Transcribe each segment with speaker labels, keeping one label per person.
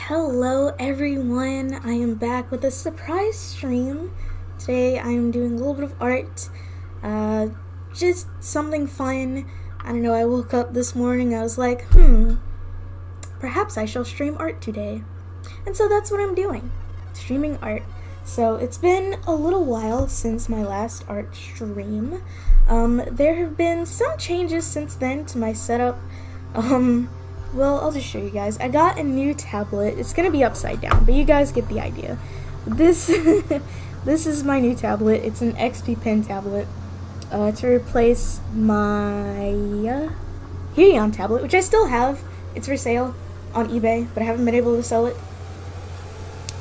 Speaker 1: Hello everyone, I am back with a surprise stream. Today I am doing a little bit of art, just something fun. I don't know, I woke up this morning, I was like, perhaps I shall stream art today. And so that's what I'm doing, streaming art. So it's been a little while since my last art stream. There have been some changes since then to my setup. Well, I'll just show you guys. I got a new tablet. It's gonna be upside down, but you guys get the idea. This this is my new tablet. It's an XP Pen tablet to replace my Helion tablet, which I still have. It's for sale on eBay, but I haven't been able to sell it.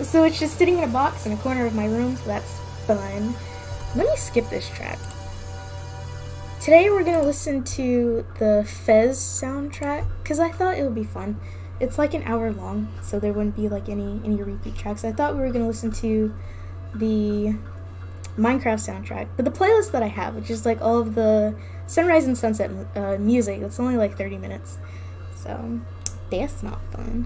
Speaker 1: So it's just sitting in a box in a corner of my room, so that's fun. Let me skip this track. Today we're gonna listen to the Fez soundtrack because I thought it would be fun. It's like an hour long, so there wouldn't be like any repeat tracks. I thought we were gonna listen to the Minecraft soundtrack, but the playlist that I have, which is like all of the sunrise and sunset music, it's only like 30 minutes, so that's not fun.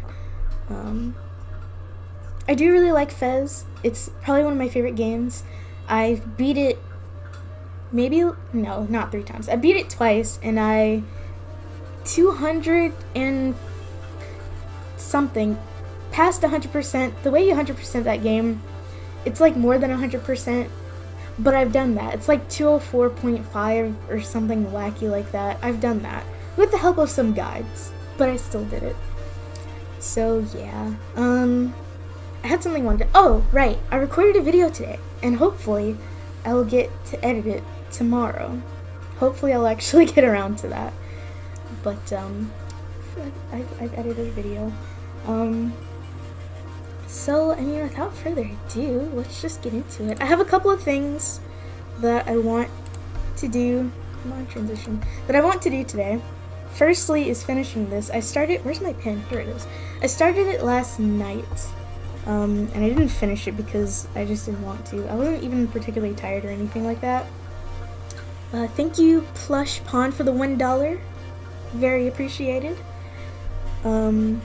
Speaker 1: I do really like Fez. It's probably one of my favorite games. I've beat it not 3 times. I beat it twice, and I 200 and something past 100%. The way you 100% that game, it's like more than 100%, but I've done that. It's like 204.5 or something wacky like that. I've done that with the help of some guides, but I still did it. So yeah, I had something I wanted to, oh right, I recorded a video today, and hopefully I will get to edit it tomorrow. Hopefully I'll actually get around to that. But I've edited a video. So I mean, without further ado, let's just get into it. I have a couple of things that I want to do. Come on, transition. That I want to do today. Firstly is finishing this. I started, where's my pen? Here it is. I started it last night. And I didn't finish it because I just didn't want to. I wasn't even particularly tired or anything like that. Thank you, Plush Pond, for the $1. Very appreciated. So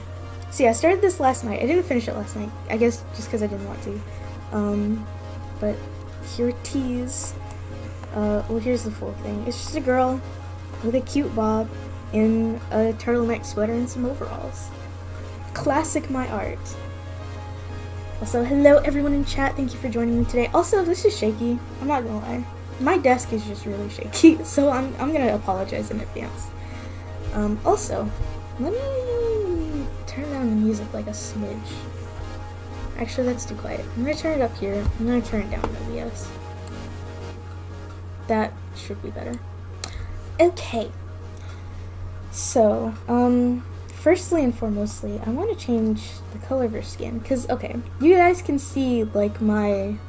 Speaker 1: yeah, I started this last night. I didn't finish it last night. I guess just because I didn't want to. But here it is. Well, here's the full thing. It's just a girl with a cute bob in a turtleneck sweater and some overalls. Classic my art. Also, hello everyone in chat, thank you for joining me today. Also, this is shaky, I'm not gonna lie. My desk is just really shaky, so I'm gonna apologize in advance. Also, let me turn down the music like a smidge. Actually, that's too quiet. I'm gonna turn it up here, I'm gonna turn it down in OBS. That should be better. Okay. So, firstly and foremostly, I want to change the color of her skin, because, okay, you guys can see, like, my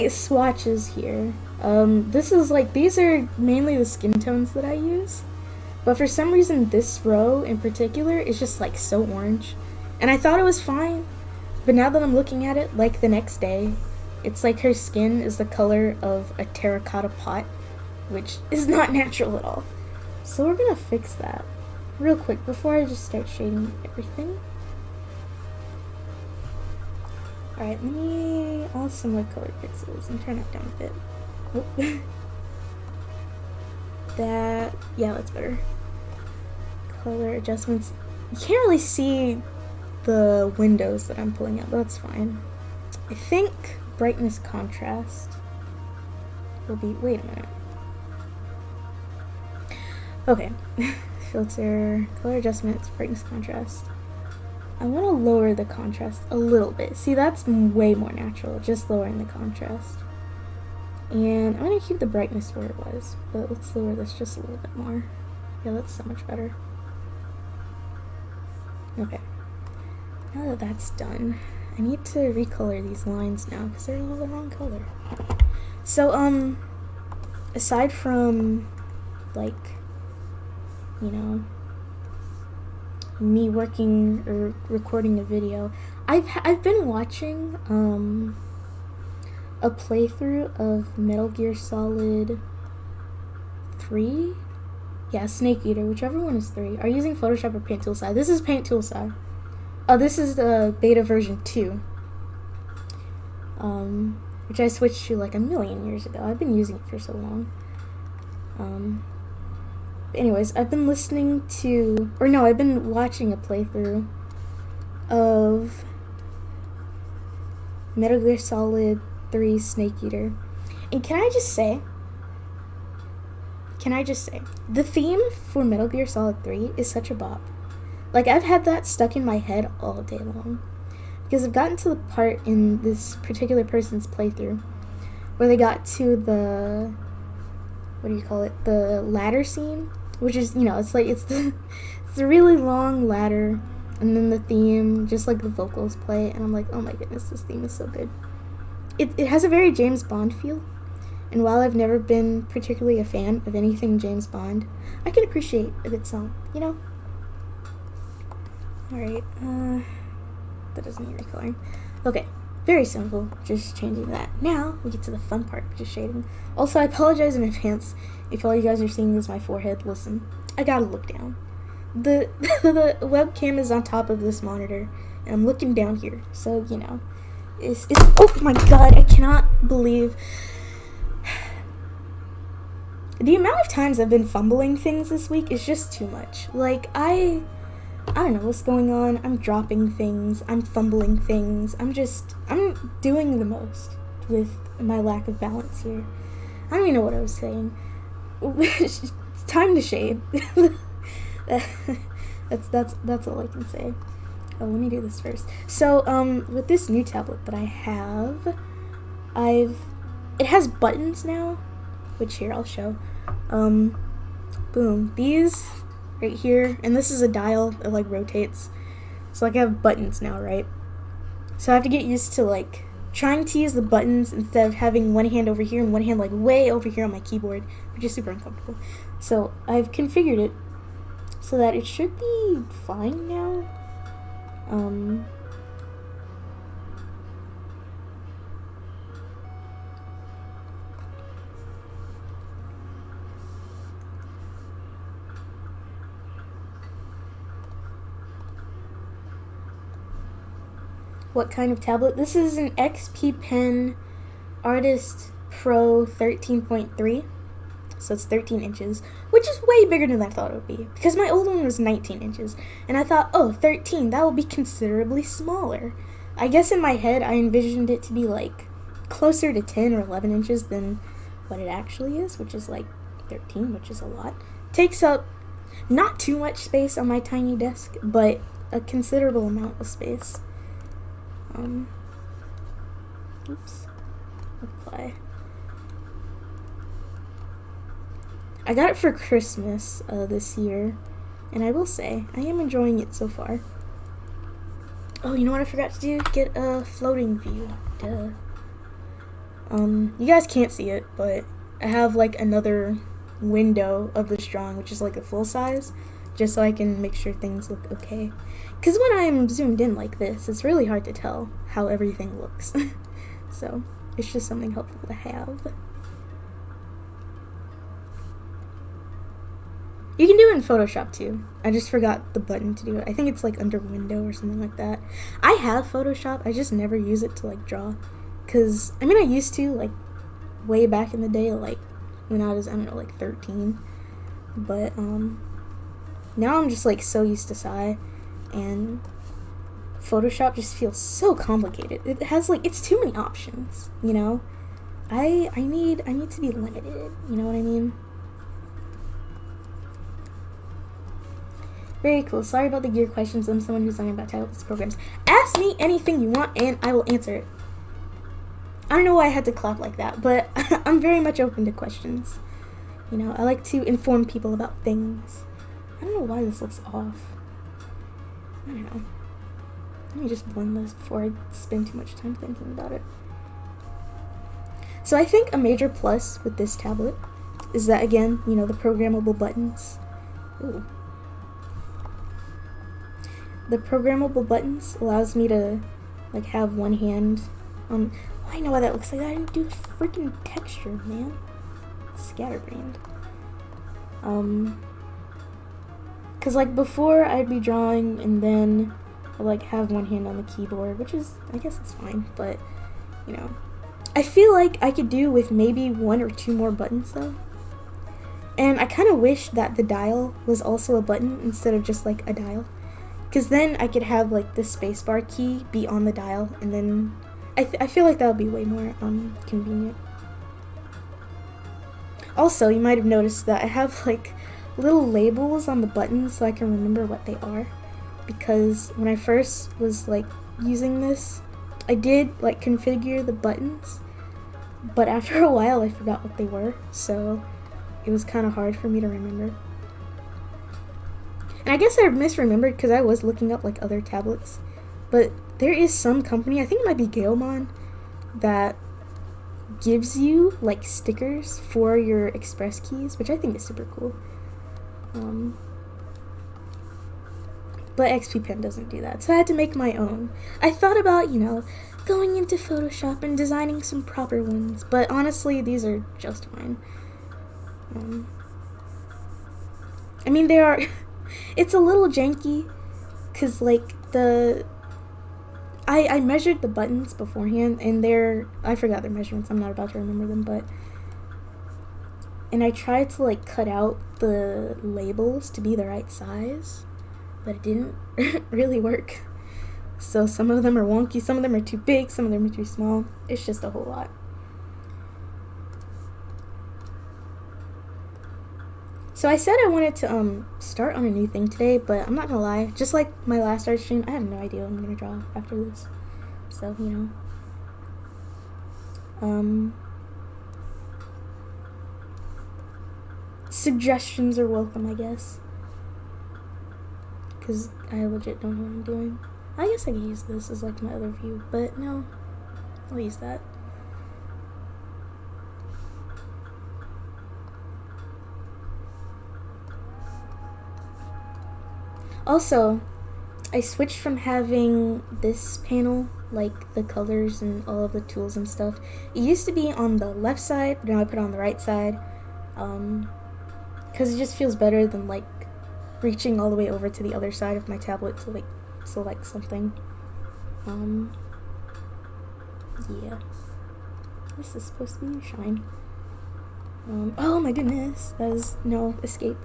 Speaker 1: swatches here. This is, like, these are mainly the skin tones that I use, but for some reason this row in particular is just, like, so orange, and I thought it was fine, but now that I'm looking at it, like, the next day, it's like her skin is the color of a terracotta pot, which is not natural at all. So we're gonna fix that real quick before I just start shading everything. Alright, let me also my color pixels and turn it down a bit. Oh. That, yeah, that's better. Color adjustments. You can't really see the windows that I'm pulling up, but that's fine. I think brightness contrast will be, wait a minute. Okay, filter, color adjustments, brightness contrast. I want to lower the contrast a little bit. See, that's way more natural, just lowering the contrast. And I'm going to keep the brightness where it was, but let's lower this just a little bit more. Yeah, that's so much better. Okay, now that that's done, I need to recolor these lines now because they're all the wrong color. So, aside from, like, you know, me working or recording a video, I've been watching a playthrough of Metal Gear Solid 3 Yeah, Snake Eater, whichever one is 3. Are you using Photoshop or Paint Tool Side? This is Paint Tool Side. Oh, this is the beta version 2. Which I switched to like a million years ago. I've been using it for so long. Anyways, I've been listening to, or no, I've been watching a playthrough of Metal Gear Solid 3 Snake Eater. And can I just say, the theme for Metal Gear Solid 3 is such a bop. Like, I've had that stuck in my head all day long. Because I've gotten to the part in this particular person's playthrough where they got to the, what do you call it, the ladder scene, which is, you know, it's the really long ladder, and then the theme, just like the vocals play, and I'm like, oh my goodness, this theme is so good. It has a very James Bond feel, and while I've never been particularly a fan of anything James Bond, I can appreciate a good song, you know? Alright, that doesn't need recoloring. Okay, very simple, just changing that. Now, we get to the fun part, which is shading. Also, I apologize in advance if all you guys are seeing is my forehead. Listen, I gotta look down. The webcam is on top of this monitor, and I'm looking down here, so, you know, it's oh my god, I cannot believe the amount of times I've been fumbling things this week is just too much. Like, I don't know what's going on. I'm dropping things. I'm fumbling things. I'm doing the most with my lack of balance here. I don't even know what I was saying. It's time to shade. That's all I can say. Oh, let me do this first. So, with this new tablet that I have, it has buttons now, which here I'll show. Boom. These right here, and this is a dial that like rotates, so like I have buttons now, right? So I have to get used to like trying to use the buttons instead of having one hand over here and one hand like way over here on my keyboard, which is super uncomfortable. So I've configured it so that it should be fine now. What kind of tablet? This is an XP Pen Artist Pro 13.3, so it's 13 inches, which is way bigger than I thought it would be, because my old one was 19 inches, and I thought, oh, 13, that will be considerably smaller. I guess in my head, I envisioned it to be, like, closer to 10 or 11 inches than what it actually is, which is, like, 13, which is a lot. Takes up not too much space on my tiny desk, but a considerable amount of space. Oops. Apply. I got it for Christmas this year, and I will say, I am enjoying it so far. Oh, you know what I forgot to do? Get a floating view. Duh. You guys can't see it, but I have like another window of this drawing, which is like a full size, just so I can make sure things look okay. Because when I'm zoomed in like this, it's really hard to tell how everything looks. So, it's just something helpful to have. You can do it in Photoshop too. I just forgot the button to do it. I think it's like under window or something like that. I have Photoshop, I just never use it to like draw. Because, I mean, I used to like way back in the day, like when I was, I don't know, like 13. But, now I'm just like so used to Psy. And Photoshop just feels so complicated. It has like, it's too many options, you know? I need to be limited, you know what I mean? Very cool. Sorry about the gear questions. I'm someone who's learning about tablets programs. Ask me anything you want and I will answer it. I don't know why I had to clap like that, but I'm very much open to questions. You know, I like to inform people about things. I don't know why this looks off. I don't know. Let me just blend this before I spend too much time thinking about it. So I think a major plus with this tablet is that, again, you know, the programmable buttons. Ooh. The programmable buttons allows me to, like, have one hand on... Oh, I know why that looks like that. I didn't do freaking texture, man. Scatterbrained. Because, like, before I'd be drawing and then I'd, like, have one hand on the keyboard, which is, I guess it's fine, but, you know. I feel like I could do with maybe 1 or 2 more buttons, though. And I kind of wish that the dial was also a button instead of just, like, a dial. Because then I could have, like, the spacebar key be on the dial, and then I feel like that would be way more convenient. Also, you might have noticed that I have, like, little labels on the buttons so I can remember what they are. Because when I first was, like, using this, I did, like, configure the buttons, but after a while I forgot what they were, so it was kind of hard for me to remember. And I guess I misremembered because I was looking up, like, other tablets, but there is some company, I think it might be Gaomon, that gives you, like, stickers for your express keys, which I think is super cool. But XP Pen doesn't do that, so I had to make my own. I thought about, you know, going into Photoshop and designing some proper ones, but honestly, these are just fine. I mean, they are... It's a little janky, because, like, I measured the buttons beforehand, and I forgot their measurements, I'm not about to remember them, but... And I tried to, like, cut out the labels to be the right size, but it didn't really work. So some of them are wonky, some of them are too big, some of them are too small. It's just a whole lot. So I said I wanted to start on a new thing today, but I'm not gonna lie, just like my last art stream, I have no idea what I'm gonna draw after this. So, you know. Suggestions are welcome, I guess. Because I legit don't know what I'm doing. I guess I could use this as, like, my other view, but no, I'll use that. Also, I switched from having this panel, like the colors and all of the tools and stuff. It used to be on the left side, but now I put it on the right side. Because it just feels better than, like, reaching all the way over to the other side of my tablet to, like, select something. Yeah. This is supposed to be shine. Oh my goodness. That is, no, escape,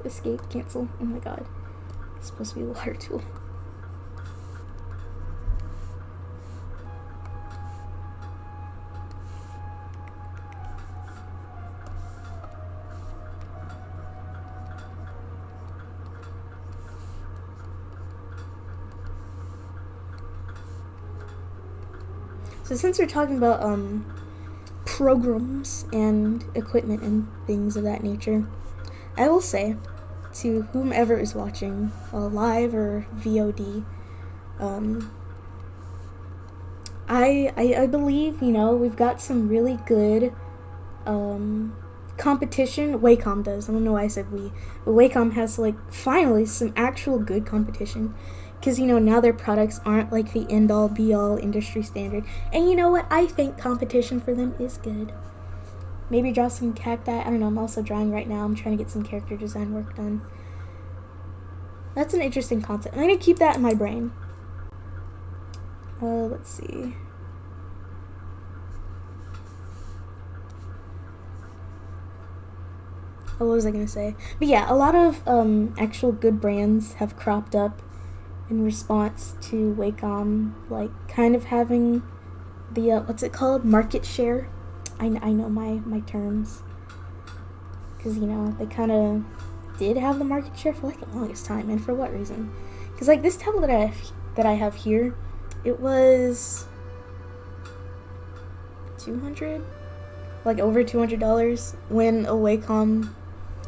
Speaker 1: cancel. Oh my god. It's supposed to be a water tool. So since we're talking about programs and equipment and things of that nature, I will say to whomever is watching live or VOD, I believe, you know, we've got some really good competition. Wacom does. I don't know why I said we, but Wacom has, like, finally some actual good competition. Because, you know, now their products aren't, like, the end-all, be-all industry standard. And you know what? I think competition for them is good. Maybe draw some cacti. I don't know. I'm also drawing right now. I'm trying to get some character design work done. That's an interesting concept. I'm going to keep that in my brain. Let's see. Oh, what was I going to say? But yeah, a lot of actual good brands have cropped up in response to Wacom, like, kind of having the, what's it called? Market share. I know my terms. Because, you know, they kind of did have the market share for, like, the longest time. And for what reason? Because, like, this tablet that I have here, it was $200? Like, over $200, when a Wacom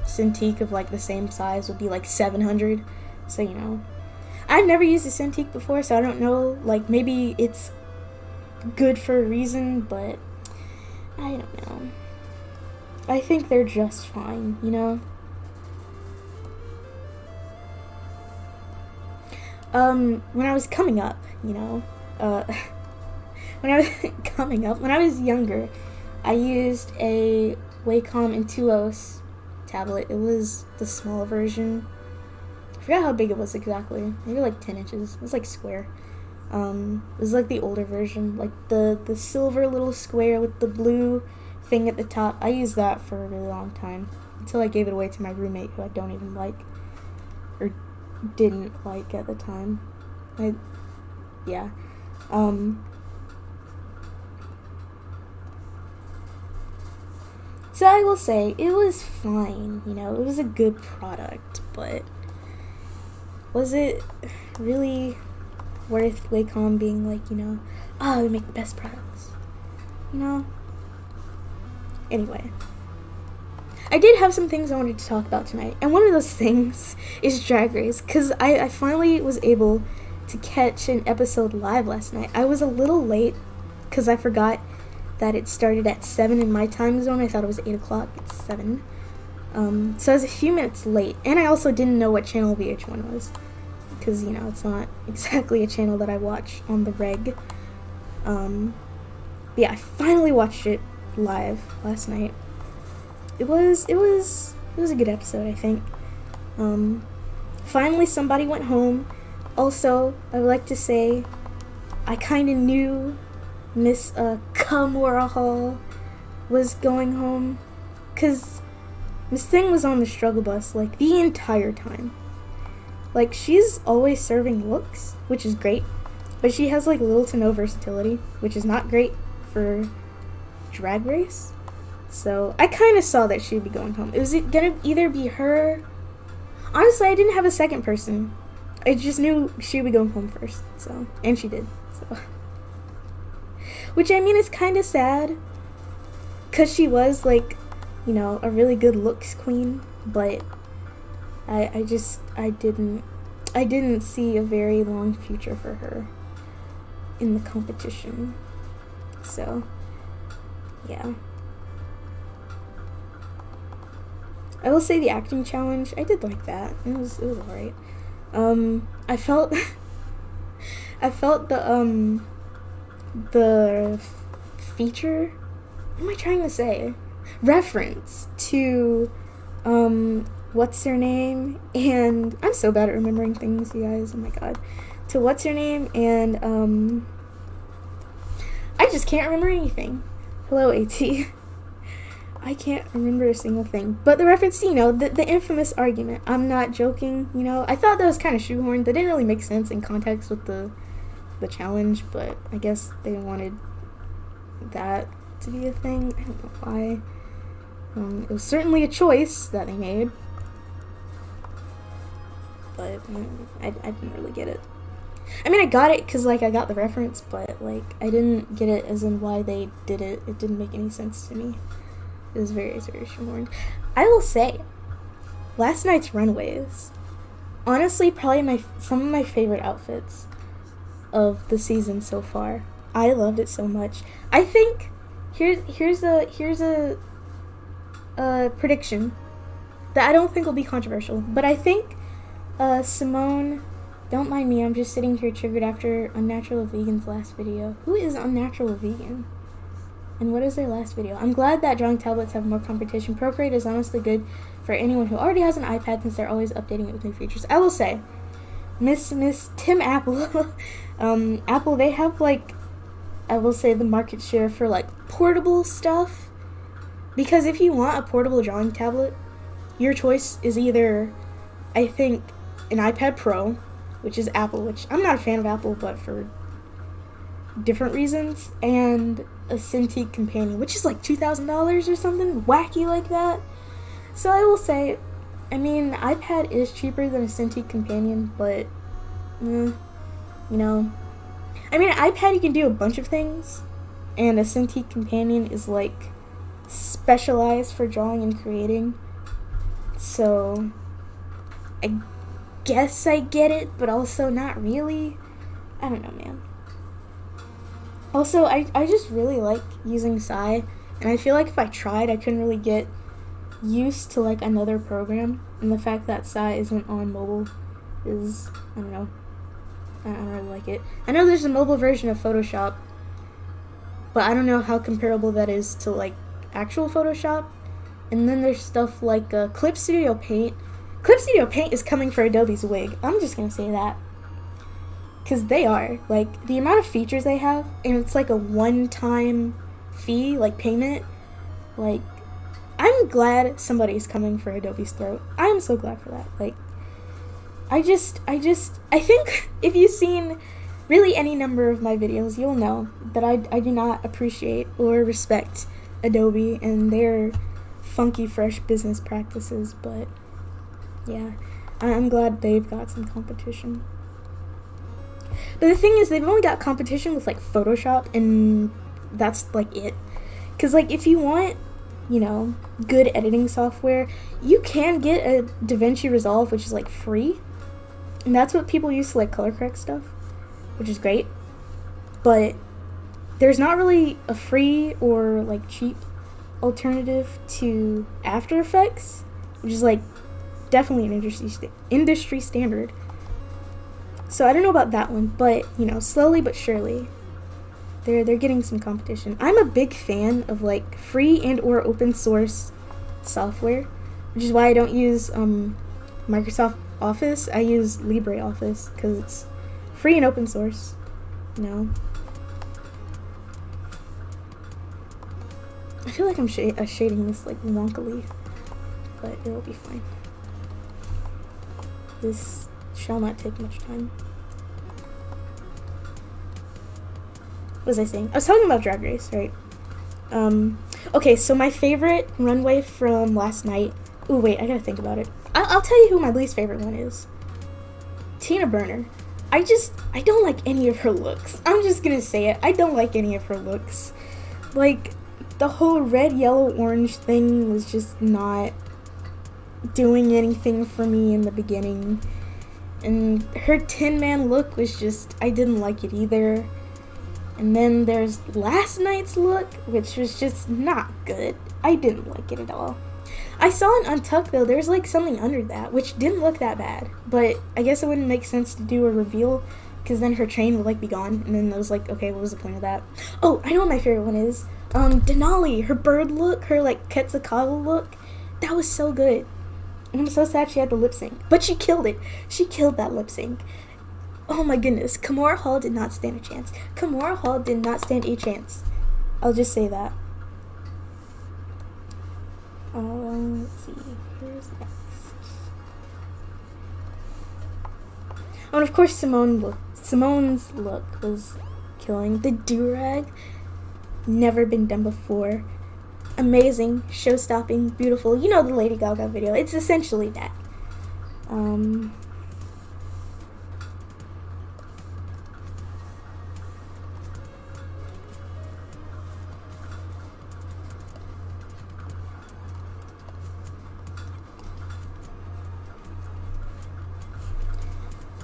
Speaker 1: Cintiq of, like, the same size would be, like, $700. So, you know. I've never used a Cintiq before, so I don't know, like, maybe it's good for a reason, but I don't know. I think they're just fine, you know? When I was coming up, you know, when I was younger, I used a Wacom Intuos tablet. It was the small version forgot how big it was exactly. Maybe like 10 inches. It was like square. It was like the older version, like the silver little square with the blue thing at the top. I used that for a really long time until I gave it away to my roommate, who I don't even like, or didn't like at the time. Yeah. So I will say, it was fine, you know, it was a good product, but was it really worth Wacom being like, you know, oh, we make the best products, you know? Anyway, I did have some things I wanted to talk about tonight, and one of those things is Drag Race, because I finally was able to catch an episode live last night. I was a little late, because I forgot that it started at 7 in my time zone. I thought it was 8 o'clock. It's 7. So I was a few minutes late. And I also didn't know what channel VH1 was. Because, you know, it's not exactly a channel that I watch on the reg. But yeah, I finally watched it live last night. It was a good episode, I think. Finally somebody went home. Also, I would like to say, I kind of knew Miss Kamora Hall was going home, because Miss Thing was on the struggle bus, like, the entire time. Like, she's always serving looks, which is great, but she has, like, little to no versatility, which is not great for Drag Race. So, I kind of saw that she'd be going home. It was gonna either be her... Honestly, I didn't have a second person. I just knew she would be going home first, so... And she did, so... Which, I mean, is kind of sad, because she was, like, you know, a really good looks queen, but I didn't see a very long future for her in the competition. So, yeah. I will say the acting challenge, I did like that. It was alright. I felt the feature, what am I trying to say? Reference to, what's her name, and I'm so bad at remembering things, you guys, oh my god. To what's her name, and, I just can't remember anything. Hello, AT. I can't remember a single thing. But the reference to, you know, the infamous argument. I'm not joking, you know. I thought that was kind of shoehorned. That didn't really make sense in context with the challenge, but I guess they wanted that to be a thing. I don't know why. It was certainly a choice that they made, but I didn't really get it. I mean, I got it because, like, I got the reference, but, like, I didn't get it as in why they did it. It didn't make any sense to me. It was very, very shoehorned. I will say, last night's runways, honestly, probably some of my favorite outfits of the season so far. I loved it so much. I think here's a prediction that I don't think will be controversial, but I think Simone, don't mind me, I'm just sitting here triggered after Unnatural Vegan's last video. Who is Unnatural Vegan? And what is their last video? I'm glad that drawing tablets have more competition. Procreate is honestly good for anyone who already has an iPad, since they're always updating it with new features. I will say, Miss Tim Apple, Apple, they have, like, I will say, the market share for, like, portable stuff. Because if you want a portable drawing tablet, your choice is either, I think, an iPad Pro, which is Apple, which I'm not a fan of Apple, but for different reasons, and a Cintiq Companion, which is like $2,000 or something wacky like that. So I will say, I mean, iPad is cheaper than a Cintiq Companion, but, you know, I mean, an iPad you can do a bunch of things, and a Cintiq Companion is, like, specialized for drawing and creating. So, I guess I get it, but also not really. I don't know, man. Also, I just really like using Sai, and I feel like if I tried, I couldn't really get used to, like, another program, and the fact that Sai isn't on mobile is, I don't know, I don't really like it. I know there's a mobile version of Photoshop, but I don't know how comparable that is to, like, actual Photoshop. And then there's stuff like Clip Studio Paint. Clip Studio Paint is coming for Adobe's wig. I'm just gonna say that. Because they are. Like, the amount of features they have, and it's like a one-time fee, like, payment. Like, I'm glad somebody's coming for Adobe's throat. I'm so glad for that. Like, I think if you've seen really any number of my videos, you'll know that I do not appreciate or respect Adobe and their funky, fresh business practices, but yeah, I'm glad they've got some competition. But the thing is, they've only got competition with, like, Photoshop, and that's, like, it. Because, like, if you want, you know, good editing software, you can get a DaVinci Resolve, which is, like, free. And that's what people use to, like, color correct stuff, which is great. But there's not really a free or, like, cheap alternative to After Effects, which is, like, definitely an industry standard. So I don't know about that one, but, you know, slowly but surely, they're getting some competition. I'm a big fan of, like, free and or open source software, which is why I don't use Microsoft Office. I use LibreOffice because it's free and open source. You know, I feel like I'm shading this, like, wonkily, but it'll be fine. This shall not take much time. What was I saying? I was talking about Drag Race, right? Okay, so my favorite runway from last night. Ooh, wait, I gotta think about it. I'll tell you who my least favorite one is. Tina Burner. I don't like any of her looks. I'm just gonna say it. I don't like any of her looks. Like, the whole red, yellow, orange thing was just not doing anything for me in the beginning. And her Tin Man look was just, I didn't like it either. And then there's last night's look, which was just not good. I didn't like it at all. I saw in Untucked, though, there's, like, something under that, which didn't look that bad. But I guess it wouldn't make sense to do a reveal, because then her train would, like, be gone. And then I was like, okay, what was the point of that? Oh, I know what my favorite one is. Denali, her bird look, her, like, Quetzalcoatl look. That was so good. I'm so sad she had to lip sync. But she killed it. She killed that lip sync. Oh my goodness. Kimora Hall did not stand a chance. Kimora Hall did not stand a chance. I'll just say that. Let's see. Where's next? Oh, and of course Simone's look was killing. The do-rag, never been done before. Amazing, show-stopping, beautiful. You know the Lady Gaga video. It's essentially that.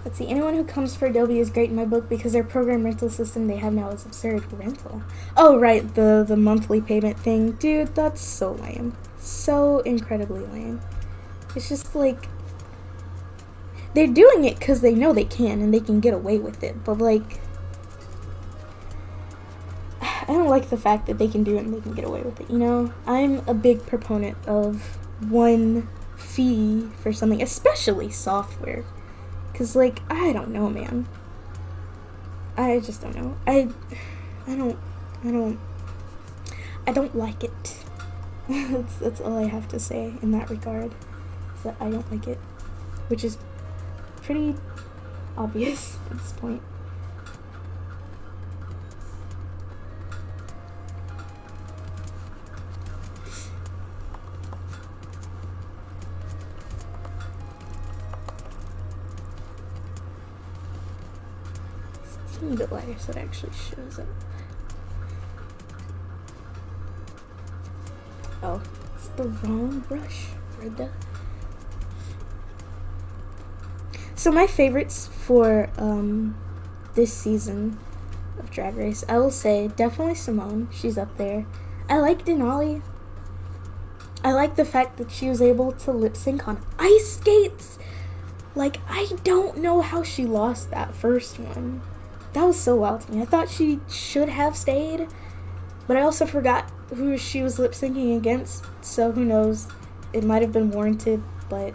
Speaker 1: Let's see, anyone who comes for Adobe is great in my book because their program rental system they have now is absurd. Rental? Oh, right, the monthly payment thing. Dude, that's so lame. So incredibly lame. It's just like, they're doing it because they know they can and they can get away with it, but like, I don't like the fact that they can do it and they can get away with it, you know? I'm a big proponent of one fee for something, especially software. Cause like, I don't know, man. I just don't know. I don't like it. that's all I have to say in that regard. Is that I don't like it. Which is pretty obvious at this point. A little bit lighter so it actually shows up. Oh, it's the wrong brush, Brenda. So my favorites for this season of Drag Race, I will say definitely Simone. She's up there. I like Denali. I like the fact that she was able to lip sync on ice skates. Like, I don't know how she lost that first one. That was so wild to me. I thought she should have stayed, but I also forgot who she was lip syncing against, so who knows. It might have been warranted, but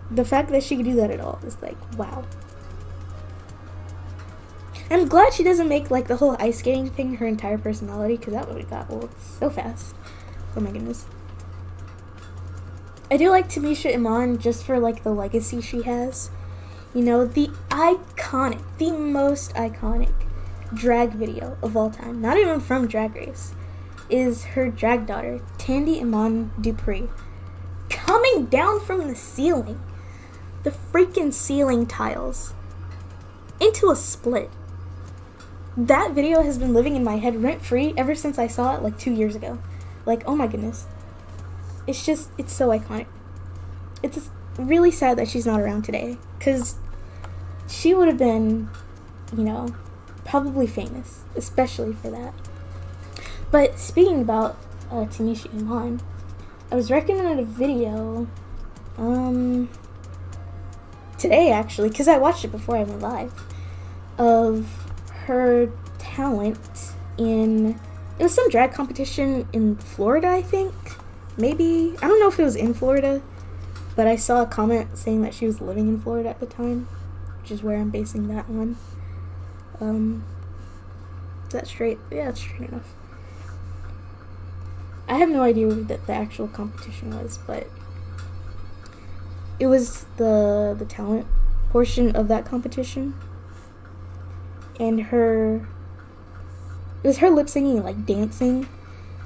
Speaker 1: the fact that she could do that at all is like, wow. I'm glad she doesn't make like the whole ice skating thing her entire personality, because that would have got old so fast. Oh my goodness. I do like Tamisha Iman just for like the legacy she has. You know, the most iconic drag video of all time, not even from Drag Race, is her drag daughter, Tandy Iman Dupree, coming down from the ceiling, the freaking ceiling tiles, into a split. That video has been living in my head rent-free ever since I saw it like 2 years ago. Like, oh my goodness. It's so iconic. It's just really sad that she's not around today, because she would have been, you know, probably famous, especially for that. But speaking about Tamisha Iman, I was recommended a video today, actually, because I watched it before I went live, of her talent in, it was some drag competition in Florida, I think. Maybe, I don't know if it was in Florida, but I saw a comment saying that she was living in Florida at the time, which is where I'm basing that on. Is that straight? Yeah, that's straight enough. I have no idea what the actual competition was, but it was the talent portion of that competition. And it was her lip singing and like dancing,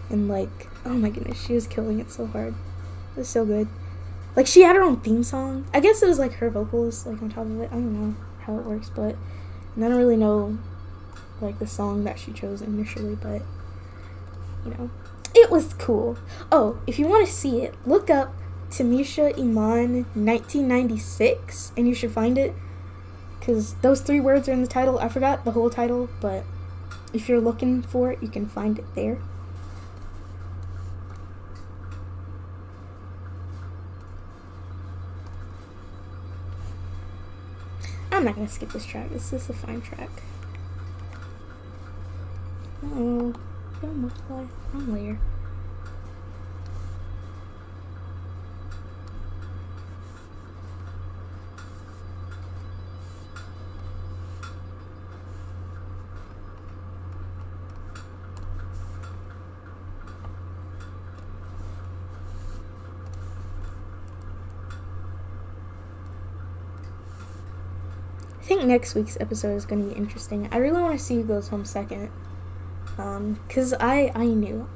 Speaker 1: and like, oh my goodness, she was killing it so hard. It was so good. Like, she had her own theme song. I guess it was like her vocals like on top of it. I don't know how it works, but I don't really know like the song that she chose initially, but you know, it was cool. Oh, if you want to see it, look up Tamisha Iman 1996 and you should find it, because those 3 words are in the title. I forgot the whole title, but if you're looking for it, you can find it there. I'm not gonna skip this track. This is a fine track. Oh, don't multiply. Wrong layer. I think next week's episode is going to be interesting. I really want to see who goes home second. Because I knew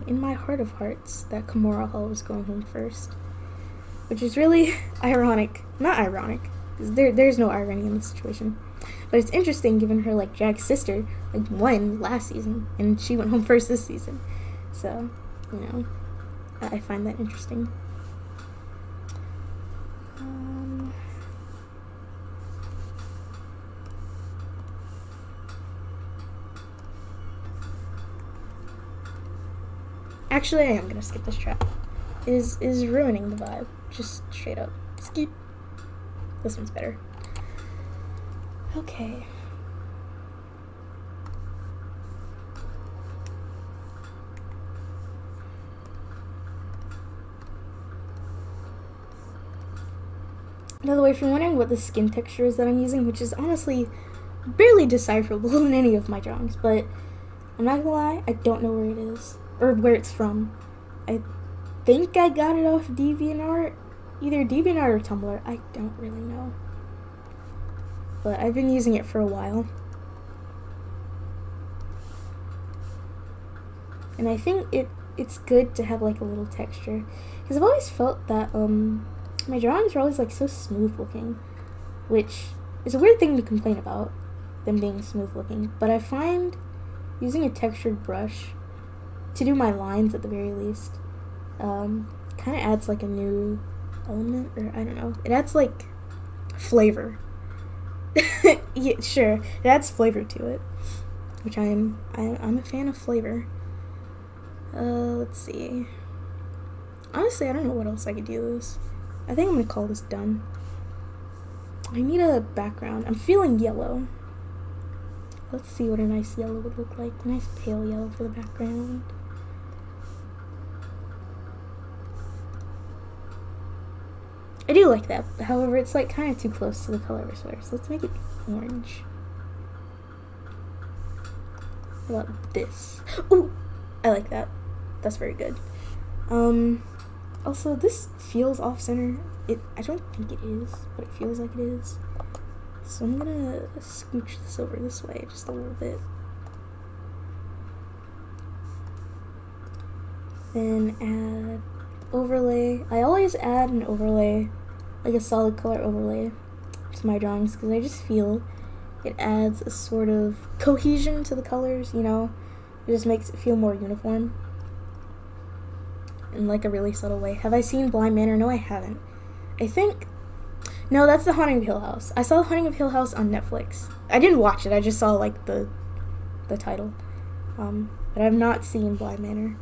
Speaker 1: in my heart of hearts that Kimora Hall was going home first. Which is really ironic. Not ironic, because there's no irony in this situation. But it's interesting given her, like, drag sister, like, won last season, and she went home first this season. So, you know, I find that interesting. Actually, I am gonna skip this track. Is ruining the vibe. Just straight up. Skip. This one's better. Okay. By the way, if you're wondering what the skin texture is that I'm using, which is honestly barely decipherable in any of my drawings, but I'm not gonna lie, I don't know where it is. Or where it's from. I think I got it off DeviantArt. Either DeviantArt or Tumblr. I don't really know. But I've been using it for a while. And I think it's good to have like a little texture. Because I've always felt that my drawings are always like so smooth looking. Which is a weird thing to complain about, them being smooth looking. But I find using a textured brush to do my lines at the very least, kind of adds like a new element, or I don't know. It adds like flavor. Yeah, sure, it adds flavor to it, which I'm a fan of flavor. Let's see. Honestly, I don't know what else I could do with this. I think I'm gonna call this done. I need a background. I'm feeling yellow. Let's see what a nice yellow would look like. A nice pale yellow for the background. I do like that. However, it's like kind of too close to the color of her sweater, so let's make it orange. How about this? Ooh, I like that. That's very good. Also, this feels off-center. I don't think it is, but it feels like it is. So I'm gonna scooch this over this way just a little bit. Then add overlay. I always add an overlay, like a solid color overlay, to my drawings because I just feel it adds a sort of cohesion to the colors, you know? It just makes it feel more uniform in like a really subtle way. Have I seen Blind Manor? No, I haven't. No, that's The Haunting of Hill House. I saw The Haunting of Hill House on Netflix. I didn't watch it, I just saw like the title. But I've not seen Blind Manor.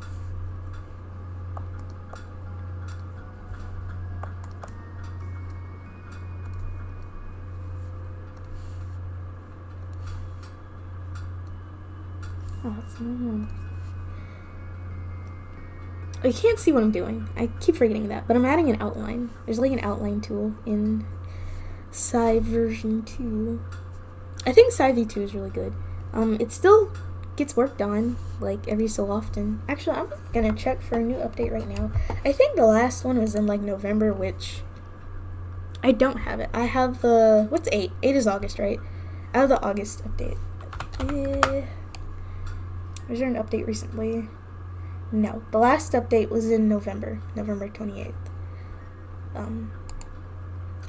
Speaker 1: Oh, that's normal. You can't see what I'm doing. I keep forgetting that, but I'm adding an outline. There's like an outline tool in Sci version 2. I think Sci V2 is really good. It still gets worked on like every so often. Actually, I'm gonna check for a new update right now. I think the last one was in like November, which I don't have it. I have the, what's 8? 8 is August, right? I have the August update. Was there an update recently? No. The last update was in November 28th.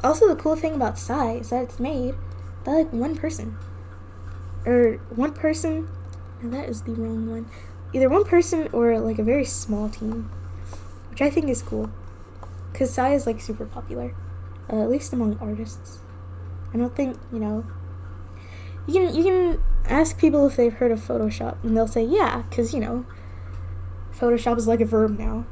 Speaker 1: Also, the cool thing about Psy is that it's made by like one person. No, that is the wrong one. Either one person or like a very small team, which I think is cool. Because Psy is like super popular, at least among artists. I don't think, you know, you can ask people if they've heard of Photoshop, and they'll say yeah, because, you know, Photoshop is like a verb now.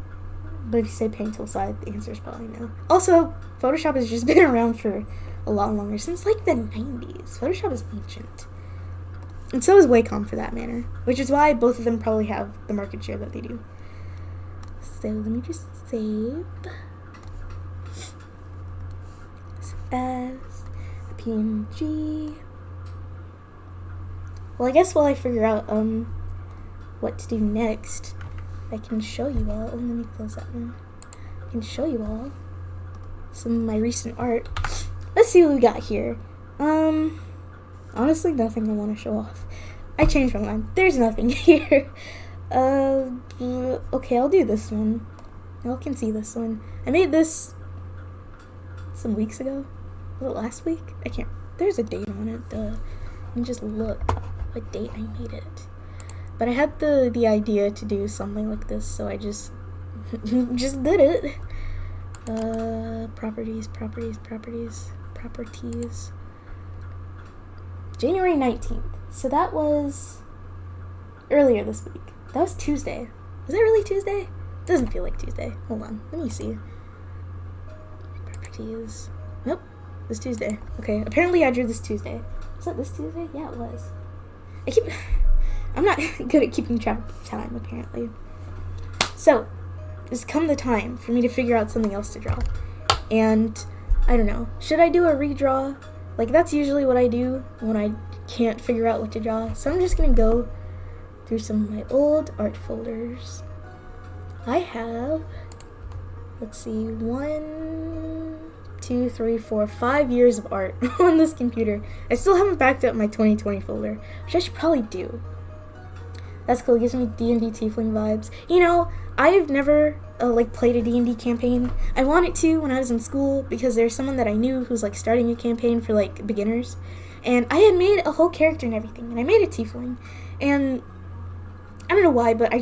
Speaker 1: But if you say paint tool side, the answer is probably no. Also, Photoshop has just been around for a lot longer, since like the 90s. Photoshop is ancient. And so is Wacom for that matter, which is why both of them probably have the market share that they do. So let me just save as a PNG. Well, I guess while I figure out what to do next, I can show you all. Oh, let me close that one. I can show you all some of my recent art. Let's see what we got here. Honestly, nothing I want to show off. I changed my mind. There's nothing here. Okay, I'll do this one. Y'all can see this one. I made this some weeks ago. Was it last week? I can't. There's a date on it. Let me just look what date I made it. But I had the idea to do something like this, so I just did it. Properties. January 19th. So that was earlier this week. That was Tuesday. Was that really Tuesday? It doesn't feel like Tuesday. Hold on. Let me see. Properties. Nope. It was Tuesday. Okay. Apparently I drew this Tuesday. Was that this Tuesday? Yeah, it was. I'm not good at keeping track of time, apparently. So, it's come the time for me to figure out something else to draw. And, I don't know. Should I do a redraw? Like, that's usually what I do when I can't figure out what to draw. So I'm just gonna go through some of my old art folders. I have, let's see, 1, 2, 3, 4, 5 years of art on this computer. I still haven't backed up my 2020 folder, which I should probably do. That's cool. It gives me D&D Tiefling vibes. You know, I've never played a D&D campaign. I wanted to when I was in school because there's someone that I knew who's like starting a campaign for like beginners, and I had made a whole character and everything, and I made a Tiefling, and I don't know why, but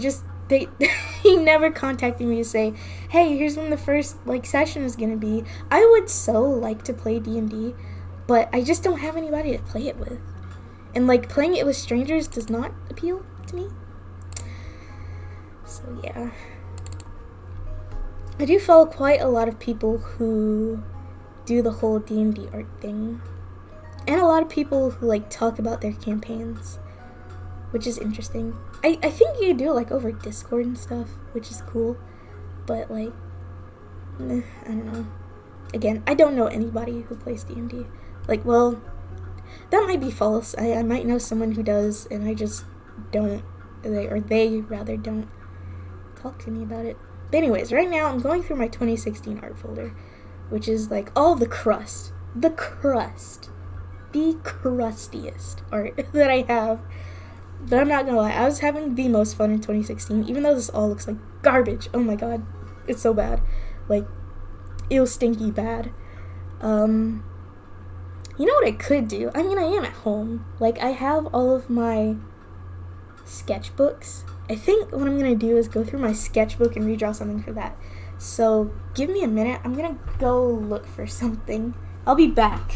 Speaker 1: he never contacted me to say, hey, here's when the first like session is gonna be. I would so like to play D&D, but I just don't have anybody to play it with, and like playing it with strangers does not appeal to me. So yeah, I do follow quite a lot of people who do the whole D&D art thing, and a lot of people who like talk about their campaigns, which is interesting. I think you do like over Discord and stuff, which is cool, but like, I don't know. again, I don't know anybody who plays D&D. Like, well, that might be false. I might know someone who does, and I just don't, or they rather don't talk to me about it. But anyways, right now I'm going through my 2016 art folder, which is like all the crustiest art that I have. But I'm not gonna lie, I was having the most fun in 2016, even though this all looks like garbage. Oh my god, it's so bad. Like, ew, stinky bad. You know what I could do? I mean, I am at home. Like, I have all of my sketchbooks. I think what I'm gonna do is go through my sketchbook and redraw something for that. So, give me a minute. I'm gonna go look for something. I'll be back.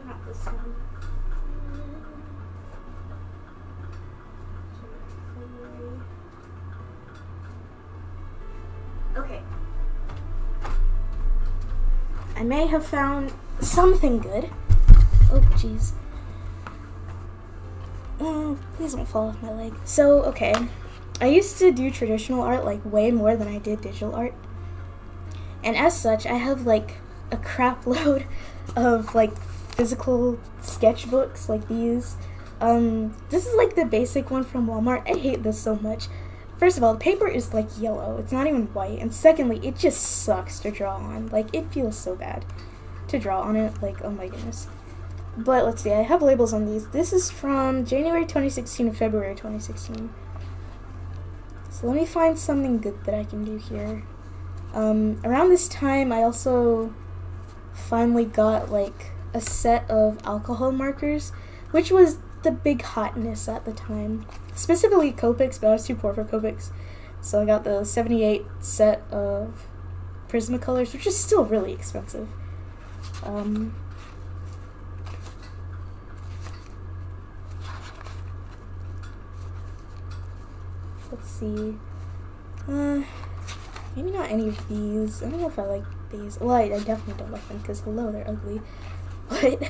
Speaker 1: Not this one. Okay. I may have found something good. Oh, jeez. Please don't fall off my leg. So, okay. I used to do traditional art, like, way more than I did digital art. And as such, I have, like, a crap load of, like, physical sketchbooks like these. This is, like, the basic one from Walmart. I hate this so much. First of all, the paper is, like, yellow. It's not even white. And secondly, it just sucks to draw on. Like, it feels so bad to draw on it. Like, oh my goodness. But let's see, I have labels on these. This is from January 2016 to February 2016. So let me find something good that I can do here. Around this time, I also finally got, like, a set of alcohol markers, which was the big hotness at the time. Specifically Copics, but I was too poor for Copics. So I got the 78 set of Prismacolors, which is still really expensive. Let's see. Maybe not any of these. I don't know if I like these. Well, I definitely don't like them because, hello, they're ugly. But,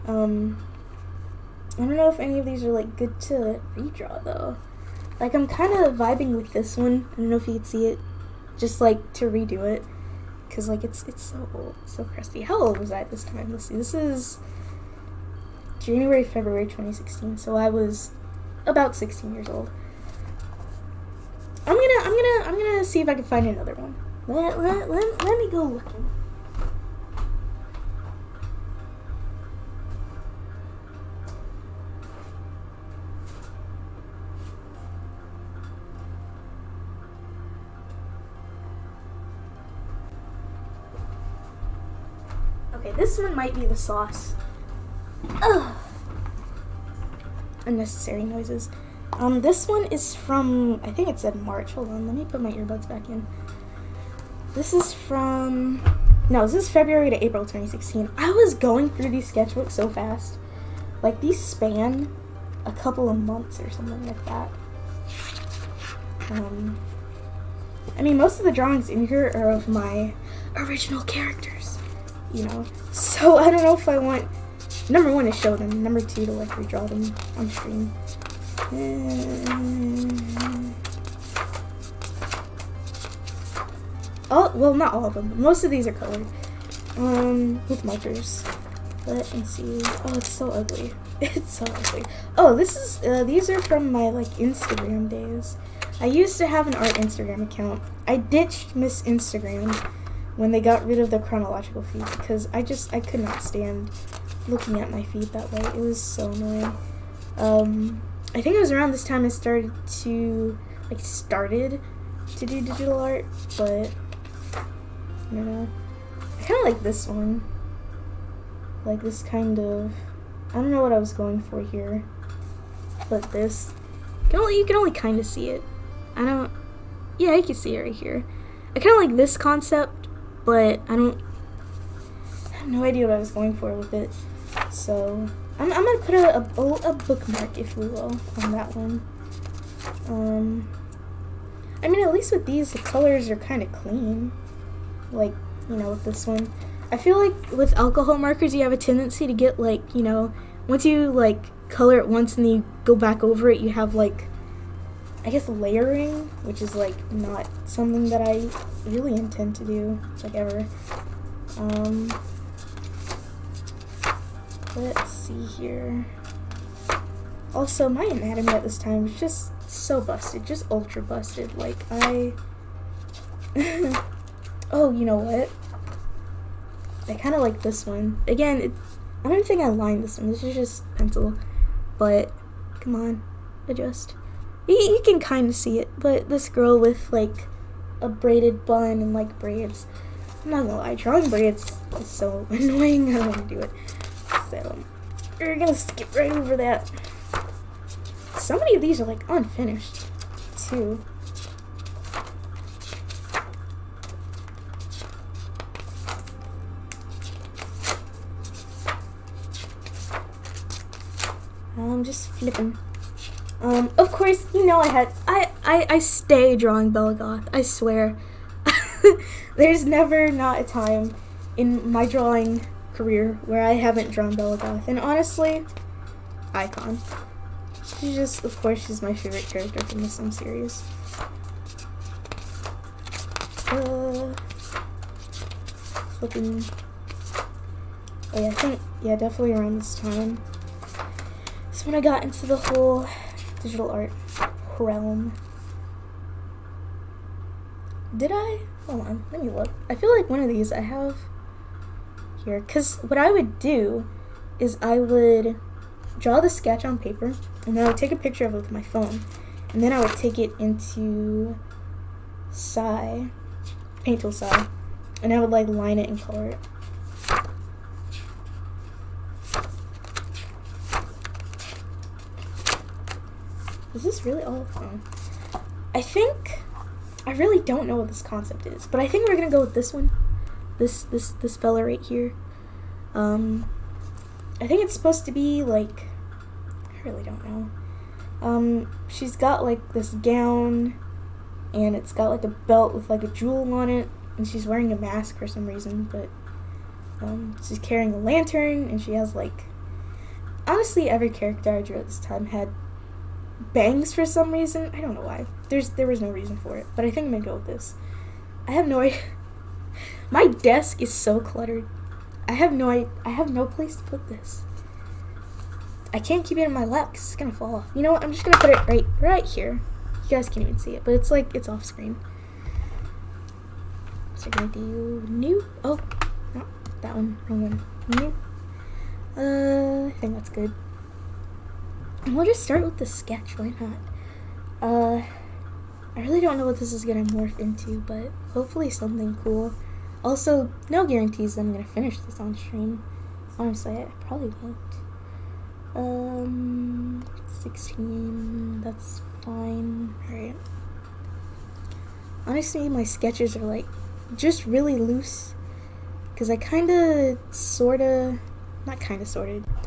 Speaker 1: I don't know if any of these are, like, good to redraw, though. Like, I'm kind of vibing with this one. I don't know if you can see it. Just, like, to redo it. Because, like, it's so old. It's so crusty. How old was I at this time? Let's see. This is January, February 2016. So I was about 16 years old. I'm gonna see if I can find another one. Let me go looking. Okay, this one might be the sauce. Ugh. Unnecessary noises. This one is from, I think it said March. Hold on, let me put my earbuds back in. This is from, no, this is February to April 2016. I was going through these sketchbooks so fast. Like, these span a couple of months or something like that. I mean, most of the drawings in here are of my original characters, you know. So, I don't know if I want, number one, to show them. Number two, to, like, redraw them on stream. Oh, well, not all of them, but most of these are colored, with markers. Let me see. Oh, it's so ugly. It's so ugly. Oh, this is, these are from my, like, Instagram days. I used to have an art Instagram account. I ditched Miss Instagram when they got rid of the chronological feed, because I could not stand looking at my feed that way. It was so annoying. I think it was around this time I started to do digital art, but I don't know. I kind of like this one. Like this kind of, I don't know what I was going for here, but this, you can only kind of see it. Yeah, you can see it right here. I kind of like this concept, but I don't have no idea what I was going for with it. So I'm gonna put a bookmark, if we will, on that one. I mean, at least with these, the colors are kind of clean. Like, you know, with this one. I feel like with alcohol markers, you have a tendency to get, like, you know, once you, like, color it once and then you go back over it, you have, like, I guess layering, which is, like, not something that I really intend to do, like, ever. Let's see here. Also, my anatomy at this time was just so busted, just ultra busted. Like, oh, you know what? I kind of like this one. Again, I don't think I lined this one. This is just pencil. But, come on, adjust. You can kind of see it, but this girl with, like, a braided bun and, like, braids. I'm not gonna lie, drawing braids is so annoying. I don't want to do it. So, we're gonna skip right over that. So many of these are, like, unfinished, too. I'm just flipping. Of course, you know I stay drawing Bella Goth, I swear. There's never not a time in my drawing career where I haven't drawn Bella Goth. And honestly, icon. She's just, of course, she's my favorite character from the Sim series. Flipping. Oh yeah, I think, yeah, definitely around this time. That's when I got into the whole digital art realm. Did I? Hold on, let me look. I feel like one of these I have here. Because what I would do is I would draw the sketch on paper, and then I would take a picture of it with my phone, and then I would take it into Paint Tool Sai, and I would like line it and color it. Is this really all? Oh. I really don't know what this concept is, but I think we're gonna go with this one. This fella right here. I think it's supposed to be like, I really don't know. She's got like this gown, and it's got like a belt with like a jewel on it, and she's wearing a mask for some reason, but she's carrying a lantern, and she has like, honestly, every character I drew at this time had bangs for some reason. I don't know why. There was no reason for it, but I think I'm gonna go with this. I have no idea. My desk is so cluttered. I have no place to put this. I can't keep it in my lap because it's gonna fall off. You know what? I'm just gonna put it right here. You guys can't even see it, but it's like, it's off screen. So we're gonna do new. Oh, no, that one, wrong one. New. I think that's good. And we'll just start with the sketch, why not? I really don't know what this is gonna morph into, but hopefully something cool. Also, no guarantees that I'm gonna finish this on stream. Honestly, I probably won't. 16, that's fine. Alright. Honestly, my sketches are like, just really loose. Because I I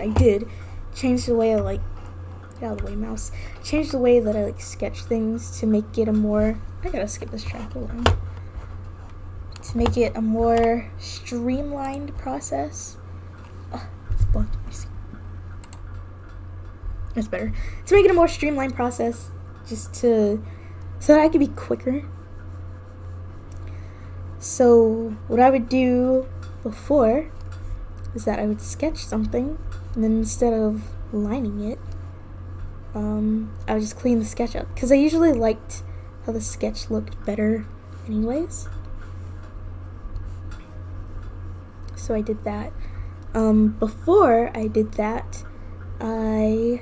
Speaker 1: did change the way I like, get out of the way, mouse. Change the way that I like sketch things to make it a more, I gotta skip this track, hold on. To make it a more streamlined process. It's blunt. That's better. To make it a more streamlined process, so that I could be quicker. So what I would do before is that I would sketch something, and then instead of lining it, I would just clean the sketch up, because I usually liked how the sketch looked better anyways. So I did that. Before I did that, I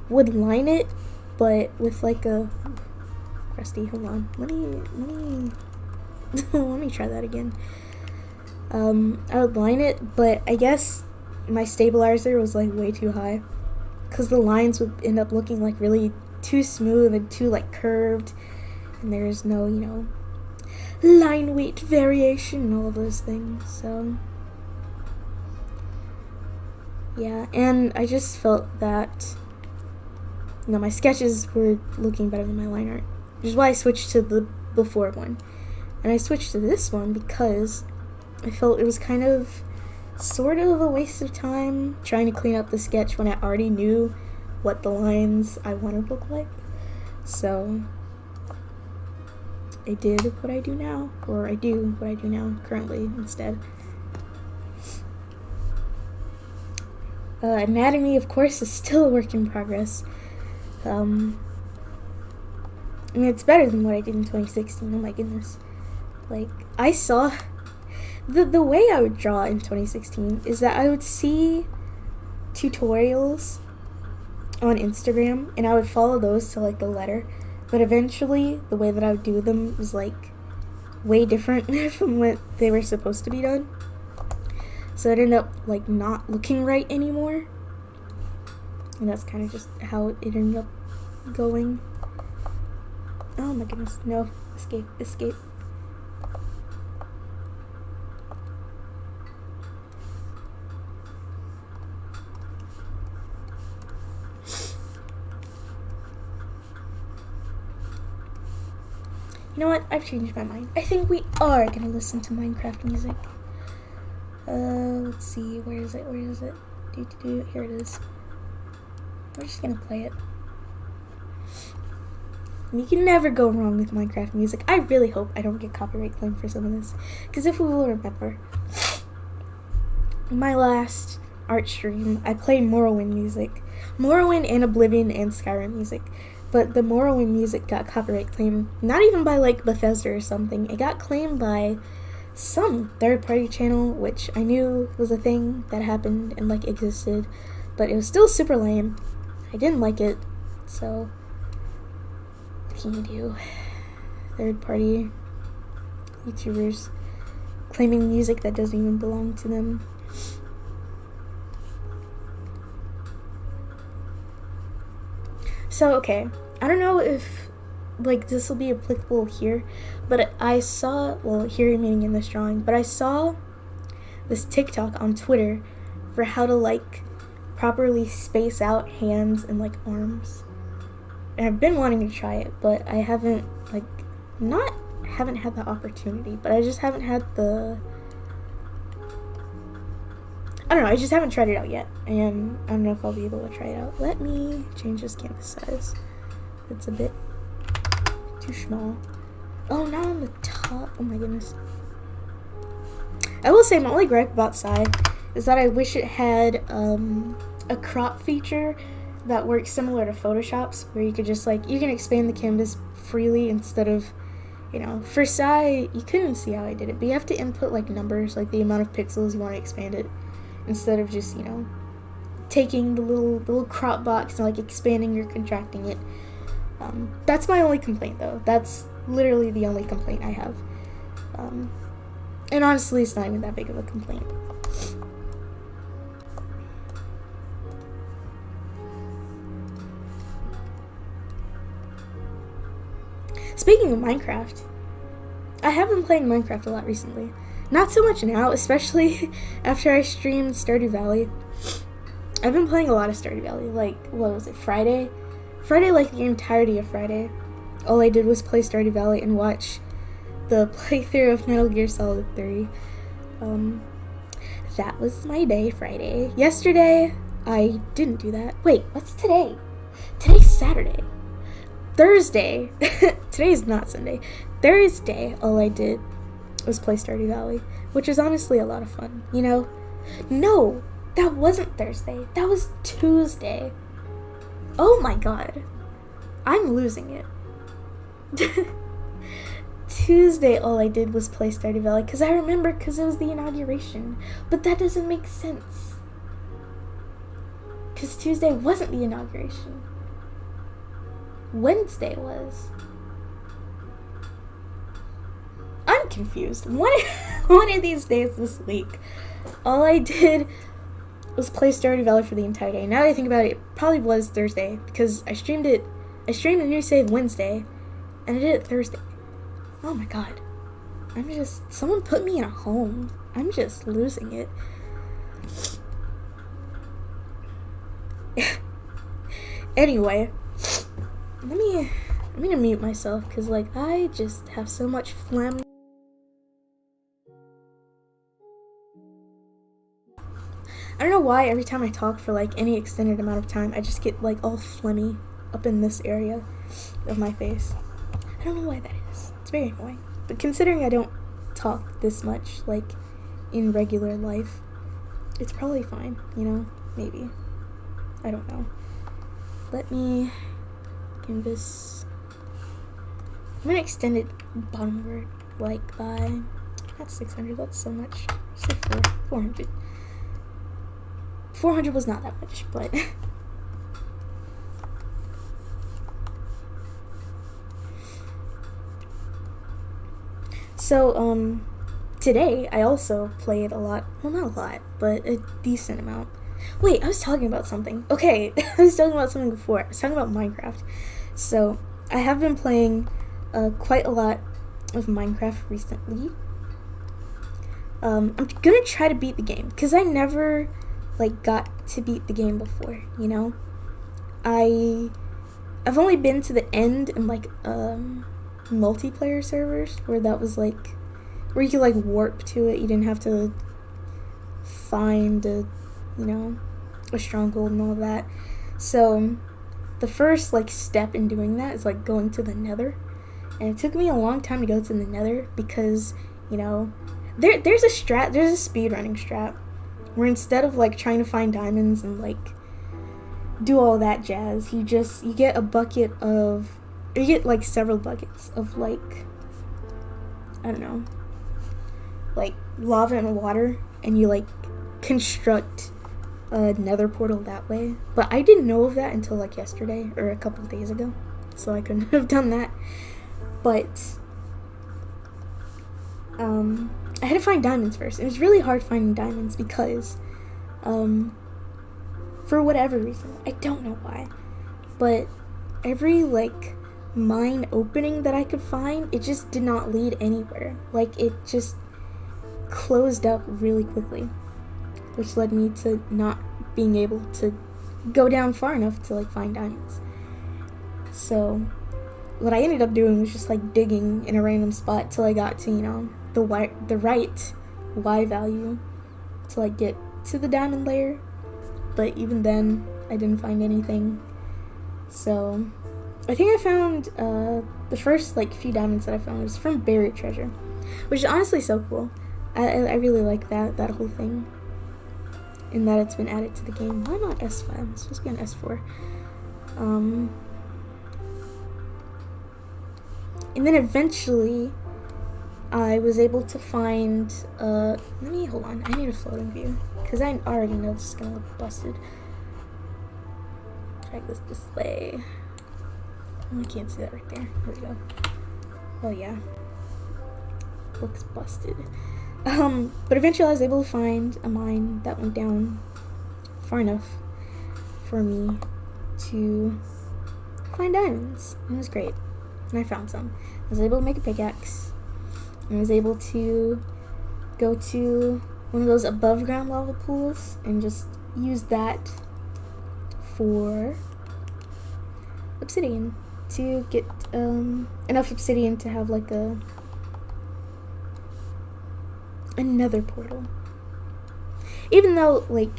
Speaker 1: would line it, but with like a, crusty, hold on, let me let me try that again. I would line it, but I guess my stabilizer was like way too high, because the lines would end up looking like really too smooth and too like curved, and there's no, you know, line weight variation and all of those things. So Yeah, and I just felt that, my sketches were looking better than my line art, which is why I switched to the before one. And I switched to this one because I felt it was kind of sort of a waste of time trying to clean up the sketch when I already knew what the lines I wanted to look like. So I did what I do now, or I do what I do now currently instead. Anatomy, of course, is still a work in progress. I mean, it's better than what I did in 2016. Oh my goodness. Like, I saw the way I would draw in 2016 is that I would see tutorials on Instagram and I would follow those to like the letter, but eventually the way that I would do them was like way different from what they were supposed to be done. So it ended up like not looking right anymore. And that's kind of just how it ended up going. Oh my goodness, no. Escape. You know what? I've changed my mind. I think we are gonna listen to Minecraft music. Let's see. Where is it? Here it is. We're just gonna play it. You can never go wrong with Minecraft music. I really hope I don't get copyright claimed for some of this, because if we will remember, my last art stream, I played Morrowind music. Morrowind and Oblivion and Skyrim music. But the Morrowind music got copyright claimed, not even by like Bethesda or something. It got claimed by some third-party channel, which I knew was a thing that happened and like existed, but it was still super lame. I didn't like it, so what can you do? Third-party YouTubers claiming music that doesn't even belong to them. So, okay, I don't know if like this will be applicable here, but I saw, well, here meaning in this drawing, but I saw this TikTok on Twitter for how to like properly space out hands and like arms. And I've been wanting to try it, but I haven't haven't had the opportunity, but I just haven't had the, I don't know, I just haven't tried it out yet, and I don't know if I'll be able to try it out. Let me change this canvas size. It's a bit too small. Oh, not on the top. Oh my goodness. I will say my only gripe about side is that I wish it had a crop feature that works similar to Photoshop's, where you could just like, you can expand the canvas freely instead of, for Sai, you couldn't see how I did it, but you have to input like numbers, like the amount of pixels you want to expand it, instead of just, taking the little crop box and like expanding or contracting it. That's my only complaint though. That's literally the only complaint I have. And honestly, it's not even that big of a complaint. Speaking of Minecraft, I have been playing Minecraft a lot recently. Not so much now, especially after I streamed Stardew Valley. I've been playing a lot of Stardew Valley, like, what was it, Friday, like the entirety of Friday. All I did was play Stardew Valley and watch the playthrough of Metal Gear Solid 3. That was my day, Friday. Yesterday, I didn't do that. Wait, what's today? Today's Saturday. Thursday, today is not Sunday. Thursday, all I did was play Stardew Valley, which is honestly a lot of fun, No, that wasn't Thursday. That was Tuesday. Oh my god. I'm losing it. Tuesday, all I did was play Stardew Valley, because I remember, because it was the inauguration. But that doesn't make sense. Because Tuesday wasn't the inauguration. Wednesday was. I'm confused. One of these days this week, all I did was play Stardew Valley for the entire day. Now that I think about it, it probably was Thursday, because I streamed a new save Wednesday, and I did it Thursday. Oh my god. Someone put me in a home. I'm just losing it. Anyway, I'm gonna mute myself because like I just have so much phlegm. I don't know why every time I talk for like any extended amount of time, I just get like all phlegmy up in this area of my face. I don't know why that is. It's very annoying. But considering I don't talk this much like in regular life, it's probably fine, you know? Maybe. I don't know. Let me canvas. I'm gonna extend it bottomward like by, that's 600, that's so much. Say 400. 400 was not that much, but so today I also played a lot, well not a lot, but a decent amount. Wait, I was talking about something. Okay, I was talking about something before. I was talking about Minecraft. So I have been playing quite a lot of Minecraft recently. I'm gonna try to beat the game because I never like got to beat the game before, you know? I've only been to the end in like multiplayer servers where that was like where you could like warp to it. You didn't have to find a, you know, a stronghold and all of that. So the first like step in doing that is like going to the Nether. And it took me a long time to go to the Nether because, you know, there's a speedrunning strat where instead of like trying to find diamonds and like do all that jazz, you get a bucket of, or you get like several buckets of like, I don't know, like lava and water, and you like construct a Nether portal that way. But I didn't know of that until like yesterday or a couple of days ago, so I couldn't have done that. But I had to find diamonds first. It was really hard finding diamonds because, for whatever reason, I don't know why, but every like mine opening that I could find, it just did not lead anywhere. Like it just closed up really quickly, which led me to not being able to go down far enough to like find diamonds. So what I ended up doing was just like digging in a random spot till I got to, you know, the right Y value to like get to the diamond layer. But even then I didn't find anything. So I think I found the first like few diamonds that I found was from buried treasure, which is honestly so cool. I really like that whole thing, in that it's been added to the game. Why not S5? It's supposed to be on S4. And then eventually I was able to find, hold on, I need a floating view, because I already know this is going to look busted. Drag this way. Oh, I can't see that right there. There we go. Oh yeah. Looks busted. But eventually I was able to find a mine that went down far enough for me to find diamonds. It was great. And I found some. I was able to make a pickaxe. I was able to go to one of those above ground lava pools and just use that for obsidian, to get enough obsidian to have like another portal. Even though like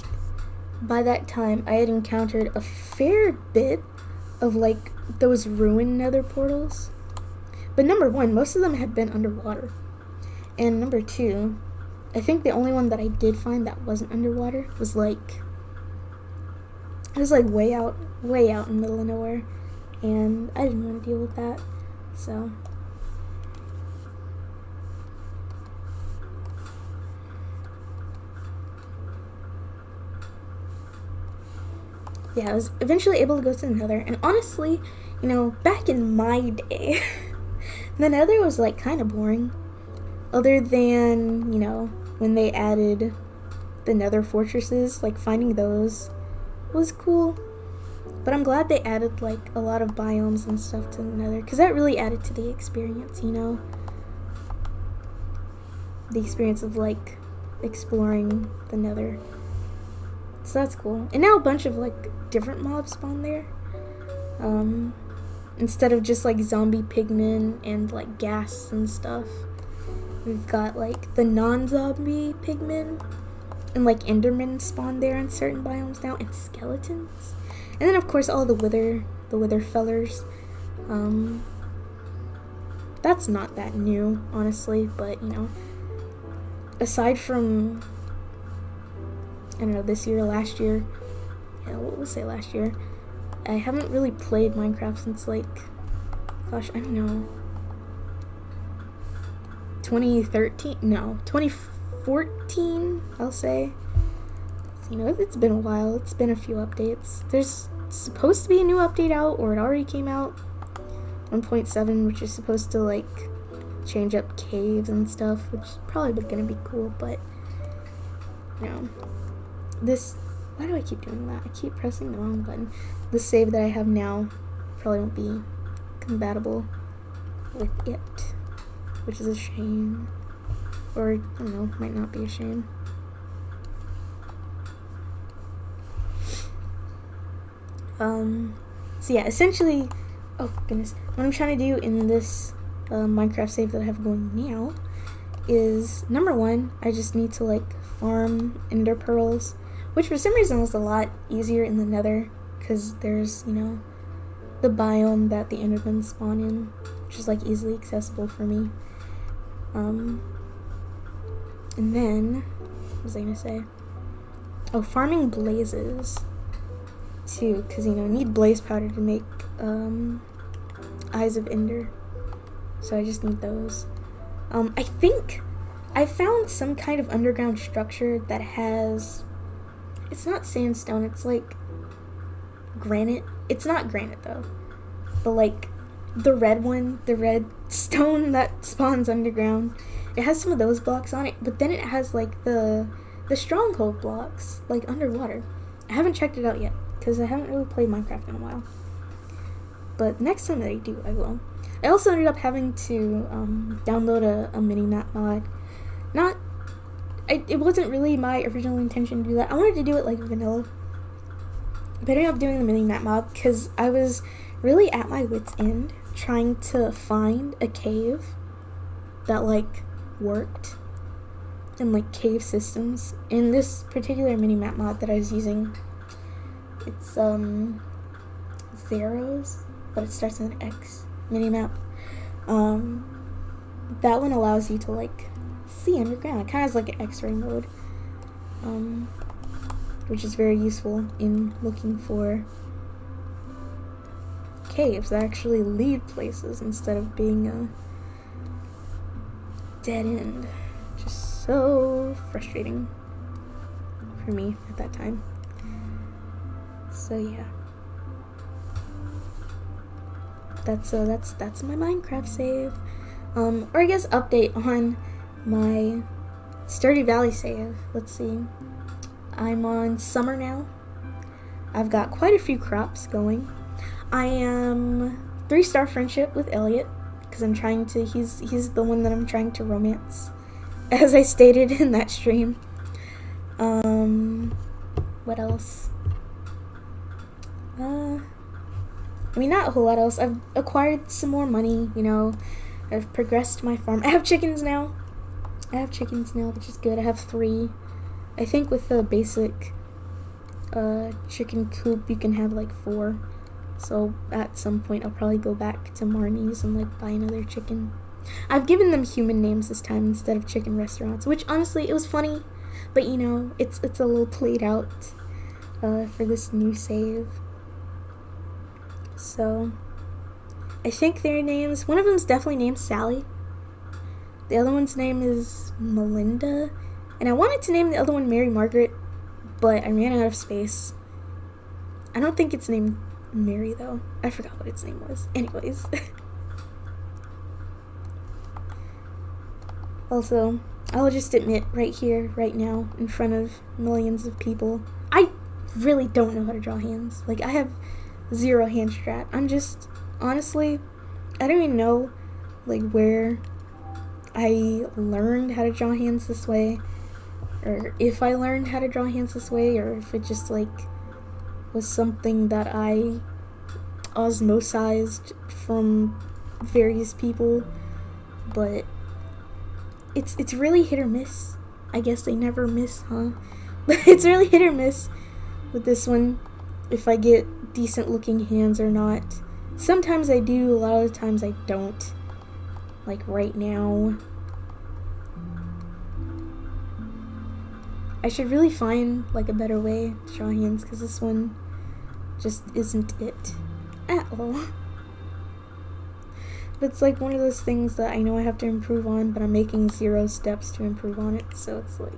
Speaker 1: by that time I had encountered a fair bit of like those ruined nether portals. But number one, most of them had been underwater. And number two, I think the only one that I did find that wasn't underwater was like, it was like way out in the middle of nowhere. And I didn't want to deal with that. So yeah, I was eventually able to go to the Nether. And honestly, you know, back in my day, the Nether was like kind of boring. Other than, you know, when they added the Nether fortresses, like finding those was cool. But I'm glad they added like a lot of biomes and stuff to the Nether, because that really added to the experience, you know? The experience of like exploring the Nether. So that's cool. And now a bunch of like different mobs spawn there. Instead of just like zombie pigmen and like gas and stuff, we've got like the non-zombie pigmen and like endermen spawn there in certain biomes now, and skeletons. And then of course all the wither fellers. That's not that new, honestly, but you know, aside from, I don't know, this year, last year, yeah, we'll say last year, I haven't really played Minecraft since like, gosh, I don't know, 2013, no, 2014, I'll say. So, you know, it's been a while, it's been a few updates. There's supposed to be a new update out, or it already came out, 1.7, which is supposed to like change up caves and stuff, which is probably gonna be cool, but you know, this, why do I keep doing that? I keep pressing the wrong button. The save that I have now probably won't be compatible with it, which is a shame, or I don't know, might not be a shame. So yeah, essentially, oh goodness, what I'm trying to do in this Minecraft save that I have going now is, number one, I just need to like farm ender pearls, which for some reason is a lot easier in the nether, because there's, you know, the biome that the endermen spawn in, which is like easily accessible for me. And then, what was I gonna say? Oh, farming blazes too, because, you know, need blaze powder to make eyes of ender, so I just need those. I think I found some kind of underground structure that has, it's not sandstone, it's like granite. It's not granite though, but like the red one, the red stone that spawns underground, it has some of those blocks on it, but then it has like the stronghold blocks like underwater. I haven't checked it out yet because I haven't really played Minecraft in a while, but next time that I do, I will. I also ended up having to download a mini-map mod. It wasn't really my original intention to do that. I wanted to do it like vanilla, but I ended up doing the mini-map mod because I was really at my wit's end trying to find a cave that like worked and like cave systems. In this particular mini-map mod that I was using, it's Zeros, but it starts with an X, mini-map. That one allows you to like see underground. It kind of has like an X-ray mode, which is very useful in looking for caves that actually lead places instead of being a dead end. Just so frustrating for me at that time. So yeah, that's my Minecraft save, or I guess update on my Stardew Valley save. Let's see, I'm on summer now. I've got quite a few crops going. I am 3-star friendship with Elliot because I'm trying to, he's the one that I'm trying to romance, as I stated in that stream. What else? I mean, not a whole lot else. I've acquired some more money, you know. I've progressed my farm. I have chickens now, which is good. I have 3. I think with the basic chicken coop, you can have like 4. So at some point, I'll probably go back to Marnie's and like buy another chicken. I've given them human names this time instead of chicken restaurants, which honestly, it was funny. But you know, it's a little played out for this new save. So I think their names, one of them's definitely named Sally. The other one's name is Melinda. And I wanted to name the other one Mary Margaret, but I ran out of space. I don't think it's named Mary though. I forgot what its name was. Anyways. Also, I'll just admit right here, right now, in front of millions of people, I really don't know how to draw hands. Like, I have 0 hand strat. I'm just, honestly, I don't even know, like, where I learned how to draw hands this way, or if I learned how to draw hands this way, or if it just like was something that I osmosized from various people. But it's really hit or miss. I guess they never miss, huh? But it's really hit or miss with this one, if I get decent looking hands or not. Sometimes I do, a lot of the times I don't. Like right now. I should really find like a better way to draw hands, because this one just isn't it at all. But it's like one of those things that I know I have to improve on, but I'm making 0 steps to improve on it, so it's like,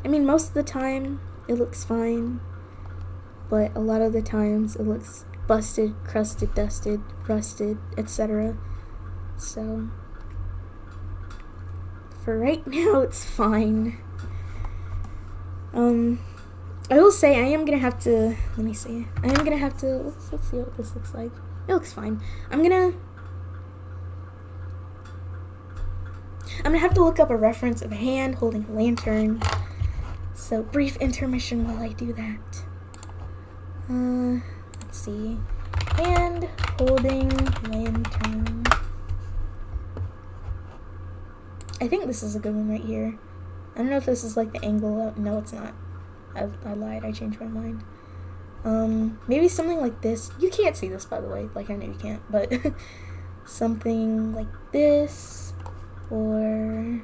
Speaker 1: I mean, most of the time it looks fine, but a lot of the times it looks busted, crusted, dusted, rusted, etc. So for right now, it's fine. I will say I am gonna have to, let me see, I am gonna have to, let's see what this looks like. It looks fine. I'm gonna have to look up a reference of a hand holding a lantern. So brief intermission while I do that. Let's see. Hand holding lantern. I think this is a good one right here. I don't know if this is like the angle. No, it's not. I lied. I changed my mind. Maybe something like this. You can't see this, by the way. Like, I know you can't, but something like this, or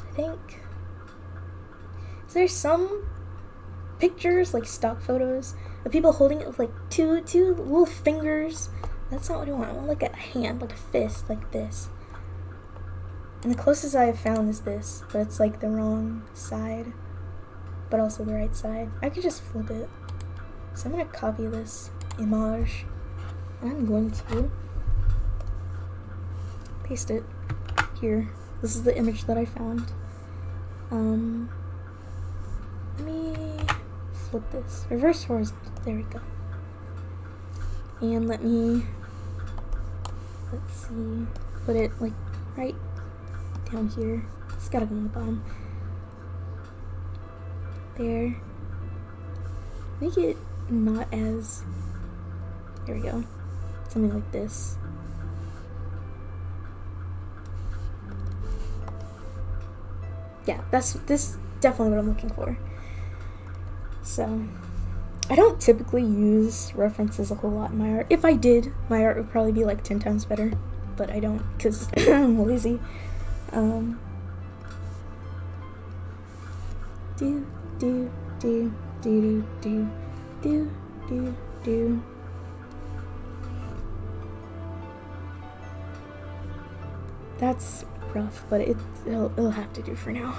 Speaker 1: I think, is there some pictures, like stock photos, of people holding it with like two little fingers? That's not what I want. I want like a hand, like a fist, like this. And the closest I have found is this, but it's like the wrong side, but also the right side. I could just flip it. So I'm gonna copy this image, and I'm going to paste it here. This is the image that I found. Let me flip this. Reverse horizontal. There we go. And let's see, put it like right down here. It's gotta go on the bottom. There. Make it not as, there we go. Something like this. Yeah, this is definitely what I'm looking for. So, I don't typically use references a whole lot in my art. If I did, my art would probably be like 10 times better, but I don't, because I'm lazy. Do. That's rough, but it'll have to do for now.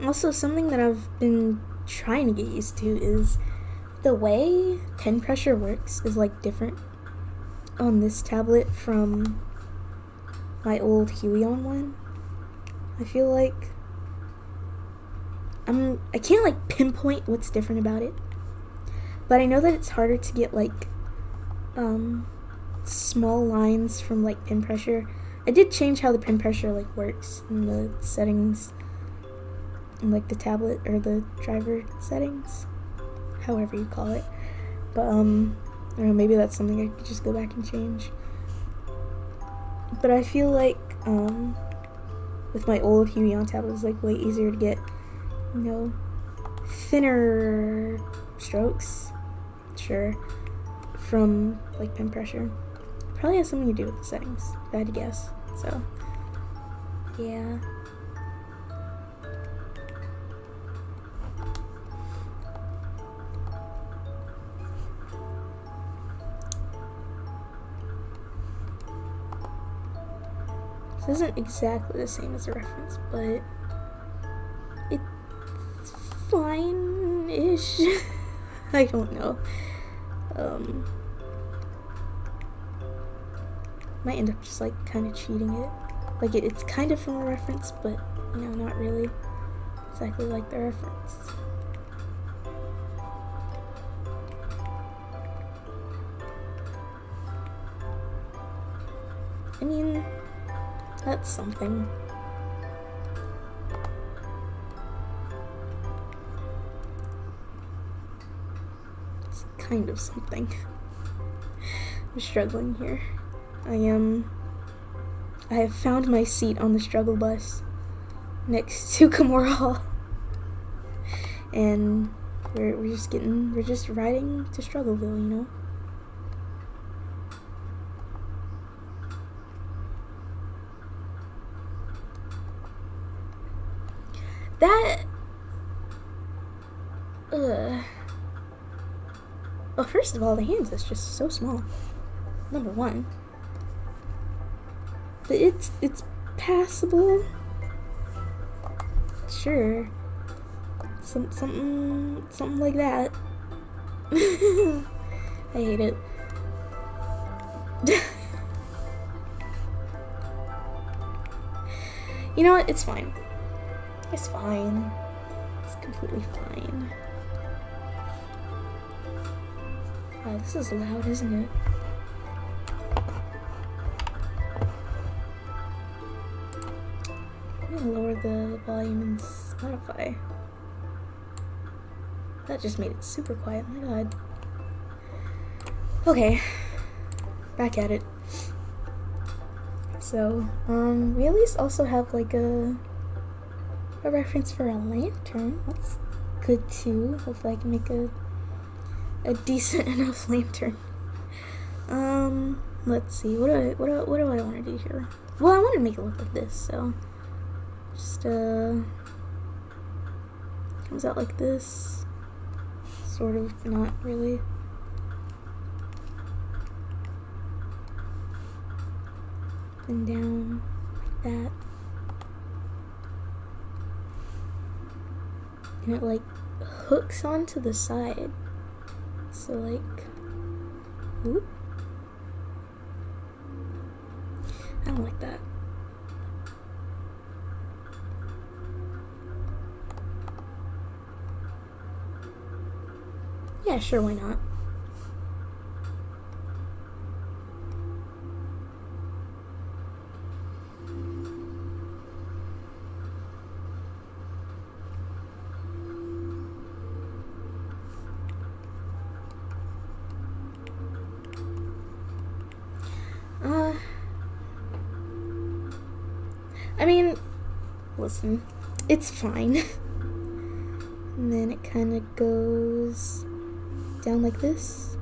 Speaker 1: Also, something that I've been trying to get used to is the way pen pressure works is like different on this tablet from my old Huion one. I feel like I can't like pinpoint what's different about it, but I know that it's harder to get like small lines from like pen pressure. I did change how the pen pressure like works in the settings, in like the tablet or the driver settings, however you call it. But I don't know, maybe that's something I could just go back and change. But I feel like with my old Huion tablet, it was like way easier to get, you know, thinner strokes, sure, from like pen pressure. Probably has something to do with the settings, if I had to guess. So yeah. This isn't exactly the same as a reference, but it's fine-ish. I don't know. Might end up just like kind of cheating it. Like it's kind of from a reference, but you know, not really exactly like the reference. I mean, that's something. It's kind of something. I'm struggling here. I have found my seat on the struggle bus next to Kimura Hall. And we're just riding to Struggleville, you know? That, well, first of all, the hands is just so small. Number one. But it's passable. Sure. Something like that. I hate it. You know what? It's fine. It's fine. It's completely fine. Wow, this is loud, isn't it? I'm gonna lower the volume in Spotify. That just made it super quiet. Oh my god. Okay. Back at it. So, we at least also have like a reference for a lantern. That's good too. Hopefully I can make a decent enough lantern. Let's see. What do I want to do here? Well, I want to make it look like this, so just comes out like this. Sort of, not really. And down like that. And it like hooks onto the side. So like, whoop. I don't like that. Yeah, sure, why not? I mean, listen, it's fine. And then it kind of goes down like this.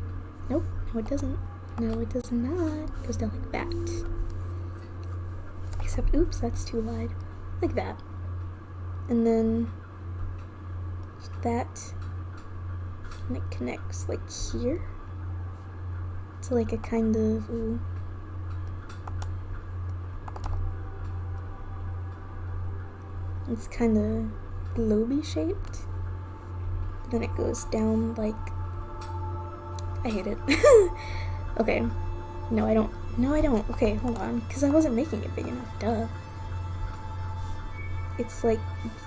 Speaker 1: Nope, no it doesn't. No, it does not. It goes down like that. Except, oops, that's too wide. Like that. And then that. And it connects like here. To like a kind of, ooh. It's kind of globy shaped. Then it goes down like, I hate it. Okay. No, I don't. No, I don't. Okay, hold on. Because I wasn't making it big enough. Duh. It's like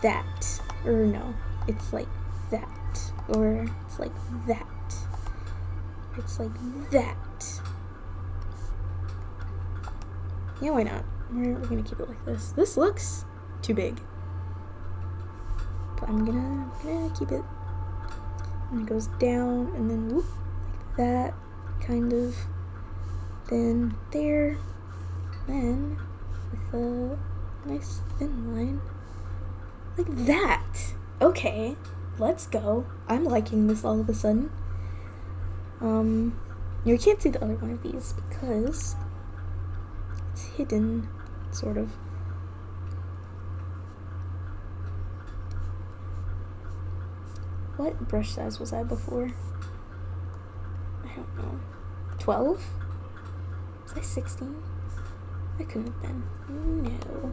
Speaker 1: that. Or no. It's like that. Or it's like that. It's like that. Yeah, why not? We're gonna keep it like this. This looks too big. But I'm gonna keep it. And it goes down and then whoop, like that, kind of. Then there. Then with a nice thin line. Like that. Okay, let's go. I'm liking this all of a sudden. You can't see the other one of these because it's hidden, sort of. What brush size was I before? I don't know. 12? Was I 16? That couldn't have been. No.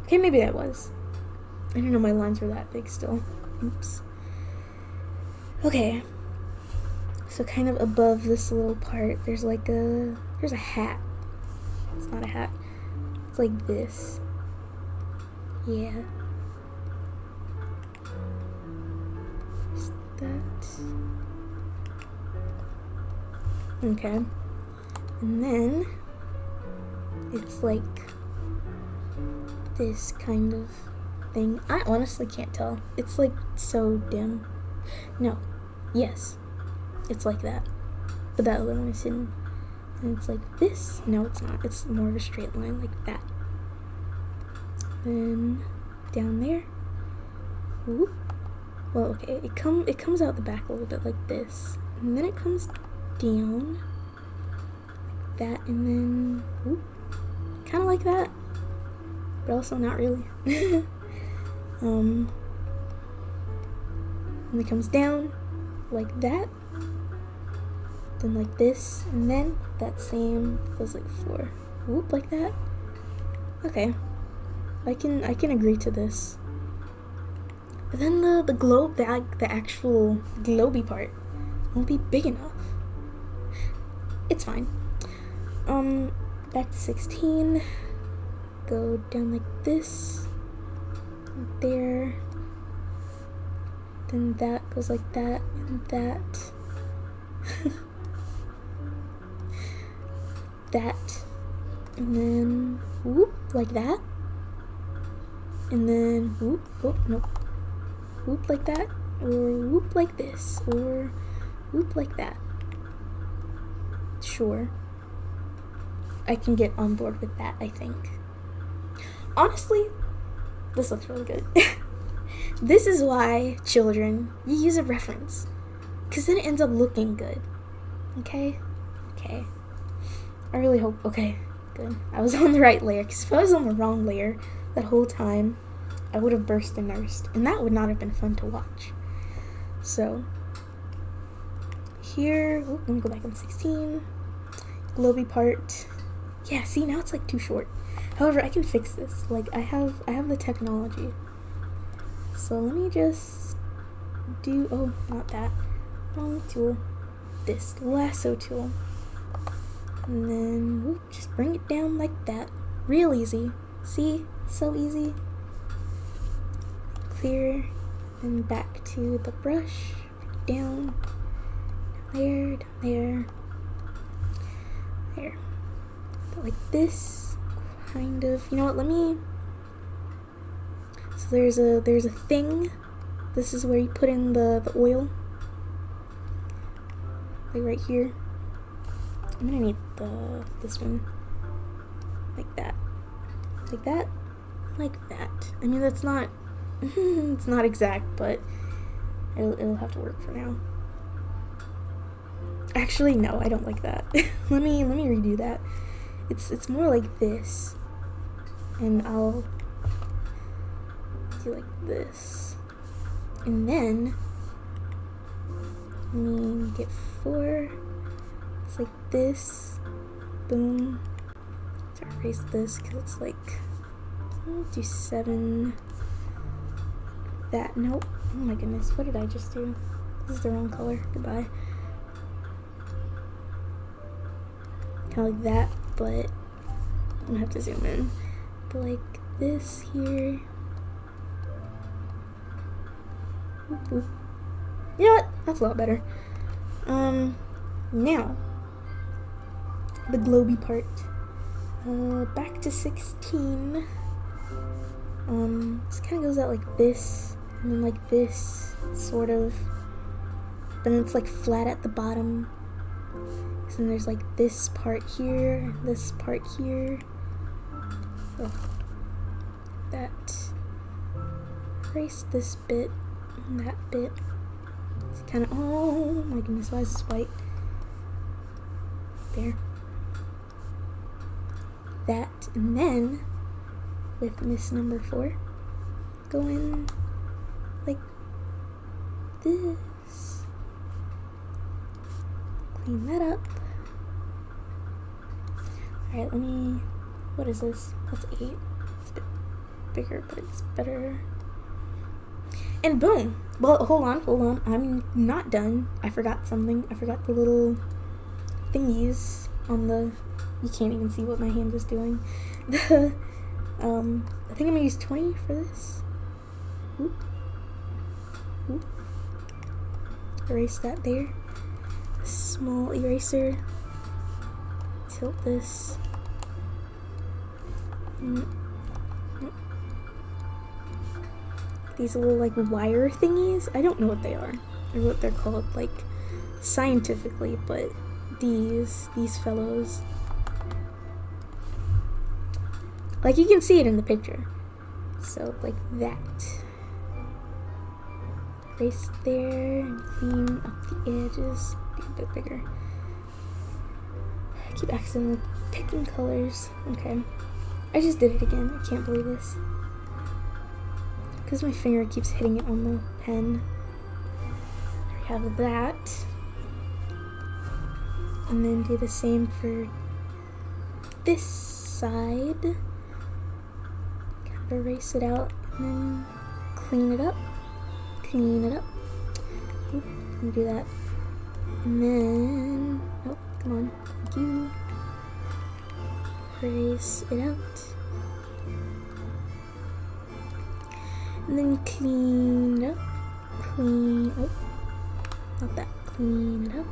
Speaker 1: Okay, maybe that was. I didn't know my lines were that big still. Oops. Okay. So kind of above this little part, there's a hat. It's not a hat. It's like this. Yeah. Just that. Okay. And then it's like this kind of thing. I honestly can't tell. It's like so dim. No. Yes. It's like that. But that other one is hidden. And it's like this. No, it's not. It's more of a straight line like that. Then down there. Whoop. Well, okay. It comes out the back a little bit like this. And then it comes down like that, and then whoop. Kind of like that. But also not really. And it comes down like that, then like this, and then that same goes like 4. Whoop, like that. Okay, I can agree to this. But then the globe, the actual globy part won't be big enough. It's fine. Back to 16. Go down like this. There. Then that goes like that, and that. That. And then whoop, like that. And then whoop, oh, nope. Whoop like that, or whoop like this, or whoop like that. Sure. I can get on board with that, I think. Honestly, this looks really good. This is why, children, you use a reference. Because then it ends up looking good. Okay? Okay. I really hope... Okay, good. I was on the right layer. Because if I was on the wrong layer that whole time, I would have burst and nursed. And that would not have been fun to watch. So, here... Oh, let me go back on 16. Globy part. Yeah, see, now it's like too short. However, I can fix this. Like, I have the technology. So let me just do, oh, not that. Wrong tool. This lasso tool. And then, whoop, just bring it down like that. Real easy. See? So easy. Clear. And back to the brush. Down. There, down there. There. But like this. Kind of. You know what, let me... So there's a thing. This is where you put in the oil. Like right here. I'm gonna need this one. Like that. Like that. Like that. I mean, that's not it's not exact, but it'll have to work for now. Actually, no, I don't like that. let me redo that. It's more like this. And I'll do like this, and then let me get 4. It's like this. Boom. To erase this because it's like, I'll do 7. That, nope. Oh my goodness, what did I just do? This is the wrong color. Goodbye. Kind of like that, but I'm gonna have to zoom in. But like this here. Boop. You know what? That's a lot better. Now, the globy part. Back to 16. This kind of goes out like this, and then like this, sort of. But then it's like flat at the bottom. So then there's like this part here, this part here. Oh. That. Erase this bit. That bit. It's kind of, oh my goodness, why is this white? There. That, and then with Miss number 4, go in like this. Clean that up. Alright, what is this? That's 8. It's a bit bigger, but it's better. And boom! Well, hold on. I'm not done. I forgot something. I forgot the little thingies on the... You can't even see what my hand is doing. I think I'm gonna use 20 for this. Oop. Erase that there. Small eraser. Tilt this. These little like wire thingies. I don't know what they are or what they're called like scientifically, but these fellows, like you can see it in the picture. So like that. Erase there and clean up the edges. Be a bit bigger. I keep accidentally picking colors. Okay. I just did it again. I can't believe this. Because my finger keeps hitting it on the pen. There we have that. And then do the same for this side. Kind of erase it out and then clean it up. Oop, let me do that. And then, oh, come on, thank you. Erase it out. And then clean it up. Not that. Clean it up.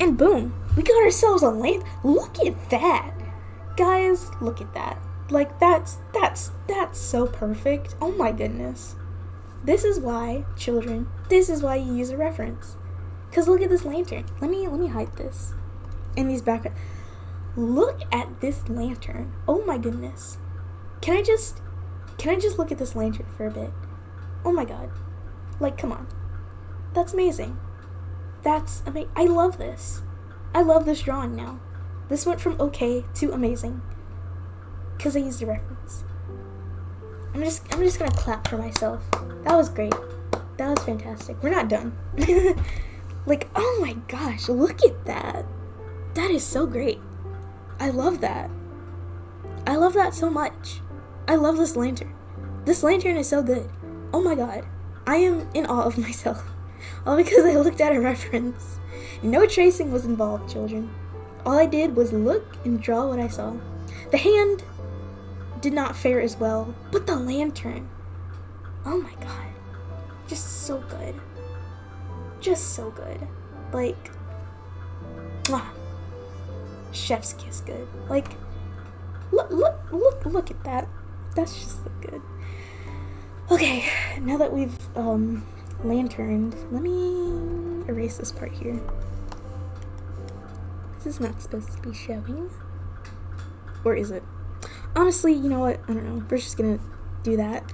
Speaker 1: And boom! We got ourselves a lamp. Look at that! Guys, look at that. Like, that's so perfect. Oh my goodness. This is why, children, this is why you use a reference. Cause look at this lantern. Let me hide this. In these backgrounds. Look at this lantern. Oh my goodness. Can I just look at this lantern for a bit? Oh my god. Like, come on. That's amazing. That's amazing. I love this. I love this drawing now. This went from okay to amazing. Cause I used a reference. I'm just gonna clap for myself. That was great. That was fantastic. We're not done. Like, oh my gosh, look at that. That is so great. I love that. I love that so much. I love this lantern. This lantern is so good. Oh my god. I am in awe of myself. All because I looked at a reference. No tracing was involved, children. All I did was look and draw what I saw. The hand did not fare as well, but the lantern. Oh my god. Just so good. Just so good. Like, mwah. Chef's kiss good. Like, look at that. That's just so good. Okay, now that we've lanterned, let me erase this part here. This is not supposed to be showing. Or is it? Honestly, you know what? I don't know. We're just gonna do that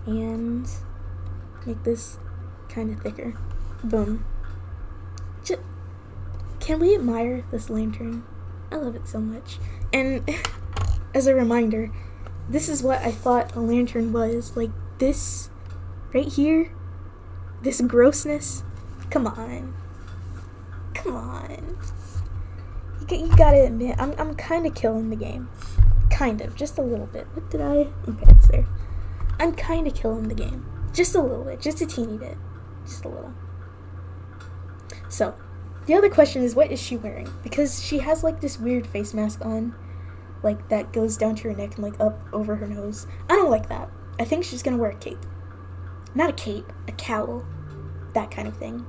Speaker 1: and make this kind of thicker. Boom. Can we admire this lantern? I love it so much. And as a reminder, this is what I thought a lantern was. Like this right here, this grossness. Come on. Come on. You gotta admit, I'm kind of killing the game. Kind of, just a little bit. What did I? Okay, it's there. I'm kind of killing the game. Just a little bit, just a teeny bit. Just a little. So, the other question is, what is she wearing? Because she has like this weird face mask on, like that goes down to her neck and like up over her nose. I don't like that. I think she's gonna wear a cape. Not a cape, a cowl. That kind of thing.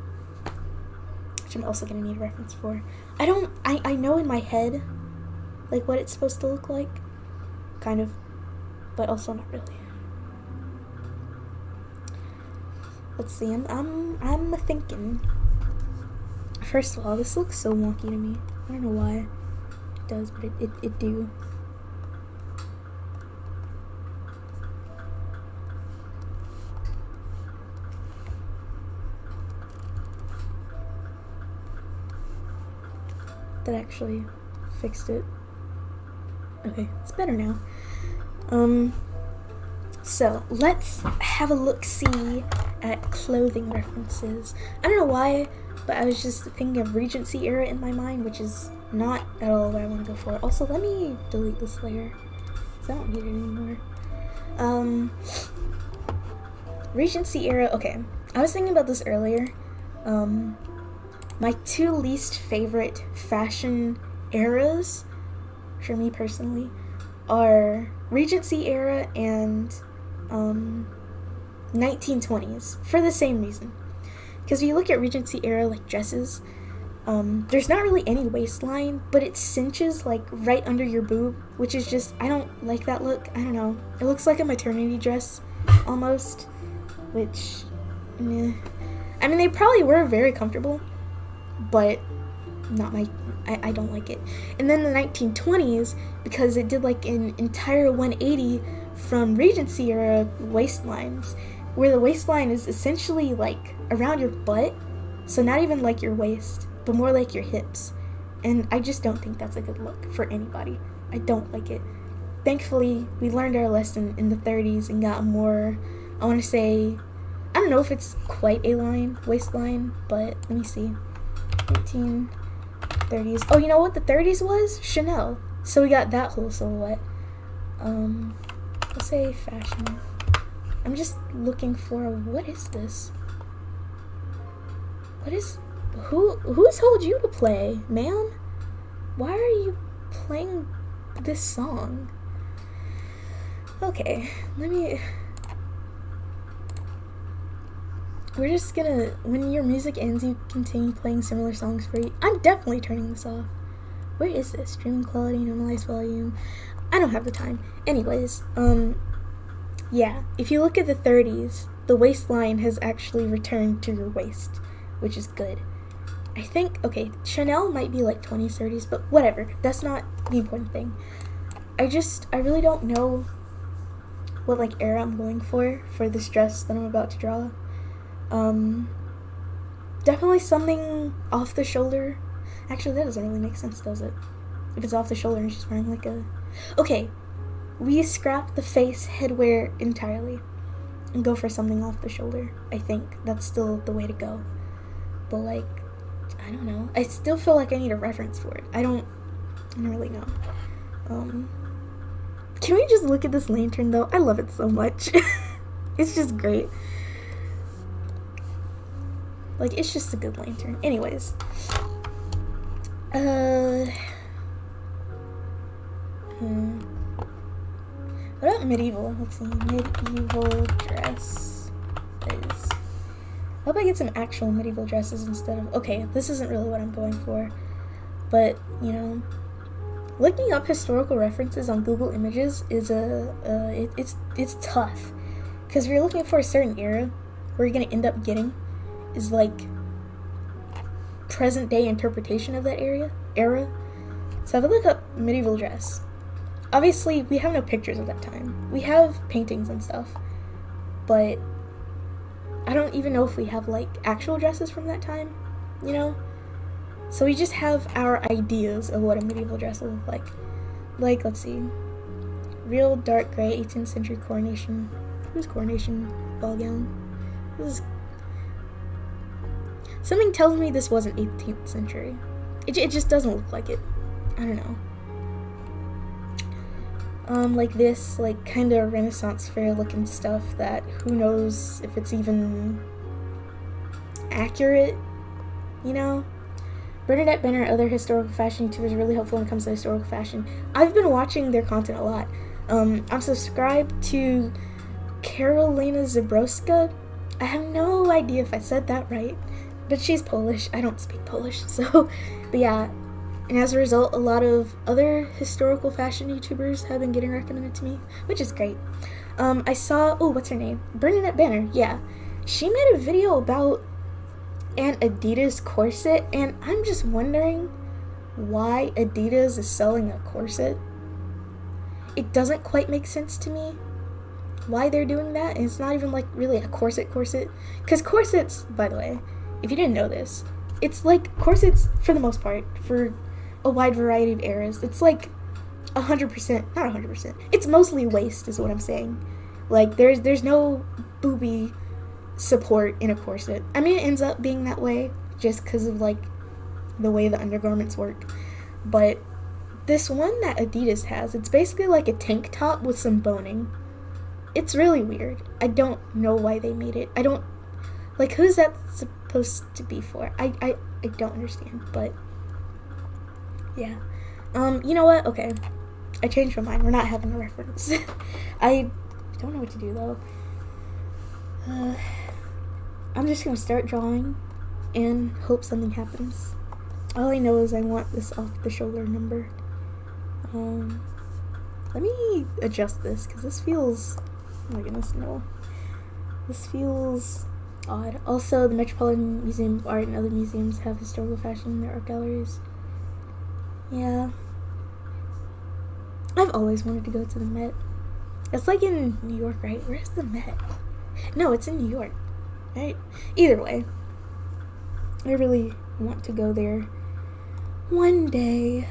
Speaker 1: Which I'm also gonna need a reference for. I know in my head, like what it's supposed to look like. Kind of. But also not really. Let's see, I'm thinking. First of all, this looks so wonky to me. I don't know why it does, but it do. That actually fixed it. Okay, it's better now. So let's have a look-see at clothing references. I don't know why, but I was just thinking of Regency era in my mind, which is not at all what I want to go for. Also, let me delete this layer, because I don't need it anymore. Regency era, okay. I was thinking about this earlier. My two least favorite fashion eras, for me personally, are Regency era and 1920s, for the same reason. Because if you look at Regency era, like, dresses, there's not really any waistline, but it cinches, like, right under your boob, which is just, I don't like that look. I don't know. It looks like a maternity dress, almost, which, meh. I mean, they probably were very comfortable, but not my, I don't like it. And then the 1920s, because it did, like, an entire 180 from Regency era waistlines, where the waistline is essentially, like, around your butt, so not even, like, your waist, but more like your hips. And I just don't think that's a good look for anybody. I don't like it. Thankfully, we learned our lesson in the 30s and got more, I want to say, I don't know if it's quite a waistline, but let me see. 1930s. Oh, you know what the 30s was? Chanel. So we got that whole silhouette. Let's say fashion. I'm just looking for, what is this? What is, who's told you to play, ma'am? Why are you playing this song? Okay, we're just gonna, when your music ends, you continue playing similar songs for you. I'm definitely turning this off. Where is this? Streaming quality, normalized volume. I don't have the time. Anyways, yeah, if you look at the 30s, the waistline has actually returned to your waist, which is good. I think, okay, Chanel might be like 20s, 30s, but whatever. That's not the important thing. I really don't know what, like, era I'm going for this dress that I'm about to draw. Definitely something off the shoulder. Actually, that doesn't really make sense, does it? If it's off the shoulder and she's wearing, like, a... Okay, we scrap the face headwear entirely and go for something off the shoulder. I think that's still the way to go. But, like, I don't know. I still feel like I need a reference for it. I don't really know. Can we just look at this lantern, though? I love it so much. It's just great. Like, it's just a good lantern. Anyways. What about medieval? Let's see. Medieval dress. I hope I get some actual medieval dresses instead of... Okay, this isn't really what I'm going for. But, you know, looking up historical references on Google Images is it's tough. Because if you're looking for a certain era, where you're going to end up getting is, like, present day interpretation of that era. So if I look up medieval dress, obviously we have no pictures of that time. We have paintings and stuff, but I don't even know if we have, like, actual dresses from that time, you know? So we just have our ideas of what a medieval dress will look like. Like, let's see. Real dark gray 18th century coronation. Whose coronation ball gown? This is... Something tells me this wasn't 18th century. It just doesn't look like it. I don't know. Like this, like, kind of Renaissance fair looking stuff that who knows if it's even accurate, you know? Bernadette Benner and other historical fashion YouTubers are really helpful when it comes to historical fashion. I've been watching their content a lot. I'm subscribed to Karolina Zabrowska. I have no idea if I said that right, but she's Polish. I don't speak Polish, so, but yeah. And as a result, a lot of other historical fashion YouTubers have been getting recommended to me, which is great. I saw, what's her name? Bernadette Benner, yeah. She made a video about an Adidas corset, and I'm just wondering why Adidas is selling a corset. It doesn't quite make sense to me why they're doing that, and it's not even, like, really a corset. Because corsets, by the way, if you didn't know this, it's like corsets, for the most part, for a wide variety of eras, it's like 100%, not 100%, it's mostly waist is what I'm saying. Like, there's no boobie support in a corset. I mean, it ends up being that way just because of, like, the way the undergarments work. but this one that Adidas has, it's basically like a tank top with some boning. It's really weird. I don't know why they made it. I don't, like, who's that supposed to be for? I don't understand, but yeah. You know what? Okay. I changed my mind. We're not having a reference. I don't know what to do, though. I'm just gonna start drawing and hope something happens. All I know is I want this off-the-shoulder number. Let me adjust this, because this feels... Oh my goodness, no. This feels odd. Also, the Metropolitan Museum of Art and other museums have historical fashion in their art galleries. Yeah. I've always wanted to go to the Met. It's like in New York, right? Where's the Met? No, it's in New York, right? Either way, I really want to go there one day.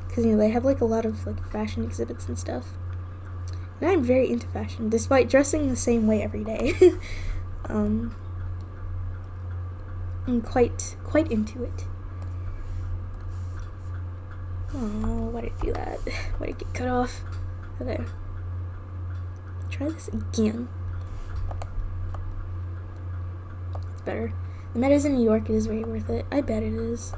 Speaker 1: Because, you know, they have like a lot of like fashion exhibits and stuff. And I'm very into fashion, despite dressing the same way every day. I'm quite into it. Oh, why did I do that? Why did it get cut off? Okay. Try this again. It's better. The Met is in New York. It is very worth it. I bet it is.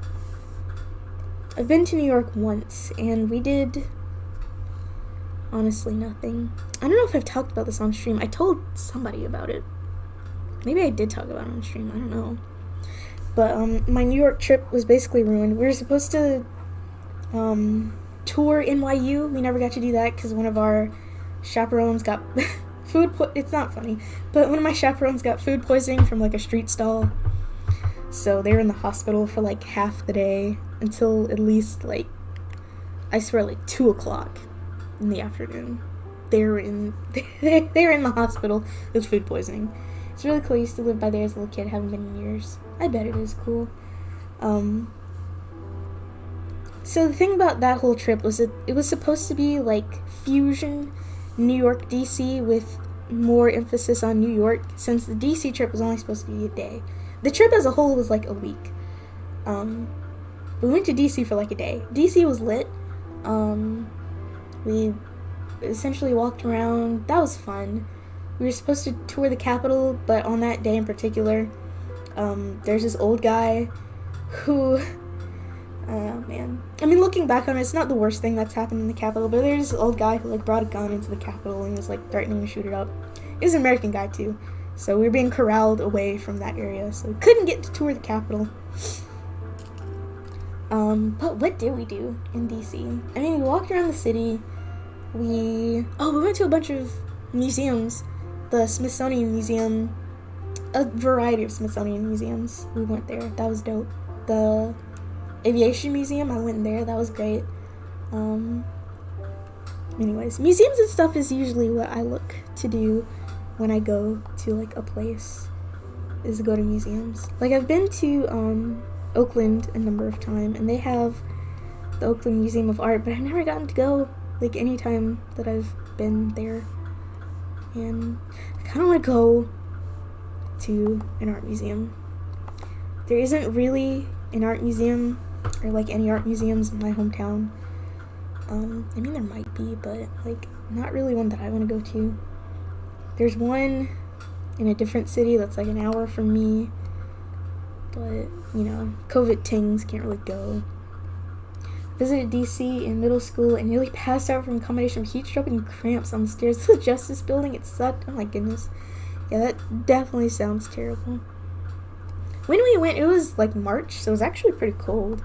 Speaker 1: I've been to New York once, and we did honestly nothing. I don't know if I've talked about this on stream. I told somebody about it. Maybe I did talk about it on stream. I don't know. But my New York trip was basically ruined. We were supposed to tour NYU. We never got to do that because one of our chaperones got it's not funny, but one of my chaperones got food poisoning from like a street stall. So they were in the hospital for like half the day until at least like, I swear, like 2 o'clock in the afternoon. They were in the hospital with food poisoning. It's really cool. I used to live by there as a little kid. Haven't been in years. I bet it is cool. So the thing about that whole trip was it was supposed to be like fusion New York DC with more emphasis on New York, since the DC trip was only supposed to be a day. The trip as a whole was like a week. We went to DC for like a day. DC was lit. We essentially walked around. That was fun. We were supposed to tour the Capitol, but on that day in particular, there's this old guy who, oh man. I mean, looking back on it, it's not the worst thing that's happened in the Capitol, but there's this old guy who like brought a gun into the Capitol and was like threatening to shoot it up. He was an American guy too, so we were being corralled away from that area, so we couldn't get to tour the Capitol. But what did we do in DC? I mean, we walked around the city. We went to a bunch of museums. The Smithsonian Museum, a variety of Smithsonian museums. We went there. That was dope. The Aviation Museum, I went there. That was great. Anyways, museums and stuff is usually what I look to do when I go to like a place, is go to museums. Like, I've been to Oakland a number of times, and they have the Oakland Museum of Art, but I've never gotten to go like any time that I've been there. And I kind of want to go to an art museum. There isn't really an art museum, or like any art museums in my hometown. I mean, there might be, but like not really one that I want to go to. There's one in a different city that's like an hour from me, but you know, COVID tings, can't really go. Visited DC in middle school and nearly passed out from a combination of heat stroke and cramps on the stairs to the Justice Building. It sucked. Oh my goodness. Yeah, that definitely sounds terrible. When we went, it was like March, so it was actually pretty cold.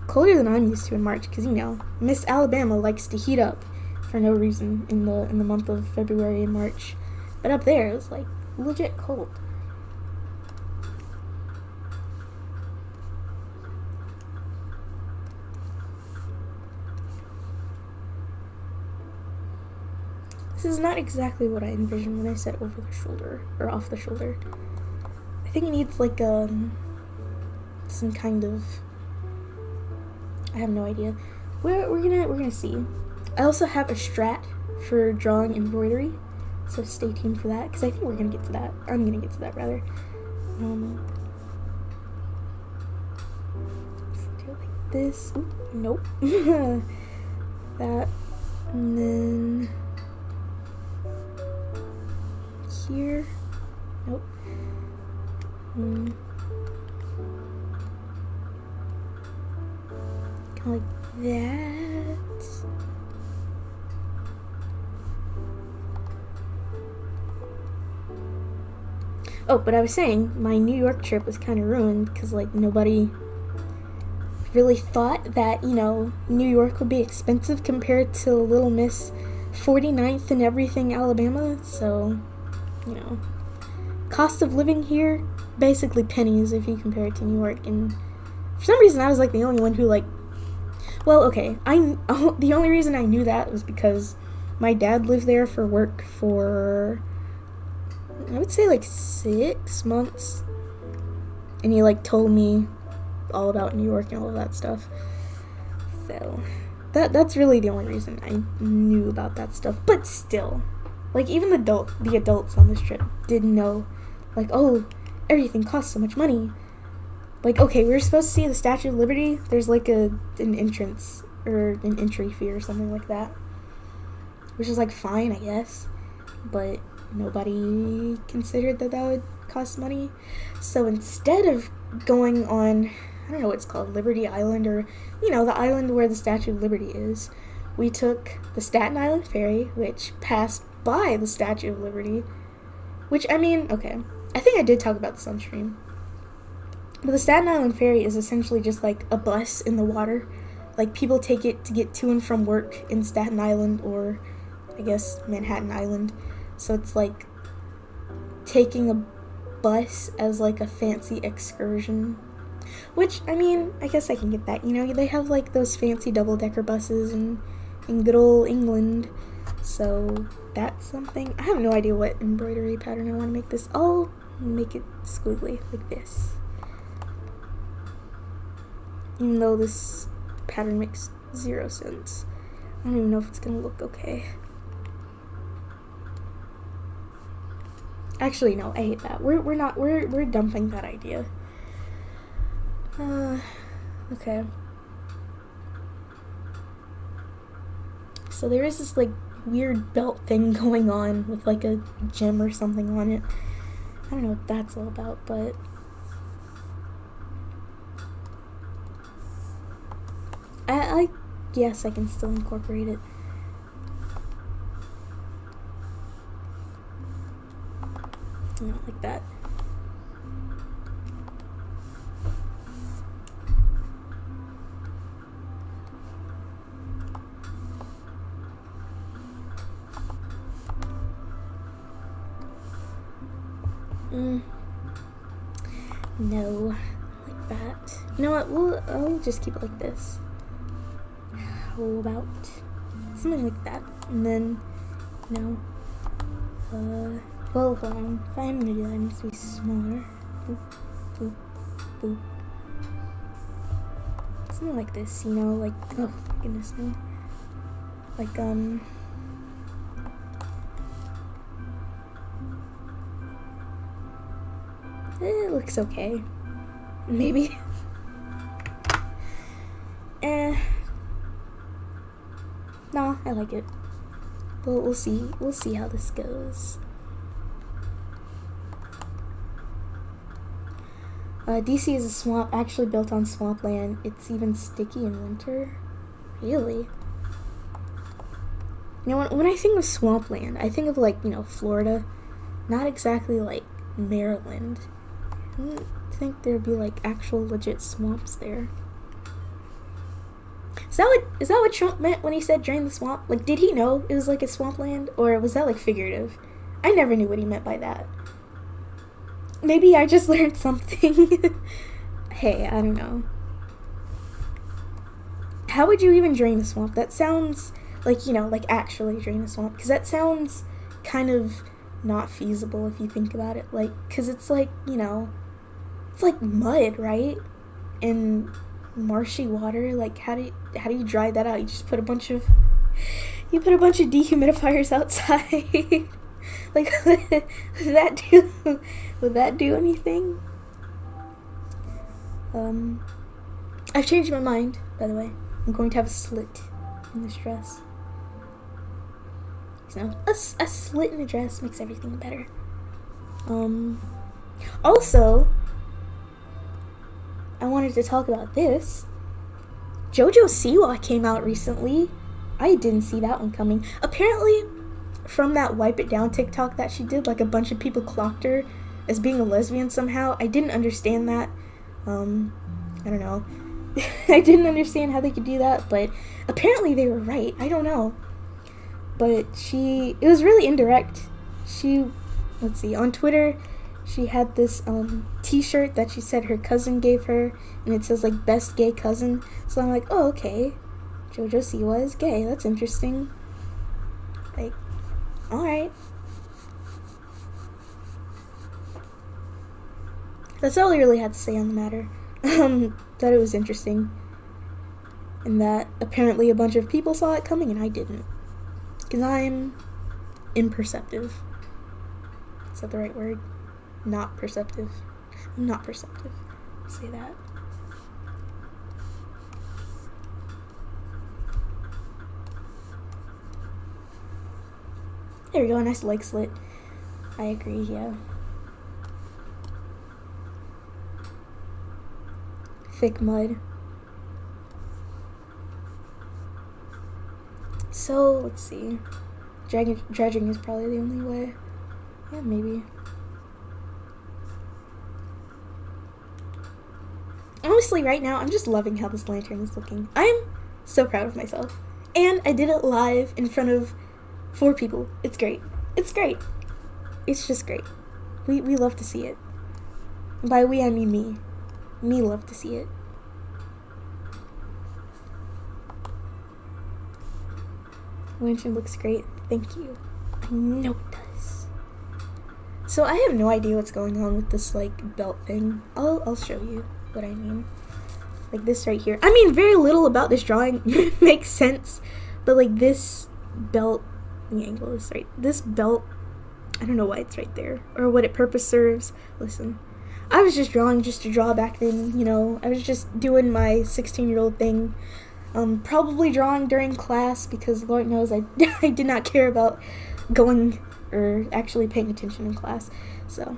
Speaker 1: Colder than I'm used to in March, because you know, Miss Alabama likes to heat up for no reason in the month of February and March. But up there, it was like legit cold. This is not exactly what I envisioned when I said over the shoulder, or off the shoulder. I think it needs like some kind of, I have no idea. We're gonna see. I also have a strat for drawing embroidery, so stay tuned for that, because I think we're gonna get to that. I'm gonna get to that rather. this. Ooh, nope. That. And then here. Nope. Kind of like that. Oh, but I was saying my New York trip was kind of ruined because like nobody really thought that, you know, New York would be expensive compared to Little Miss 49th and everything Alabama. So, you know, cost of living here basically pennies if you compare it to New York. And for some reason I was like the only one who like, well, okay, the only reason I knew that was because my dad lived there for work for, I would say like 6 months, and he like told me all about New York and all of that stuff. So that's really the only reason I knew about that stuff. But still, like even the adults on this trip didn't know, like, oh, everything costs so much money. Like, okay, we were supposed to see the Statue of Liberty. There's like an entrance or an entry fee or something like that, which is like fine, I guess, but nobody considered that would cost money. So instead of going on, I don't know what it's called, Liberty Island, or, you know, the island where the Statue of Liberty is, we took the Staten Island ferry, which passed by the Statue of Liberty, which, I mean, okay, I think I did talk about this on stream, but the Staten Island ferry is essentially just like a bus in the water. Like, people take it to get to and from work in Staten Island, or I guess Manhattan Island. So it's like taking a bus as like a fancy excursion, which, I mean, I guess I can get that. You know, they have like those fancy double-decker buses in good old England. So that's something. I have no idea what embroidery pattern I want to make this. I'll make it squiggly like this, even though this pattern makes 0 sense. I don't even know if it's gonna look okay. Actually, no, I hate that. We're dumping that idea. Okay. So there is this like weird belt thing going on with like a gem or something on it. I don't know what that's all about, but I guess I can still incorporate it. Not like that. No, like that. You know what? I'll just keep it like this. How about something like that? And then, you know, well, hold on. If I'm gonna do that, it needs to be smaller. Boop, boop, boop. Something like this, you know, like, oh, goodness me. Like, it looks okay. Maybe. Nah, I like it. We'll see. We'll see how this goes. DC is a swamp actually built on swampland. It's even sticky in winter. Really? You know, when I think of swampland, I think of, like, you know, Florida. Not exactly, like, Maryland. I don't think there'd be, like, actual legit swamps there. Is that what Trump meant when he said drain the swamp? Like, did he know it was, like, a swampland? Or was that, like, figurative? I never knew what he meant by that. Maybe I just learned something. Hey, I don't know. How would you even drain a swamp? That sounds like, you know, like actually drain a swamp. Because that sounds kind of not feasible if you think about it. Like, because it's like, you know, it's like mud, right? And marshy water. Like, how do you dry that out? You just put a bunch of dehumidifiers outside. Like, would that do anything? I've changed my mind, by the way. I'm going to have a slit in this dress. So, a slit in a dress makes everything better. Also, I wanted to talk about this. JoJo Siwa came out recently. I didn't see that one coming. Apparently, from that Wipe It Down TikTok that she did, like a bunch of people clocked her as being a lesbian somehow. I didn't understand that. I don't know. I didn't understand how they could do that, but apparently they were right. I don't know. But it was really indirect. Let's see, on Twitter, she had this t-shirt that she said her cousin gave her, and it says like best gay cousin. So I'm like, oh, okay, JoJo Siwa is gay. That's interesting. Like, alright. That's all I really had to say on the matter. That it was interesting. And that apparently a bunch of people saw it coming and I didn't. Because I'm imperceptive. Is that the right word? Not perceptive. I'm not perceptive. Say that. There we go, a nice leg slit. I agree, yeah. Thick mud. So, let's see. Dredging is probably the only way. Yeah, maybe. Honestly, right now, I'm just loving how this lantern is looking. I am so proud of myself. And I did it live in front of 4 people. It's great. It's great. It's just great. We love to see it. And by we, I mean me. Me love to see it. Lantern looks great. Thank you. I know it does. So I have no idea what's going on with this like belt thing. I'll show you what I mean. Like this right here. I mean, very little about this drawing makes sense, but like this belt, let me angle this right. This belt, I don't know why it's right there or what it purpose serves. Listen, I was just drawing just to draw back then, you know. I was just doing my 16-year-old thing. Probably drawing during class because Lord knows I did not care about going or actually paying attention in class. So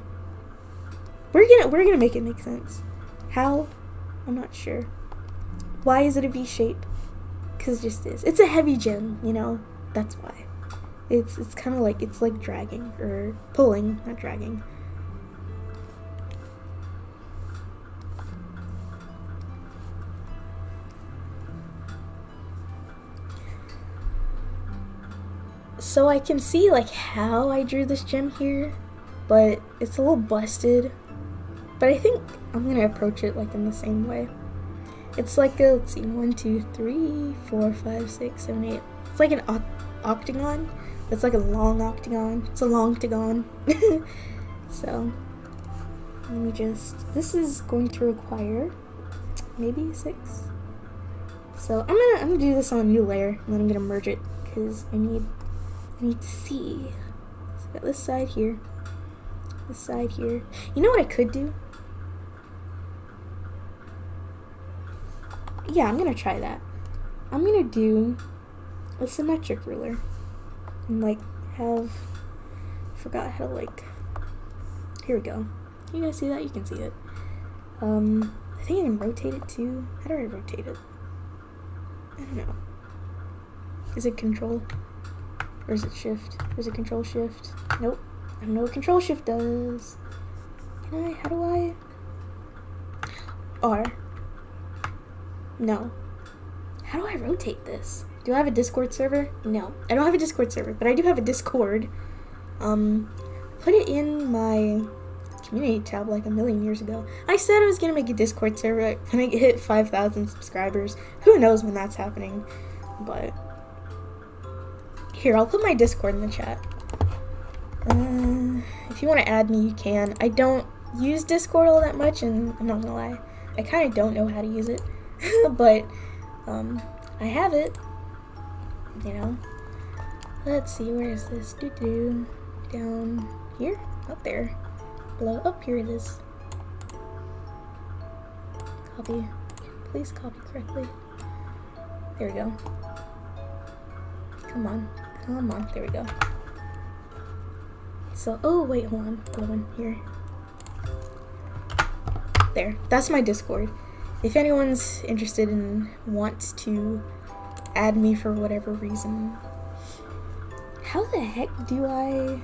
Speaker 1: we're gonna make it make sense. How? I'm not sure. Why is it a V shape? Cause it just is. It's a heavy gem, you know. That's why. It's kind of like it's like dragging or pulling, not dragging. So I can see like how I drew this gem here, but it's a little busted. But I think I'm gonna approach it like in the same way. It's like a, let's see, 1, 2, 3, 4, 5, 6, 7, 8. It's like an octagon. It's like a long octagon. It's a long-tagon. So let me just. This is going to require maybe 6. So I'm gonna do this on a new layer, and then I'm gonna merge it because I need to see. So I got this side here. This side here. You know what I could do? Yeah, I'm gonna try that. I'm gonna do a symmetric ruler. And like forgot how to like, here we go. You guys see that? You can see it. I think I can rotate it too. How do I rotate it? I don't know. Is it control? Or is it shift? Or is it control shift? Nope. I don't know what control shift does. How do I? R. No. How do I rotate this? Do I have a Discord server? No. I don't have a Discord server, but I do have a Discord. Put it in my community tab like a million years ago. I said I was gonna make a Discord server when I hit 5,000 subscribers. Who knows when that's happening, but here, I'll put my Discord in the chat. If you want to add me, you can. I don't use Discord all that much, and I'm not gonna lie, I kind of don't know how to use it, but I have it, you know. Let's see, where is this? Down here? Up there. Below. Up here it is. Copy. Please copy correctly. There we go. Come on. Come on. There we go. So, oh, wait, hold on. Other one here. There. That's my Discord. If anyone's interested and wants to add me for whatever reason. How the heck do I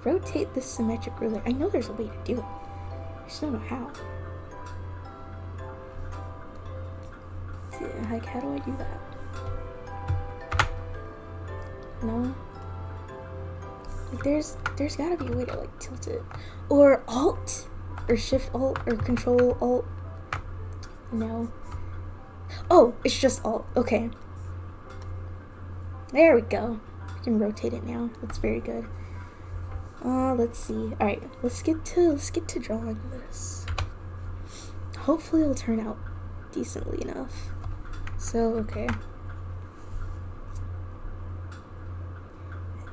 Speaker 1: rotate this symmetric ruler? I know there's a way to do it. I just don't know how. Like, how do I do that? No? Like, there's gotta be a way to, like, tilt it. Or Alt? Or Shift Alt? Or Control Alt? No. Oh, it's just Alt. Okay. There we go. I can rotate it now. That's very good. Let's see. Alright, let's get to drawing this. Hopefully it'll turn out decently enough. So, okay.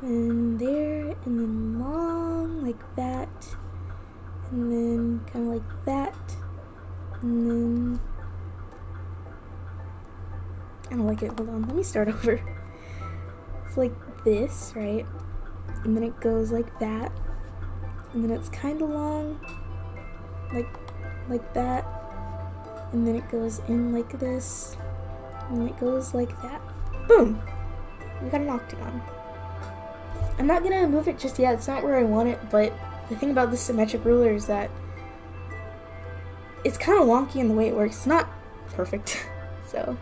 Speaker 1: And there, and then long like that. And then kind of like that. And then I don't like it. Hold on, let me start over. It's like this, right? And then it goes like that. And then it's kind of long, like that. And then it goes in like this. And it goes like that. Boom! We got an octagon. I'm not gonna move it just yet. It's not where I want it, but the thing about this symmetric ruler is that it's kind of wonky in the way it works. It's not perfect. So,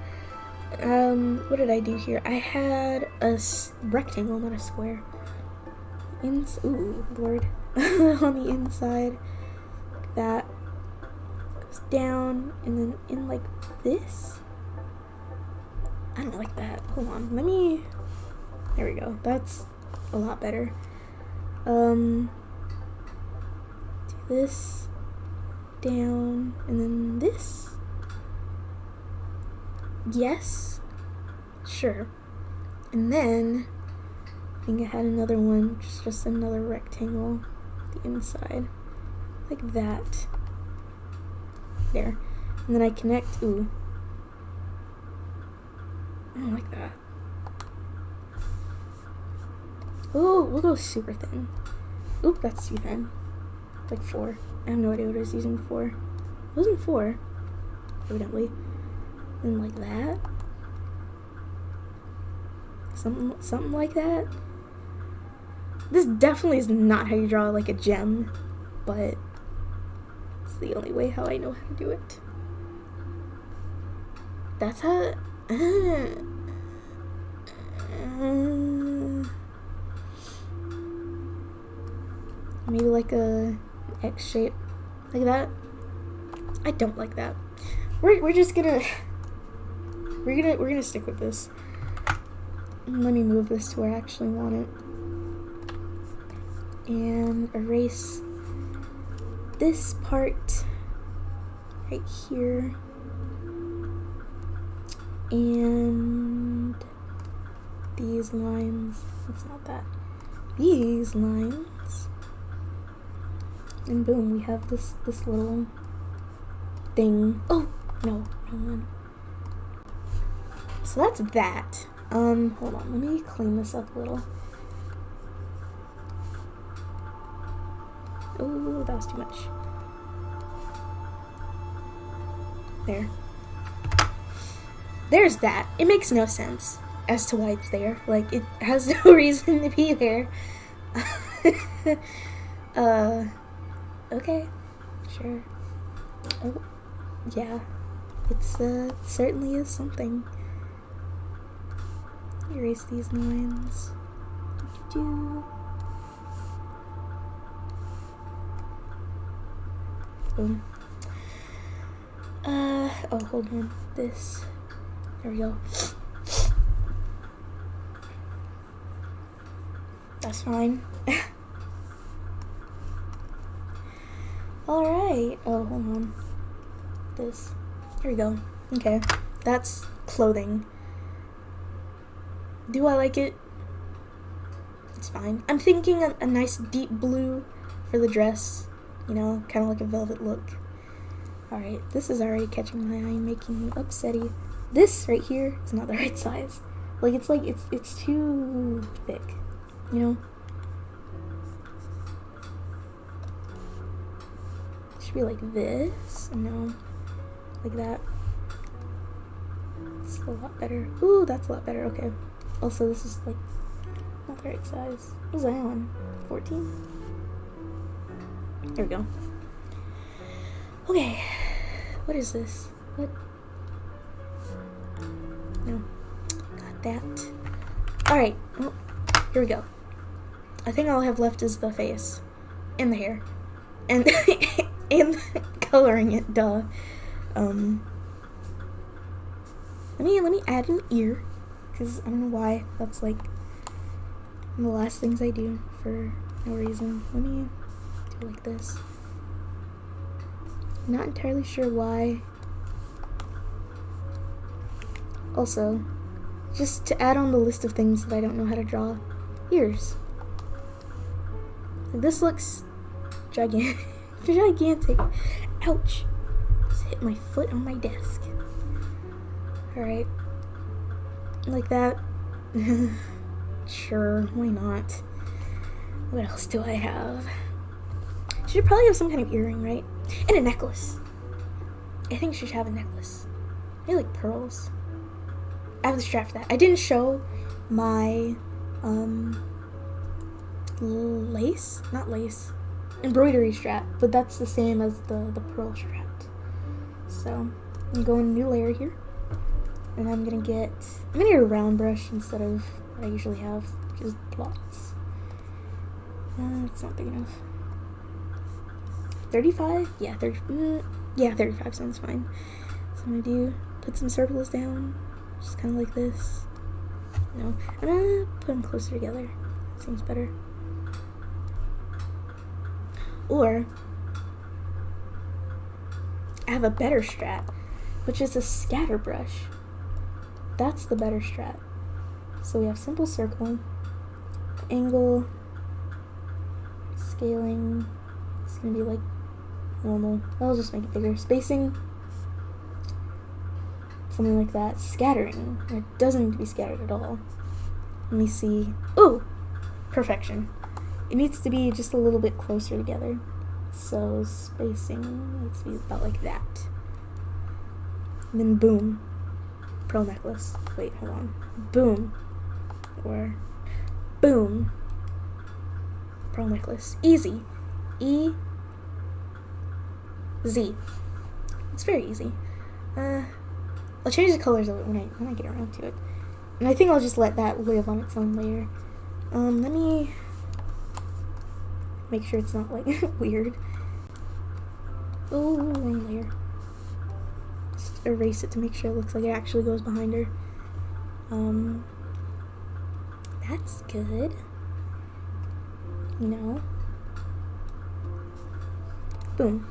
Speaker 1: what did I do here? I had a rectangle, not a square. Ooh, Lord. On the inside. That goes down, and then in like this. I don't like that. Hold on. Let me... There we go. That's a lot better. Do this. Down. And then this. Yes. Sure. And then... I think I had another one. Just another rectangle. The inside. Like that. There. And then I connect... Ooh. I don't like that. Oh, we'll go super thin. Oop, that's too thin. Like 4. I have no idea what I was using before. It wasn't 4, evidently. Then like that. Something like that. This definitely is not how you draw like a gem, but it's the only way how I know how to do it. That's how... maybe like a X shape, like that. I don't like that. We're just gonna we're gonna stick with this. Let me move this to where I actually want it, and erase this part right here. And these lines, it's not that, these lines, and boom, we have this little thing. Oh, no, wrong one. So that's that. Hold on, let me clean this up a little. Oh, that was too much. There. There's that. It makes no sense as to why it's there. Like, it has no reason to be there. Okay. Sure. Oh, yeah. It's, certainly is something. Erase these lines. Boom. Oh, hold on. This. There we go. That's fine. Alright. Oh, hold on. This. Here we go. Okay. That's clothing. Do I like it? It's fine. I'm thinking a nice deep blue for the dress. You know, kind of like a velvet look. Alright, this is already catching my eye and making me upsetty. This right here is not the right size. Like, it's too thick, you know? It should be like this. No, like that. It's a lot better. Ooh, that's a lot better. Okay. Also, this is like not the right size. What was that on? 14? There we go. Okay. What is this? What? No. Got that. Alright. Well, here we go. I think all I have left is the face. And the hair. And and coloring it, duh. Let me add an ear, because I don't know why that's like one of the last things I do for no reason. Let me do like this. Not entirely sure why. Also, just to add on the list of things that I don't know how to draw, ears. This looks gigantic. Gigantic. Ouch. Just hit my foot on my desk. Alright. Like that. Sure, why not? What else do I have? Should probably have some kind of earring, right? And a necklace. I think she should have a necklace. Maybe like pearls. I have the strap for that. I didn't show my lace? Not lace. Embroidery strap, but that's the same as the pearl strap. So I'm going a new layer here, and I'm gonna get a round brush instead of what I usually have, which is dots. It's not big enough. 35? Yeah, 35 sounds fine. So I'm gonna put some circles down, just kind of like this. No, I'm gonna put them closer together. That seems better. Or I have a better strat, which is a scatter brush. That's the better strat. So we have simple circle, angle, scaling. It's gonna be like normal. I'll just make it bigger. Spacing, something like that. Scattering. It doesn't need to be scattered at all. Let me see. Ooh, perfection. It needs to be just a little bit closer together. So spacing needs to be about like that. And then boom. Pearl necklace. Wait, hold on. Boom. Or boom. Pearl necklace. Easy. E Z. It's very easy. I'll change the colors of it when I get around to it. And I think I'll just let that live on its own layer. Let me make sure it's not like weird. Oh, wrong layer. Just erase it to make sure it looks like it actually goes behind her. That's good. You know. Boom.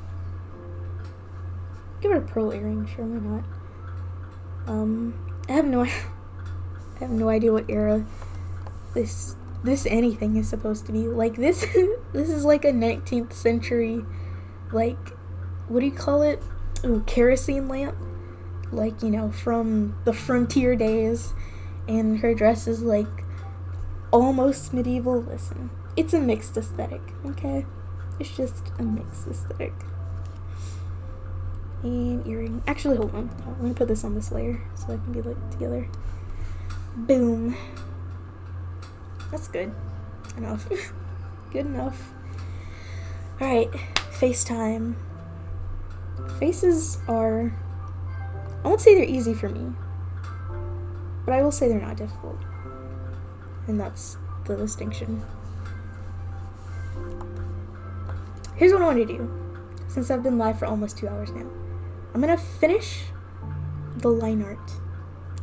Speaker 1: Give her a pearl earring, sure, why not? I have no idea what era this anything is supposed to be. Like this this is like a 19th century, like, what do you call it? Ooh, kerosene lamp. Like, you know, from the frontier days. And her dress is like almost medieval. Listen, it's a mixed aesthetic, okay? It's just a mixed aesthetic. And earring. Actually, hold on. I'm gonna put this on this layer so I can be like together. Boom. That's good. Enough. Good enough. Alright, FaceTime. Faces are, I won't say they're easy for me, but I will say they're not difficult. And that's the distinction. Here's what I want to do. Since I've been live for almost 2 hours now, I'm gonna finish the line art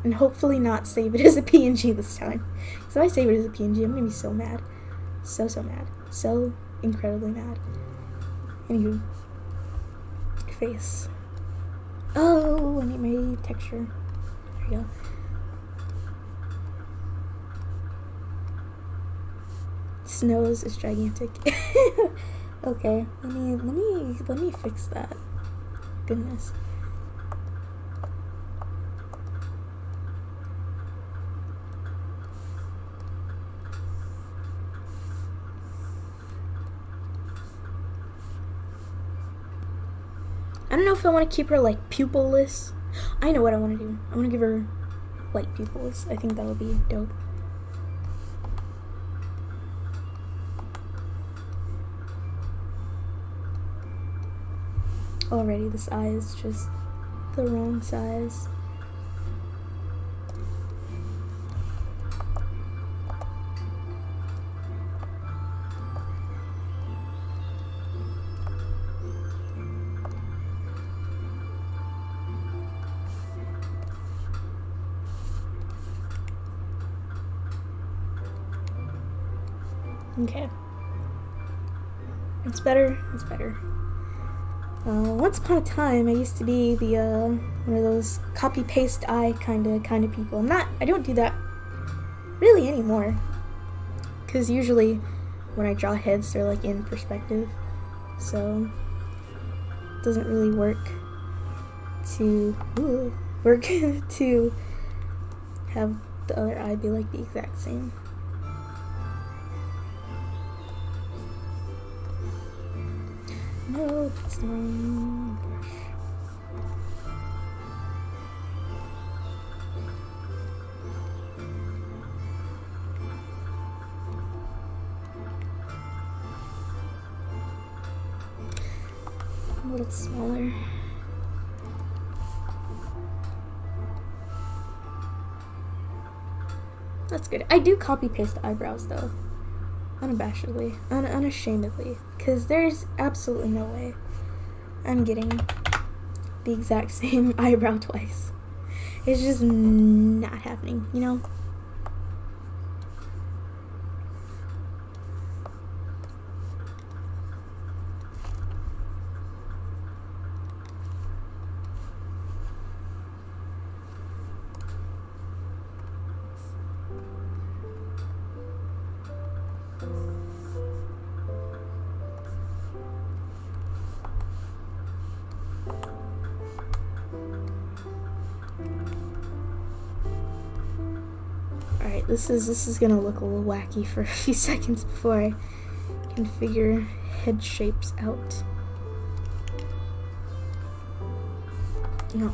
Speaker 1: and hopefully not save it as a PNG this time. So if I save it as a PNG, I'm gonna be so mad. So mad. So incredibly mad. Anywho. Face. Oh, I need my texture. There we go. This nose is gigantic. Okay, let me fix that. Goodness. I don't know if I want to keep her like pupilless. I know what I want to do. I want to give her light pupils. I think that would be dope. Already this eye is just the wrong size. Okay. It's better. It's better. Once upon a time, I used to be the one of those copy-paste eye kind of people. I don't do that really anymore. Cause usually when I draw heads, they're like in perspective, so it doesn't really work to to have the other eye be like the exact same. No, that's the wrong brush. A little smaller. That's good. I do copy paste eyebrows though. Unabashedly, unashamedly, because there's absolutely no way I'm getting the exact same eyebrow twice. It's just not happening, you know? Alright, this is gonna look a little wacky for a few seconds before I can figure head shapes out. No.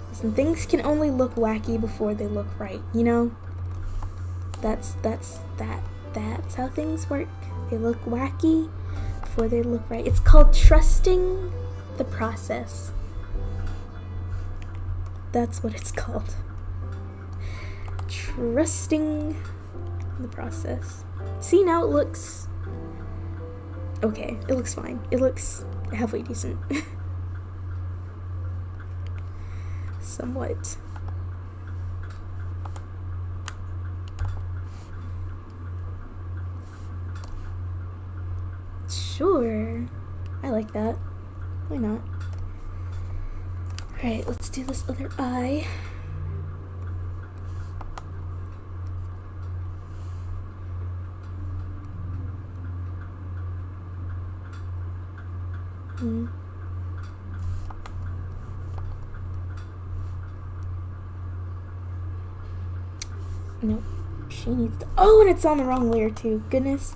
Speaker 1: Listen, things can only look wacky before they look right, you know? That's how things work. They look wacky before they look right. It's called trusting the process. That's what it's called. Trusting the process. See, now it looks okay. It looks fine. It looks halfway decent. Somewhat. Sure. I like that. Why not? Alright, let's do this other eye. Nope. She needs to. Oh, and it's on the wrong layer too. Goodness.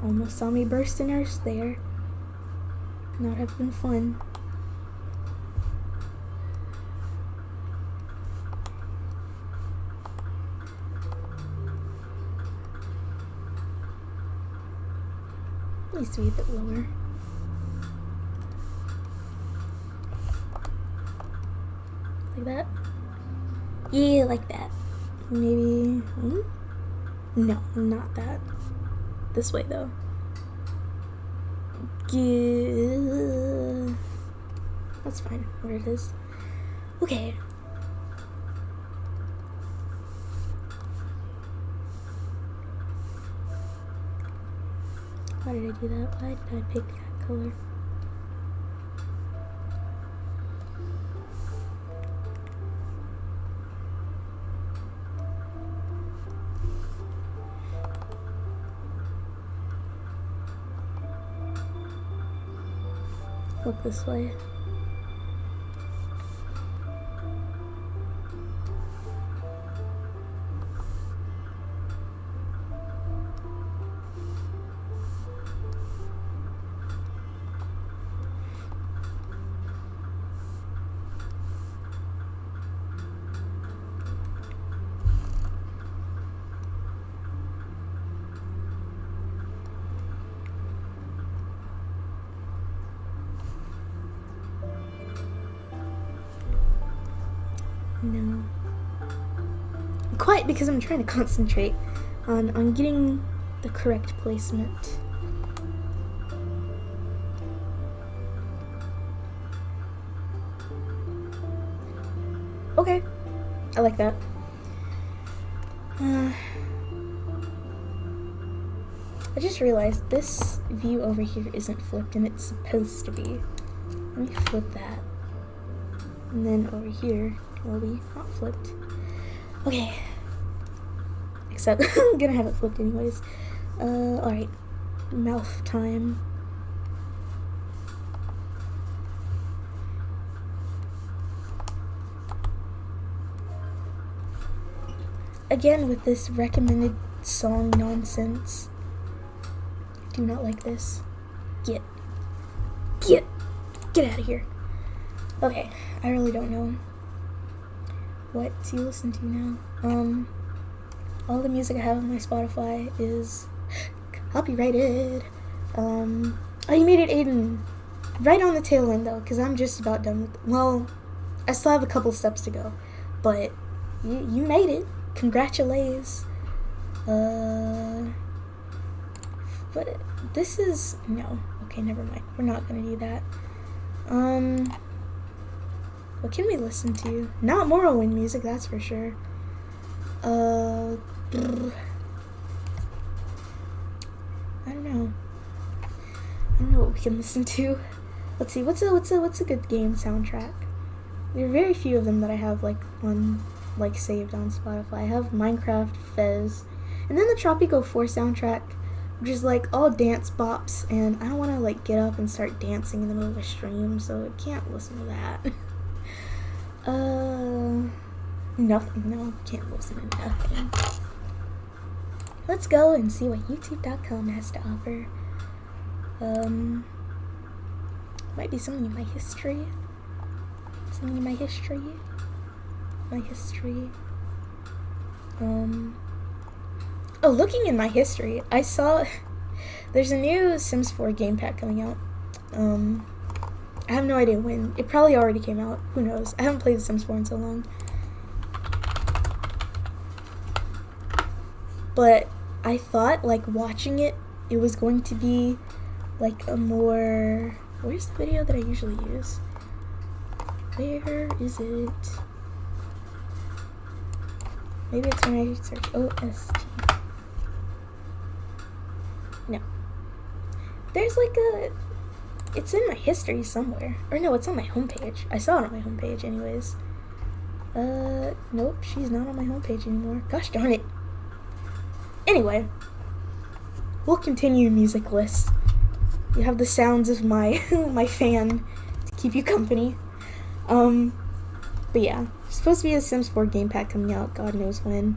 Speaker 1: Almost saw me burst a nurse there. Not have been fun. Needs to be a bit lower. Like that? Yeah, like that. Maybe. No, not that. This way though. That's fine, where it is. Okay. Why did I do that? Why did I pick that color? look this way. No. I'm quiet because I'm trying to concentrate on getting the correct placement. Okay. I like that. I just realized this view over here isn't flipped and it's supposed to be. Let me flip that. And then over here will be not flipped. Okay. Except I'm gonna have it flipped anyways. Alright. Mouth time. Again with this recommended song nonsense. Do not like this. Get out of here. Okay, I really don't know what to listen to now. All the music I have on my Spotify is copyrighted. Oh, you made it, Aiden. Right on the tail end though, because I'm just about done with it. Well, I still have a couple steps to go, but you made it. Congratulations. But this is no. Okay, never mind. We're not gonna do that. What can we listen to? Not Morrowind music, that's for sure. I don't know. I don't know what we can listen to. Let's see. What's a good game soundtrack? There are very few of them that I have like saved on Spotify. I have Minecraft, Fez, and then the Tropico 4 soundtrack, which is like all dance bops, and I don't want to like get up and start dancing in the middle of a stream, so I can't listen to that. Nothing. No, can't listen to nothing. Let's go and see what YouTube.com has to offer. Might be something in my history. Something in my history. Oh, looking in my history, I saw there's a new Sims 4 game pack coming out. I have no idea when. It probably already came out. Who knows? I haven't played The Sims 4 in so long. But I thought, like, watching it, it was going to be, like, a more... Where's the video that I usually use? Where is it? Maybe it's when I search OST. No. There's, like, a... It's in my history somewhere. Or no, it's on my homepage. I saw it on my homepage anyways. Nope, she's not on my homepage anymore. Gosh darn it. Anyway, we'll continue music lists. You have the sounds of my my fan to keep you company. But yeah, there's supposed to be a Sims 4 game pack coming out, God knows when.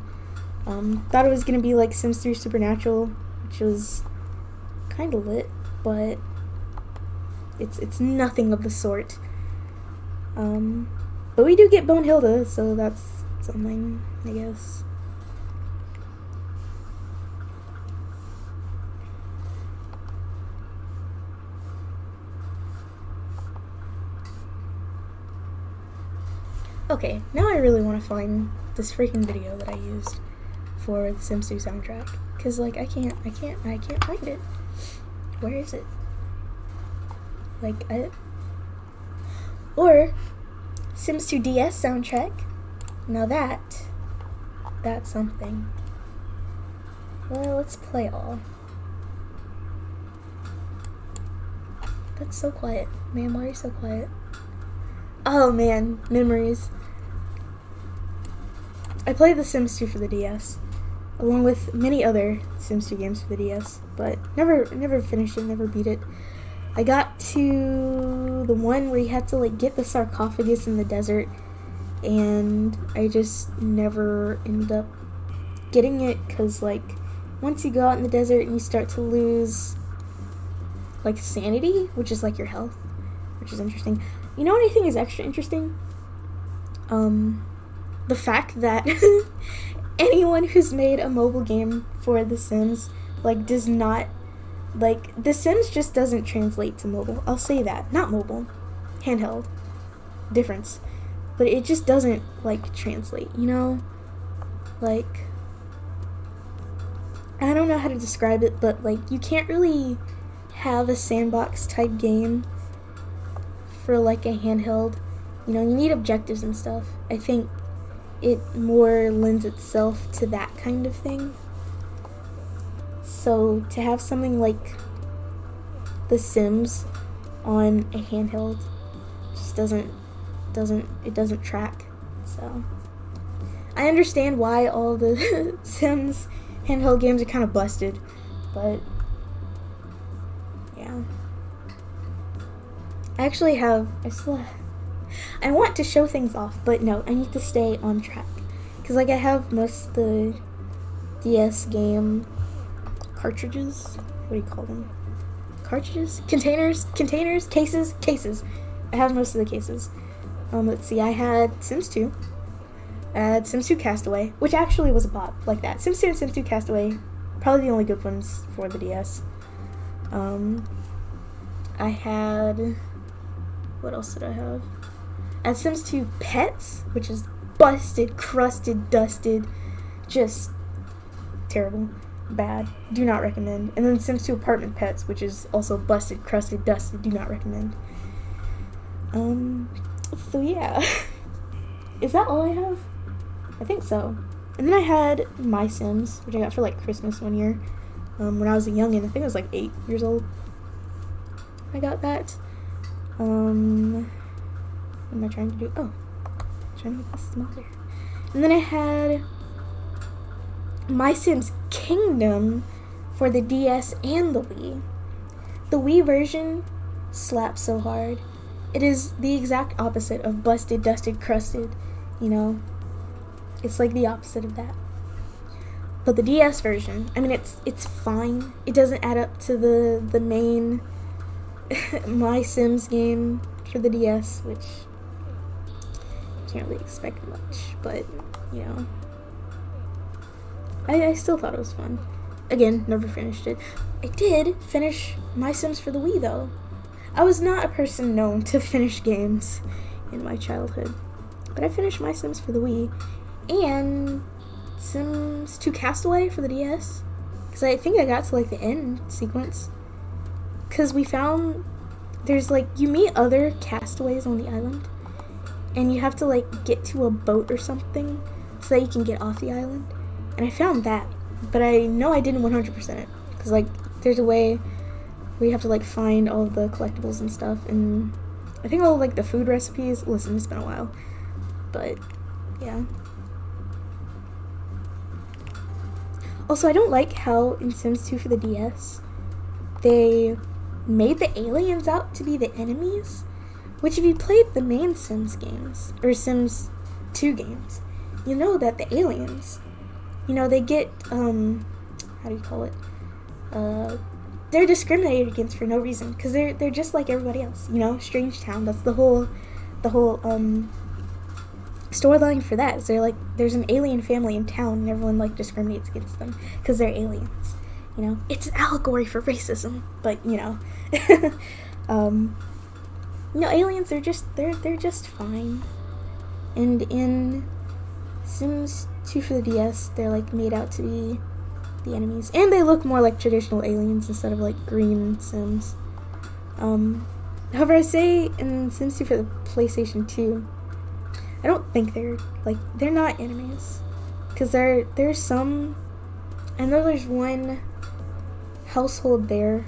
Speaker 1: Thought it was gonna be like Sims 3 Supernatural, which was kind of lit, but it's nothing of the sort. But we do get Bonehilda, so that's something, I guess. Okay, now I really want to find this freaking video that I used for the Sims 2 soundtrack, cause like I can't find it. Where is it? Like or Sims 2 DS soundtrack. Now that's something. Well, let's play all. That's so quiet, man. Why are you so quiet? Oh man, memories. I played The Sims 2 for the DS, along with many other Sims 2 games for the DS, but never finished it, never beat it. I got to the one where you have to like get the sarcophagus in the desert, and I just never ended up getting it because like once you go out in the desert and you start to lose like sanity, which is like your health, which is interesting. You know what I think is extra interesting? The fact that anyone who's made a mobile game for The Sims like does not like The Sims just doesn't translate to mobile. I'll say that. Not mobile. Handheld. Difference. But it just doesn't like translate, you know? Like I don't know how to describe it, but like you can't really have a sandbox type game for like a handheld. You know, you need objectives and stuff. I think it more lends itself to that kind of thing. So to have something like The Sims on a handheld just doesn't track. So I understand why all the Sims handheld games are kind of busted, but yeah. I want to show things off, but no, I need to stay on track. Because, like, I have most of the DS game cartridges. What do you call them? Cartridges? Containers? Cases. I have most of the cases. Let's see, I had Sims 2. I had Sims 2 Castaway, which actually was a bop, like that. Sims 2 and Sims 2 Castaway, probably the only good ones for the DS. I had... What else did I have? I had Sims 2 Pets, which is busted, crusted, dusted, just terrible, bad, do not recommend. And then Sims 2 Apartment Pets, which is also busted, crusted, dusted, do not recommend. So yeah. Is that all I have? I think so. And then I had My Sims, which I got for like Christmas one year. When I was a youngin', I think I was like 8 years old. I got that. What am I trying to do? Oh, trying to make this smaller. And then I had My Sims Kingdom for the DS and the Wii. The Wii version slaps so hard. It is the exact opposite of busted, dusted, crusted, you know. It's like the opposite of that. But the DS version, I mean, it's fine. It doesn't add up to the main My Sims game for the DS, which can't really expect much, but you know, I still thought it was fun. Again, never finished it. I did finish My Sims for the Wii though. I was not a person known to finish games in my childhood, but I finished My Sims for the Wii and Sims 2 Castaway for the DS, because I think I got to like the end sequence. Because we found there's like, you meet other castaways on the island, and you have to like get to a boat or something so that you can get off the island. And I found that, but I know I didn't 100% it. Because like, there's a way where you have to like find all of the collectibles and stuff. And I think all of like the food recipes, listen, it's been a while. But yeah. Also, I don't like how in Sims 2 for the DS, they made the aliens out to be the enemies, which if you played the main Sims games, or Sims 2 games, you know that the aliens, you know, they get, how do you call it, they're discriminated against for no reason, because they're just like everybody else, you know, Strange Town, that's the whole storyline for that, is they're like, there's an alien family in town, and everyone, like, discriminates against them, because they're aliens. You know, it's an allegory for racism, but you know, no, aliens are just they're just fine. And in Sims 2 for the DS, they're like made out to be the enemies, and they look more like traditional aliens instead of like green Sims. However, I say in Sims 2 for the PlayStation 2, I don't think they're not enemies, because there's some. I know there's one household there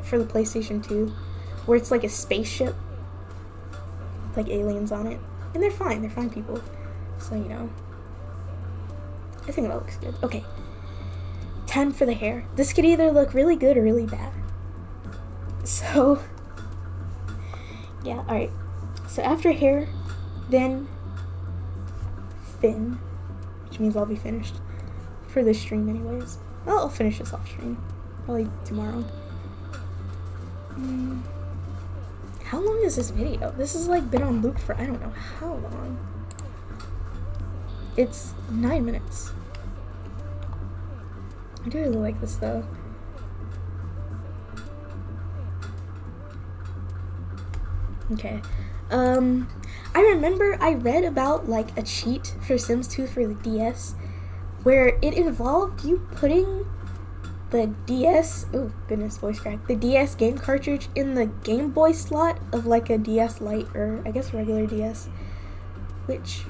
Speaker 1: for the PlayStation 2 where it's like a spaceship with like aliens on it, and they're fine people, so you know, I think that looks good. Okay, time for the hair. This could either look really good or really bad. So, yeah, alright. So after hair, then fin, which means I'll be finished for this stream anyways. Well, I'll finish this off stream, probably tomorrow. How long is this video? This has like been on loop for I don't know how long. It's 9 minutes. I do really like this though. Okay. I remember I read about like a cheat for Sims 2 for the DS where it involved you putting the DS, oh goodness, voice crack, the DS game cartridge in the Game Boy slot of like a DS Lite or I guess regular DS, which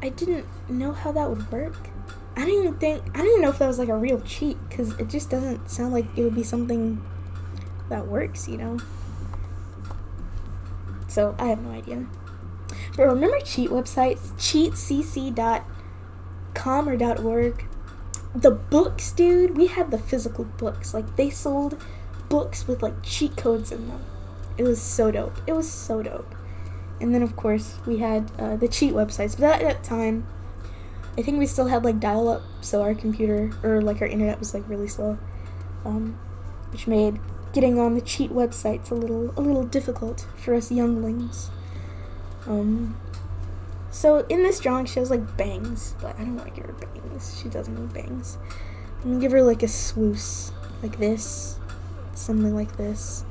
Speaker 1: I didn't know how that would work. I don't even know if that was like a real cheat because it just doesn't sound like it would be something that works, you know? So I have no idea. But remember cheat websites, cheatcc.com or .org? The books, dude, we had the physical books. Like, they sold books with, like, cheat codes in them. It was so dope. It was so dope. And then, of course, we had the cheat websites. But at that time, I think we still had, like, dial-up, so our computer, or, like, our internet was, like, really slow. Which made getting on the cheat websites a little difficult for us younglings. So in this drawing she has like bangs, but I don't want to give her bangs. She doesn't need bangs. I'm gonna give her like a swoosh, like this, something like this.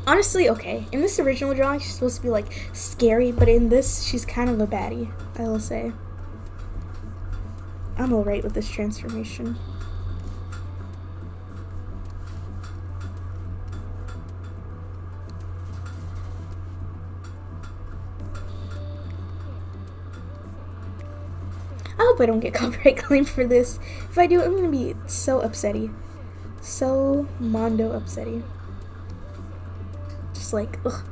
Speaker 1: Honestly, okay, in this original drawing she's supposed to be like scary, but in this she's kind of a baddie, I will say. I'm alright with this transformation. I hope I don't get copyright claimed for this. If I do, I'm gonna be so upsetty. So mondo upsetty. Just like, ugh.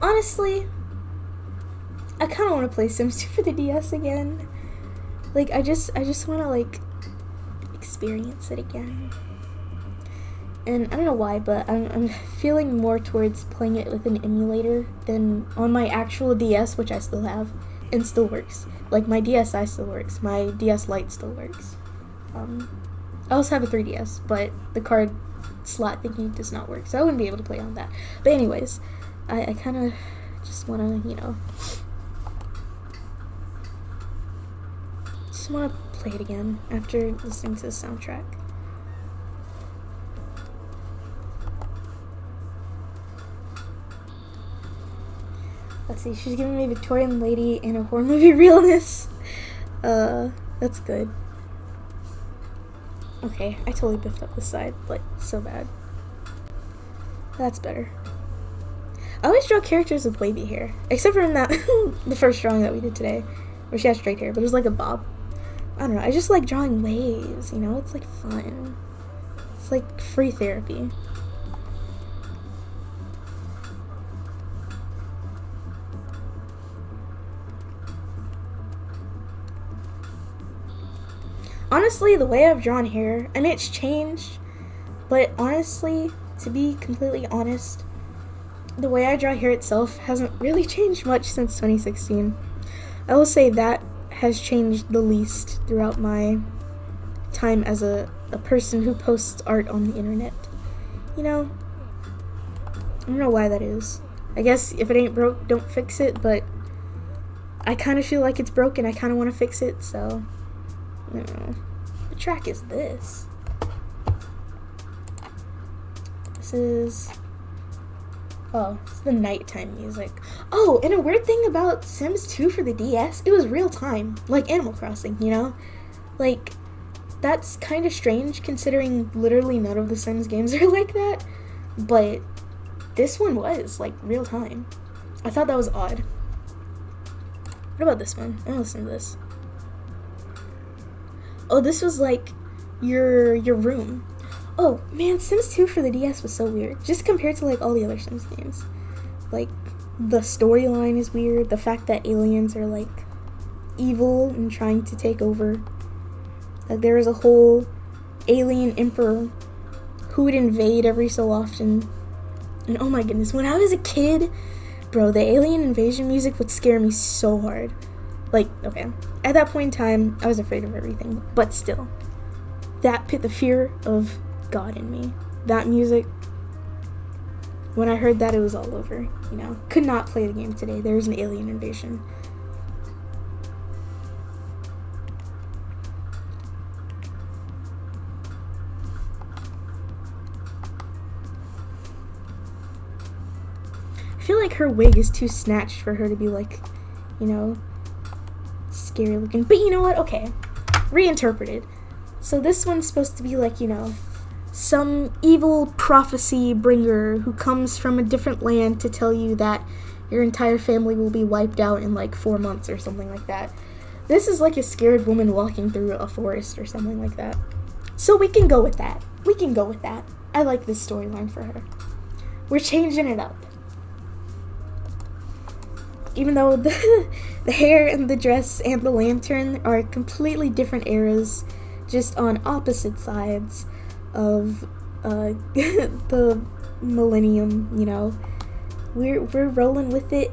Speaker 1: Honestly, I kind of want to play Sims 2 for the DS again. Like, I just want to, like, experience it again. And I don't know why, but I'm feeling more towards playing it with an emulator than on my actual DS, which I still have, and still works. Like, my DSi still works. My DS Lite still works. I also have a 3DS, but the card slot thingy does not work, so I wouldn't be able to play on that. But anyways, I kind of just want to, you know, just want to play it again after listening to the soundtrack. Let's see, she's giving me Victorian lady in a horror movie realness. That's good. Okay, I totally biffed up this side, like, so bad. That's better. I always draw characters with wavy hair, except for in that the first drawing that we did today, where she has straight hair, but it was like a bob. I don't know, I just like drawing waves, you know, it's like fun. It's like free therapy. Honestly, the way I've drawn hair, I mean, it's changed, but honestly, to be completely honest, the way I draw hair itself hasn't really changed much since 2016. I will say that has changed the least throughout my time as a person who posts art on the internet. You know, I don't know why that is. I guess if it ain't broke, don't fix it, but I kind of feel like it's broken. I kind of want to fix it, so I don't know. What track is this? This is... oh, it's the nighttime music. Oh, and a weird thing about Sims 2 for the DS, it was real time, like Animal Crossing, you know? Like, that's kind of strange considering literally none of the Sims games are like that, but this one was, like, real time. I thought that was odd. What about this one? I want to listen to this. Oh, this was like your room. Oh man, Sims 2 for the DS was so weird. Just compared to like all the other Sims games. Like the storyline is weird. The fact that aliens are like evil and trying to take over. Like there is a whole alien emperor who would invade every so often. And oh my goodness, when I was a kid, bro, the alien invasion music would scare me so hard. Like, okay, at that point in time, I was afraid of everything, but still, that put the fear of God in me. That music, when I heard that, it was all over, you know. Could not play the game today. There was an alien invasion. I feel like her wig is too snatched for her to be like, you know, scary looking. But you know what? Okay. Reinterpreted. So this one's supposed to be like, you know, some evil prophecy bringer who comes from a different land to tell you that your entire family will be wiped out in like 4 months or something like that. This is like a scared woman walking through a forest or something like that. So we can go with that. We can go with that. I like this storyline for her. We're changing it up. Even though the hair and the dress and the lantern are completely different eras, just on opposite sides of the millennium, you know, we're rolling with it,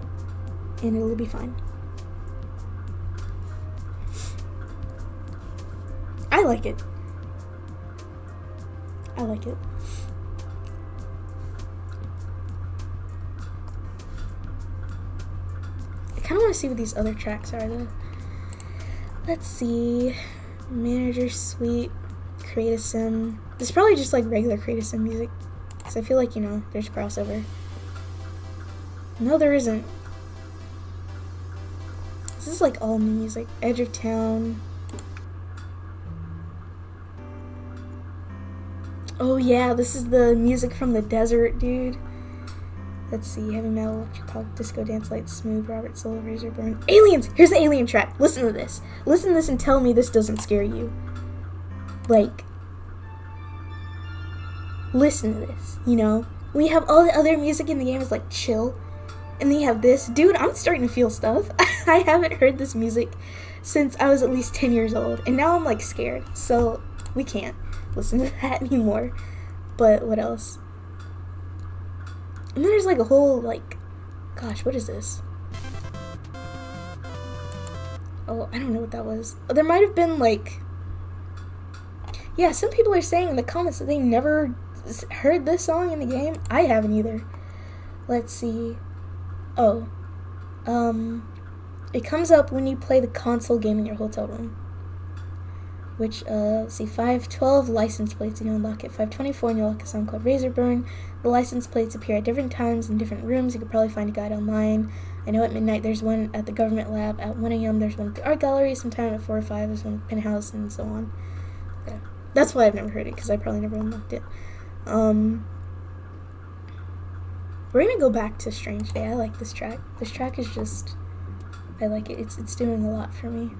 Speaker 1: and it'll be fine. I like it. I like it. I kind of want to see what these other tracks are, though. Let's see. Manager Suite, Create a Sim. It's probably just like regular Create a Sim music, because I feel like, you know, there's crossover. No, there isn't. This is like all new music. Edge of Town. Oh yeah, this is the music from the desert, dude. Let's see, heavy metal, electric pop, disco, dance light, smooth, Robert Soul, Razor Burn. Aliens! Here's the alien track. Listen to this. Listen to this and tell me this doesn't scare you. Like, listen to this, you know? We have all the other music in the game is like chill. And then you have this. Dude, I'm starting to feel stuff. I haven't heard this music since I was at least 10 years old. And now I'm like scared. So, we can't listen to that anymore. But what else? And then there's like a whole, like, gosh, what is this? Oh, I don't know what that was. Oh, there might have been, like, yeah, some people are saying in the comments that they never heard this song in the game. I haven't either. Let's see. Oh. It comes up when you play the console game in your hotel room. Which, let's see, 512 license plates and you unlock it. 524 and you unlock a song called Razor Burn. The license plates appear at different times in different rooms. You could probably find a guide online. I know at midnight there's one at the government lab. At 1 a.m. there's one at the art gallery. Sometime at 4 or 5 there's one at the penthouse and so on. Okay. That's why I've never heard it, because I probably never unlocked it. We're gonna go back to Strange Day. I like this track. This track is just, I like it. It's doing a lot for me.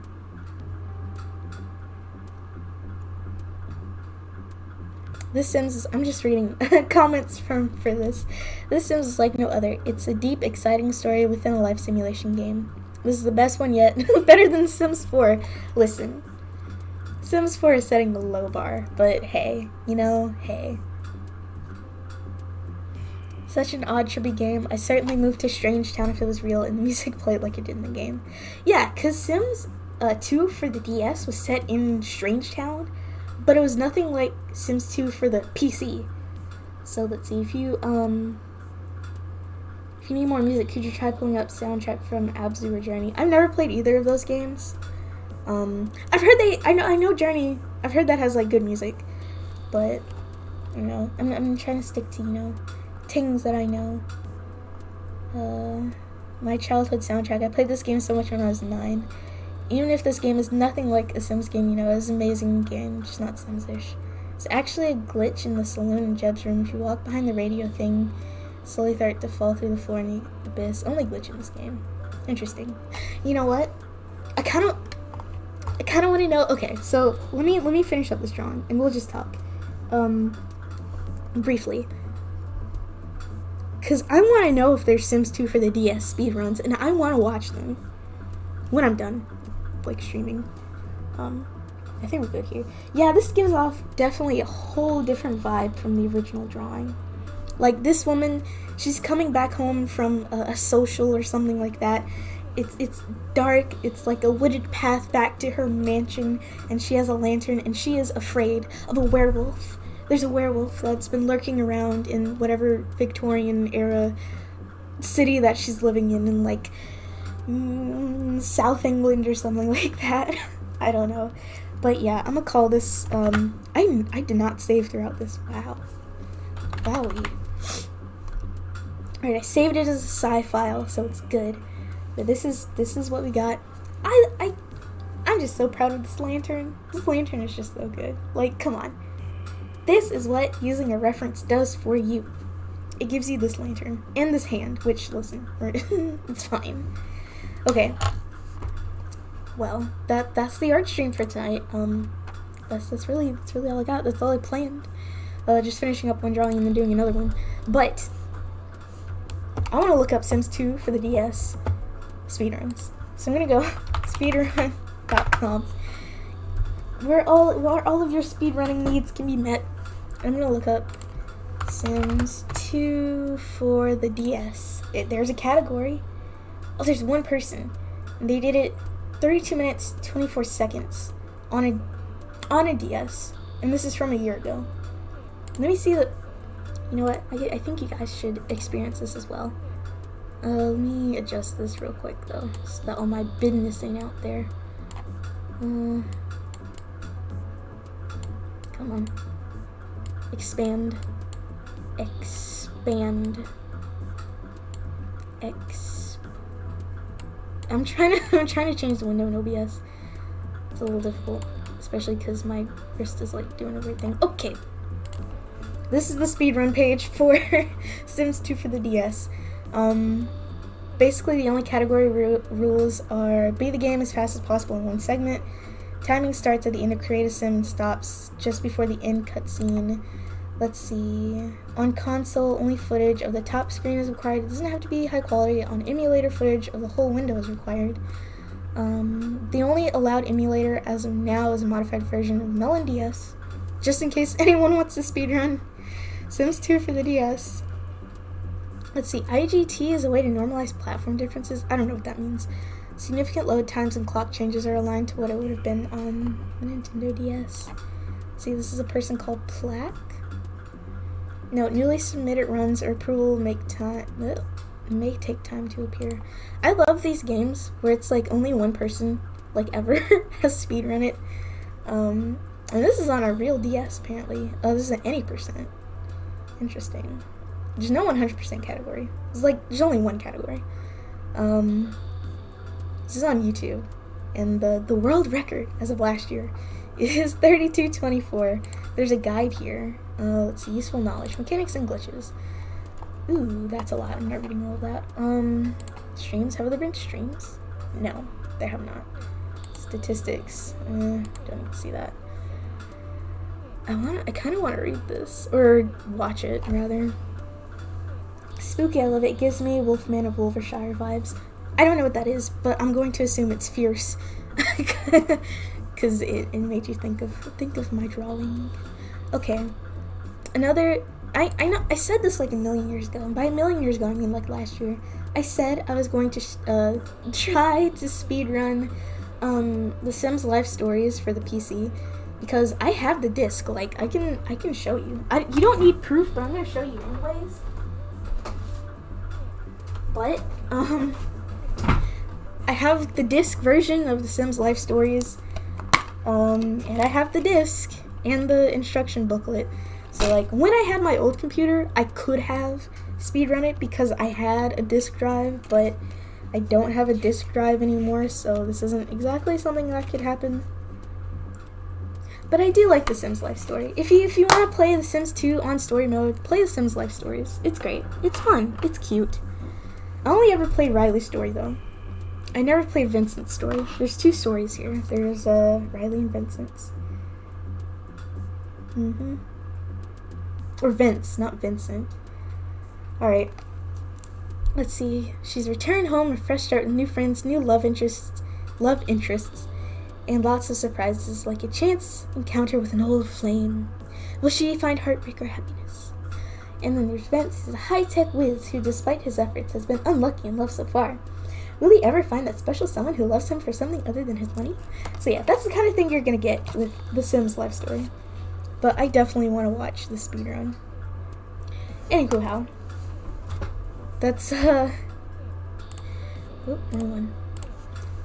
Speaker 1: This Sims is, I'm just reading comments for this. This Sims is like no other. It's a deep, exciting story within a life simulation game. This is the best one yet. Better than Sims 4. Listen, Sims 4 is setting the low bar, but hey, you know, hey. Such an odd, trippy game. I certainly moved to Strange Town if it was real and the music played like it did in the game. Yeah, because Sims 2 for the DS was set in Strange Town, but it was nothing like Sims 2 for the PC. So let's see, if you need more music, could you try pulling up soundtrack from Abzu or Journey? I've never played either of those games. I've heard I know Journey, I've heard that has like good music, but you know, I'm trying to stick to, you know, things that I know. My childhood soundtrack. I played this game so much when I was 9. Even if this game is nothing like a Sims game, you know, it's an amazing game, just not Sims-ish. It's actually a glitch in the saloon in Jeb's room. If you walk behind the radio thing, slowly start to fall through the floor in the abyss. Only glitch in this game. Interesting. You know what? I kind of I kind of want to know. Okay, so let me finish up this drawing, and we'll just talk, briefly. Cause I want to know if there's Sims 2 for the DS speedruns, and I want to watch them when I'm done, like streaming. I think we're good here. Yeah, this gives off definitely a whole different vibe from the original drawing. Like this woman, she's coming back home from a social or something like that. It's dark. It's like a wooded path back to her mansion, and she has a lantern, and she is afraid of a werewolf. There's a werewolf that's been lurking around in whatever Victorian era city that she's living in like South England or something like that. I don't know. But yeah, I'm gonna call this, I did not save throughout this. Wow. Wowie. Alright, I saved it as a sci file, so it's good. But this is what we got. I'm just so proud of this lantern. This lantern is just so good. Like, come on. This is what using a reference does for you. It gives you this lantern and this hand, which, listen, it's fine. Okay. Well, that's the art stream for tonight. That's really all I got. That's all I planned. Just finishing up one drawing and then doing another one. But I want to look up Sims 2 for the DS speedruns. So I'm gonna go speedrun.com, where all of your speedrunning needs can be met. I'm gonna look up Sims 2 for the DS. There's a category. Oh, there's one person. And they did it 32 minutes, 24 seconds on a DS. And this is from a year ago. Let me see the... You know what? I think you guys should experience this as well. Let me adjust this real quick, though, so that all my business ain't out there. Come on. Expand. I'm trying to change the window in OBS. It's a little difficult, especially because my wrist is like doing everything. Okay. This is the speedrun page for Sims 2 for the DS. Basically the only category rules are beat the game as fast as possible in one segment. Timing starts at the end of create a sim and stops just before the end cutscene. Let's see. On console, only footage of the top screen is required. It doesn't have to be high quality. On emulator, footage of the whole window is required. The only allowed emulator as of now is a modified version of Melon DS. Just in case anyone wants to speedrun Sims 2 for the DS. Let's see. IGT is a way to normalize platform differences. I don't know what that means. Significant load times and clock changes are aligned to what it would have been on a Nintendo DS. Let's see, this is a person called Plaque. No, newly submitted runs or approval may take time to appear. I love these games where it's like only one person like ever has speedrun it. And this is on a real DS apparently. Oh, this is an any percent. Interesting. There's no 100% category. It's like there's only one category. This is on YouTube, and the world record as of last year is 32:24. There's a guide here. Let's see, useful knowledge, mechanics and glitches. Ooh, that's a lot. I'm not reading all of that. Streams. Have there been streams? No, they have not. Statistics. Don't need to see that. I kind of want to read this or watch it rather. Spooky, I love it. It gives me Wolfman of Wolvershire vibes. I don't know what that is, but I'm going to assume it's fierce, because it made you think of my drawing. Okay, another. I know I said this like a million years ago, and by a million years ago I mean like last year. I said I was going to try to speedrun The Sims Life Stories for the PC, because I have the disc. Like I can show you. You don't need proof, but I'm gonna show you anyways. But I have the disc version of The Sims Life Stories, and I have the disc and the instruction booklet. So like when I had my old computer, I could have speedrun it because I had a disc drive, but I don't have a disc drive anymore, so this isn't exactly something that could happen. But I do like The Sims Life Story. If you want to play The Sims 2 on story mode, play The Sims Life Stories. It's great. It's fun. It's cute. I only ever played Riley's story though. I never played Vincent's story. There's 2 stories here. There's Riley and Vincent's. Or Vince, not Vincent. Alright. Let's see. She's returned home, a fresh start with new friends, new love interests, and lots of surprises, like a chance encounter with an old flame. Will she find heartbreak or happiness? And then there's Vince, who's a high-tech whiz who, despite his efforts, has been unlucky in love so far. Will he ever find that special someone who loves him for something other than his money? So yeah, that's the kind of thing you're gonna get with The Sims life story. But I definitely want to watch the speedrun. Anyhow, that's wrong one.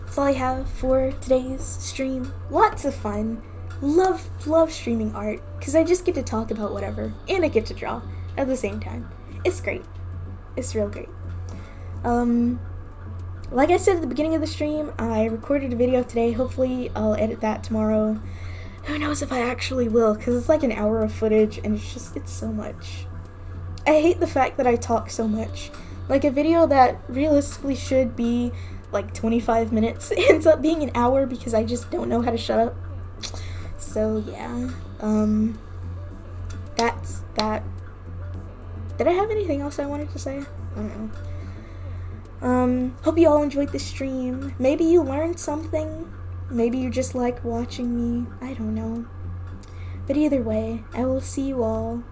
Speaker 1: That's all I have for today's stream. Lots of fun. Love streaming art, because I just get to talk about whatever, and I get to draw at the same time. It's great. It's real great. Like I said at the beginning of the stream, I recorded a video today. Hopefully I'll edit that tomorrow. Who knows if I actually will, because it's like an hour of footage, and it's so much. I hate the fact that I talk so much. Like, a video that realistically should be like 25 minutes ends up being an hour because I just don't know how to shut up. So yeah, that's that. Did I have anything else I wanted to say? I don't know. Hope you all enjoyed the stream. Maybe you learned something. Maybe you just like watching me. I don't know. But either way, I will see you all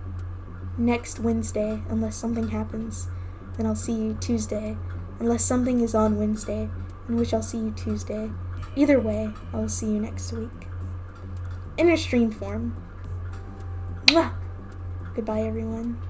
Speaker 1: next Wednesday, unless something happens. Then I'll see you Tuesday, unless something is on Wednesday, in which I'll see you Tuesday. Either way, I will see you next week. In a stream form. Mwah! Goodbye, everyone.